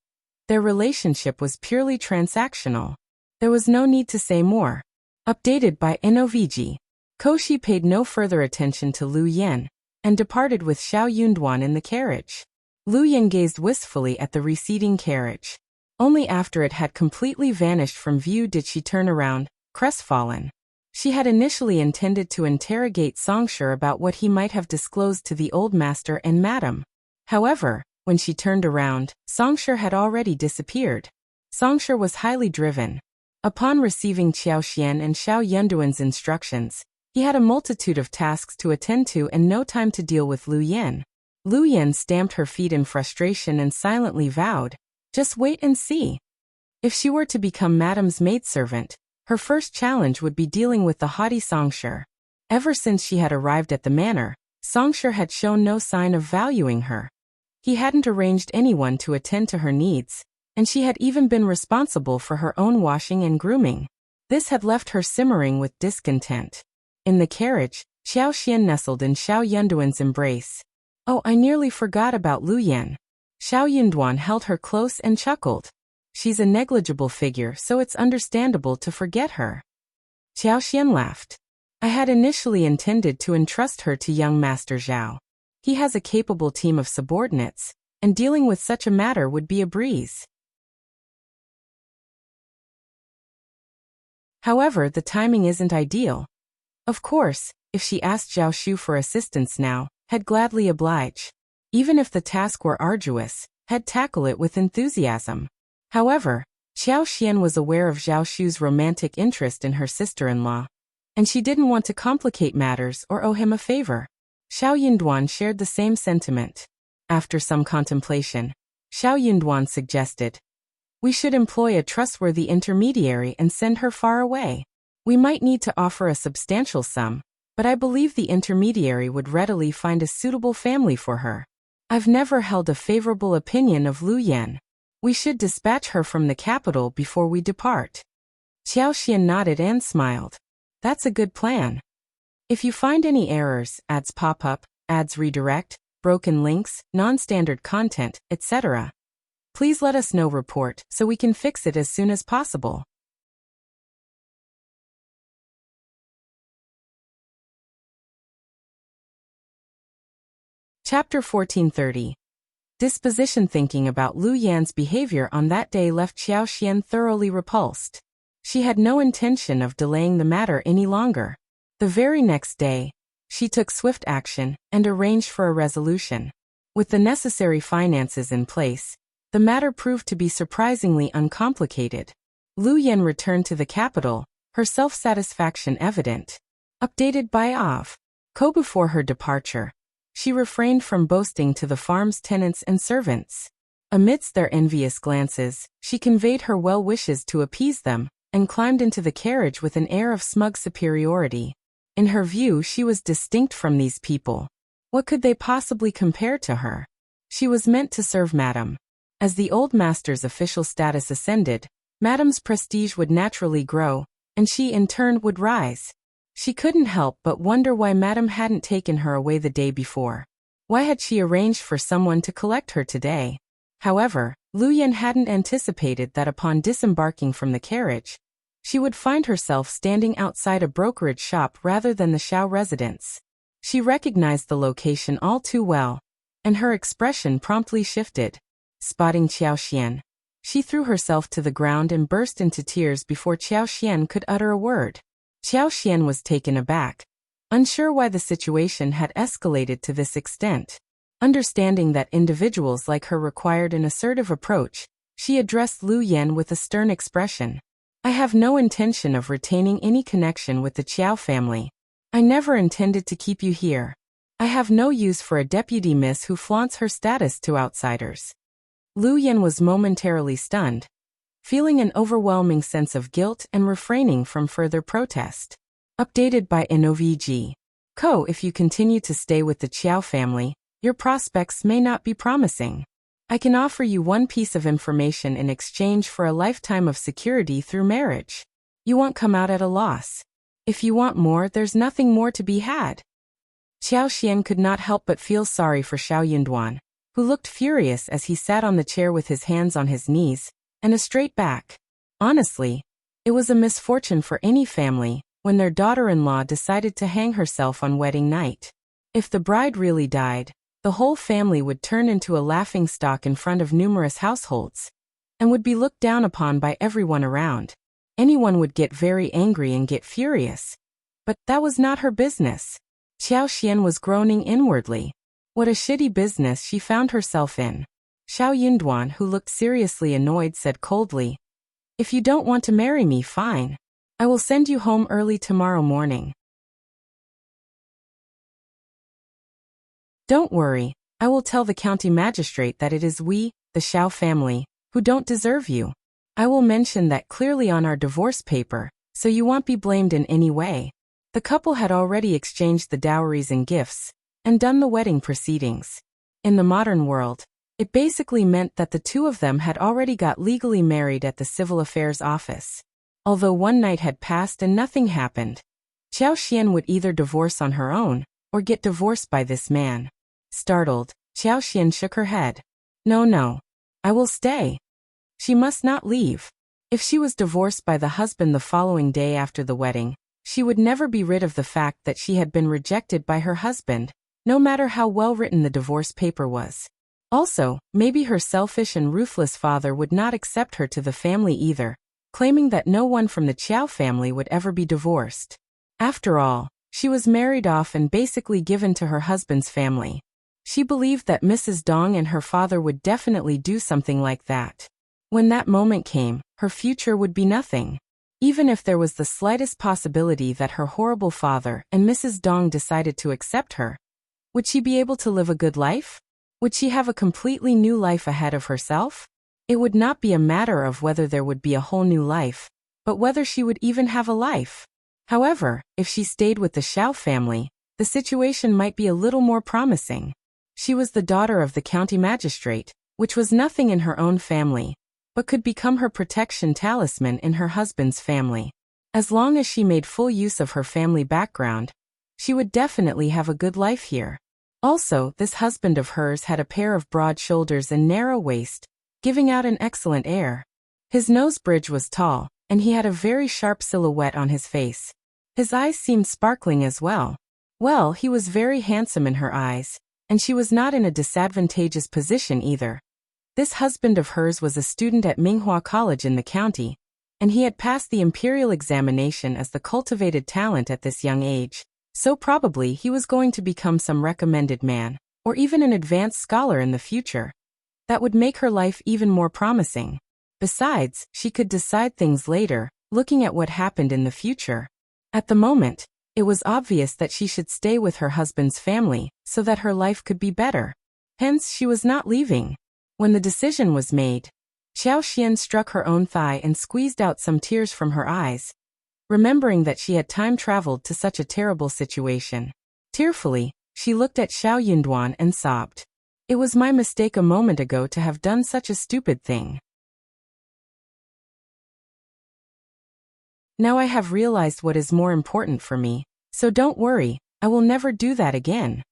Their relationship was purely transactional. There was no need to say more. Updated by Novg. Koshi paid no further attention to Lu Yan, and departed with Xiao Yunduan in the carriage. Lu Yan gazed wistfully at the receding carriage. Only after it had completely vanished from view did she turn around, crestfallen. She had initially intended to interrogate Songshi about what he might have disclosed to the old master and madam. However, when she turned around, Songshi had already disappeared. Songshi was highly driven. Upon receiving Qiao Xian and Xiao Yunduan's instructions, he had a multitude of tasks to attend to and no time to deal with Lu Yan. Lu Yan stamped her feet in frustration and silently vowed, "Just wait and see." If she were to become madam's maidservant, her first challenge would be dealing with the haughty Songshi. Ever since she had arrived at the manor, Songshi had shown no sign of valuing her. He hadn't arranged anyone to attend to her needs, and she had even been responsible for her own washing and grooming. This had left her simmering with discontent. In the carriage, Qiao Xian nestled in Xiao Yunduan's embrace. "Oh, I nearly forgot about Lu Yan." Xiao Yunduan held her close and chuckled. "She's a negligible figure, so it's understandable to forget her." Qiao Xian laughed. "I had initially intended to entrust her to young Master Zhao. He has a capable team of subordinates, and dealing with such a matter would be a breeze. However, the timing isn't ideal. Of course, if she asked Zhao Shu for assistance now, he'd gladly oblige. Even if the task were arduous, he'd tackle it with enthusiasm. However, Qiao Xian was aware of Zhao Shu's romantic interest in her sister-in-law, and she didn't want to complicate matters or owe him a favor. Xiao Yunduan shared the same sentiment. After some contemplation, Xiao Yunduan suggested, "We should employ a trustworthy intermediary and send her far away. We might need to offer a substantial sum, but I believe the intermediary would readily find a suitable family for her. I've never held a favorable opinion of Lu Yan. We should dispatch her from the capital before we depart." Qiao Xian nodded and smiled. "That's a good plan. If you find any errors, ads pop up, ads redirect, broken links, non-standard content, etc., please let us know. Report so we can fix it as soon as possible." Chapter 1430. Disposition. Thinking about Lu Yan's behavior on that day left Qiao Xian thoroughly repulsed. She had no intention of delaying the matter any longer. The very next day, she took swift action and arranged for a resolution. With the necessary finances in place, the matter proved to be surprisingly uncomplicated. Lu Yan returned to the capital, her self-satisfaction evident. Updated by Av. Ko. Before her departure, she refrained from boasting to the farm's tenants and servants. Amidst their envious glances, she conveyed her well wishes to appease them, and climbed into the carriage with an air of smug superiority. In her view, she was distinct from these people. What could they possibly compare to her? She was meant to serve Madame. As the old master's official status ascended, Madame's prestige would naturally grow, and she in turn would rise. She couldn't help but wonder why Madame hadn't taken her away the day before. Why had she arranged for someone to collect her today? However, Lu Yan hadn't anticipated that upon disembarking from the carriage, she would find herself standing outside a brokerage shop rather than the Qiao residence. She recognized the location all too well, and her expression promptly shifted. Spotting Qiao Xian, she threw herself to the ground and burst into tears before Qiao Xian could utter a word. Qiao Xian was taken aback, unsure why the situation had escalated to this extent. Understanding that individuals like her required an assertive approach, she addressed Lu Yan with a stern expression. "I have no intention of retaining any connection with the Qiao family. I never intended to keep you here. I have no use for a deputy miss who flaunts her status to outsiders." Lu Yan was momentarily stunned, feeling an overwhelming sense of guilt and refraining from further protest. Updated by Novg. Ko. If you continue to stay with the Qiao family, your prospects may not be promising. I can offer you one piece of information in exchange for a lifetime of security through marriage. You won't come out at a loss. If you want more, there's nothing more to be had. Qiao Xian could not help but feel sorry for Xiao Yunduan, who looked furious as he sat on the chair with his hands on his knees and a straight back. Honestly, it was a misfortune for any family when their daughter-in-law decided to hang herself on wedding night. If the bride really died, the whole family would turn into a laughingstock in front of numerous households, and would be looked down upon by everyone around. Anyone would get very angry and get furious. But that was not her business. Qiao Xian was groaning inwardly. What a shitty business she found herself in. Xiao Yunduan, who looked seriously annoyed, said coldly, "If you don't want to marry me, fine. I will send you home early tomorrow morning. Don't worry, I will tell the county magistrate that it is we, the Qiao family, who don't deserve you. I will mention that clearly on our divorce paper, so you won't be blamed in any way." The couple had already exchanged the dowries and gifts, and done the wedding proceedings. In the modern world, it basically meant that the two of them had already got legally married at the Civil Affairs Office. Although one night had passed and nothing happened, Qiao Xian would either divorce on her own, or get divorced by this man. Startled, Qiao Xian shook her head. No, I will stay. She must not leave. If she was divorced by the husband the following day after the wedding, she would never be rid of the fact that she had been rejected by her husband, no matter how well written the divorce paper was. Also, maybe her selfish and ruthless father would not accept her to the family either, claiming that no one from the Qiao family would ever be divorced. After all, she was married off and basically given to her husband's family. She believed that Mrs. Dong and her father would definitely do something like that. When that moment came, her future would be nothing. Even if there was the slightest possibility that her horrible father and Mrs. Dong decided to accept her, would she be able to live a good life? Would she have a completely new life ahead of herself? It would not be a matter of whether there would be a whole new life, but whether she would even have a life. However, if she stayed with the Qiao family, the situation might be a little more promising. She was the daughter of the county magistrate, which was nothing in her own family, but could become her protection talisman in her husband's family. As long as she made full use of her family background, she would definitely have a good life here. Also, this husband of hers had a pair of broad shoulders and narrow waist, giving out an excellent air. His nose bridge was tall, and he had a very sharp silhouette on his face. His eyes seemed sparkling as well. Well, he was very handsome in her eyes, and she was not in a disadvantageous position either. This husband of hers was a student at Minghua College in the county, and he had passed the imperial examination as the cultivated talent at this young age, so probably he was going to become some recommended man, or even an advanced scholar in the future. That would make her life even more promising. Besides, she could decide things later, looking at what happened in the future. At the moment, it was obvious that she should stay with her husband's family, so that her life could be better. Hence, she was not leaving. When the decision was made, Qiao Xian struck her own thigh and squeezed out some tears from her eyes, remembering that she had time traveled to such a terrible situation. Tearfully, she looked at Xiao Yunduan and sobbed. It was my mistake a moment ago to have done such a stupid thing. Now I have realized what is more important for me, so don't worry, I will never do that again.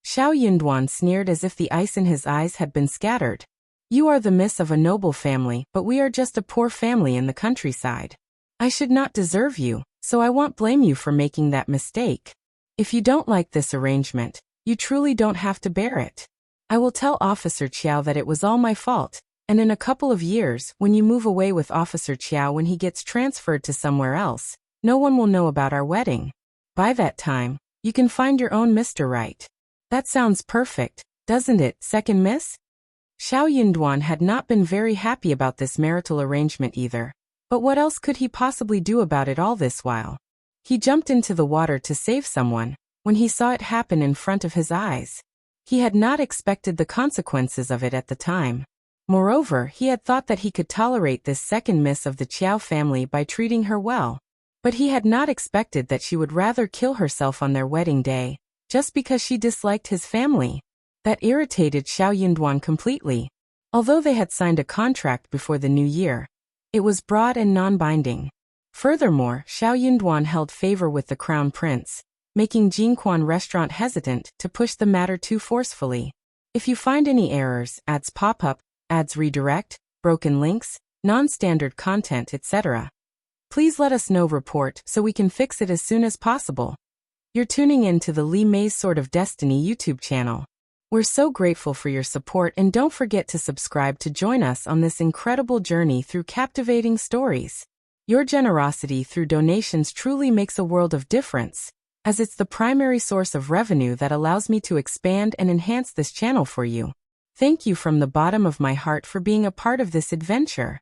Xiao Yunduan sneered as if the ice in his eyes had been scattered. You are the miss of a noble family, but we are just a poor family in the countryside. I should not deserve you, so I won't blame you for making that mistake. If you don't like this arrangement, you truly don't have to bear it. I will tell Officer Qiao that it was all my fault, and in a couple of years, when you move away with Officer Qiao when he gets transferred to somewhere else, no one will know about our wedding. By that time, you can find your own Mr. Right. That sounds perfect, doesn't it, second miss? Xiao Yunduan had not been very happy about this marital arrangement either, but what else could he possibly do about it all this while? He jumped into the water to save someone, when he saw it happen in front of his eyes. He had not expected the consequences of it at the time. Moreover, he had thought that he could tolerate this second miss of the Qiao family by treating her well. But he had not expected that she would rather kill herself on their wedding day, just because she disliked his family. That irritated Xiao Yunduan completely. Although they had signed a contract before the new year, it was broad and non-binding. Furthermore, Xiao Yunduan held favor with the crown prince, making Jinquan Restaurant hesitant to push the matter too forcefully. If you find any errors, ads pop up, ads redirect, broken links, non-standard content, etc., please let us know. Report so we can fix it as soon as possible. You're tuning in to the Li Mei's Sword of Destiny YouTube channel. We're so grateful for your support, and don't forget to subscribe to join us on this incredible journey through captivating stories. Your generosity through donations truly makes a world of difference, as it's the primary source of revenue that allows me to expand and enhance this channel for you. Thank you from the bottom of my heart for being a part of this adventure.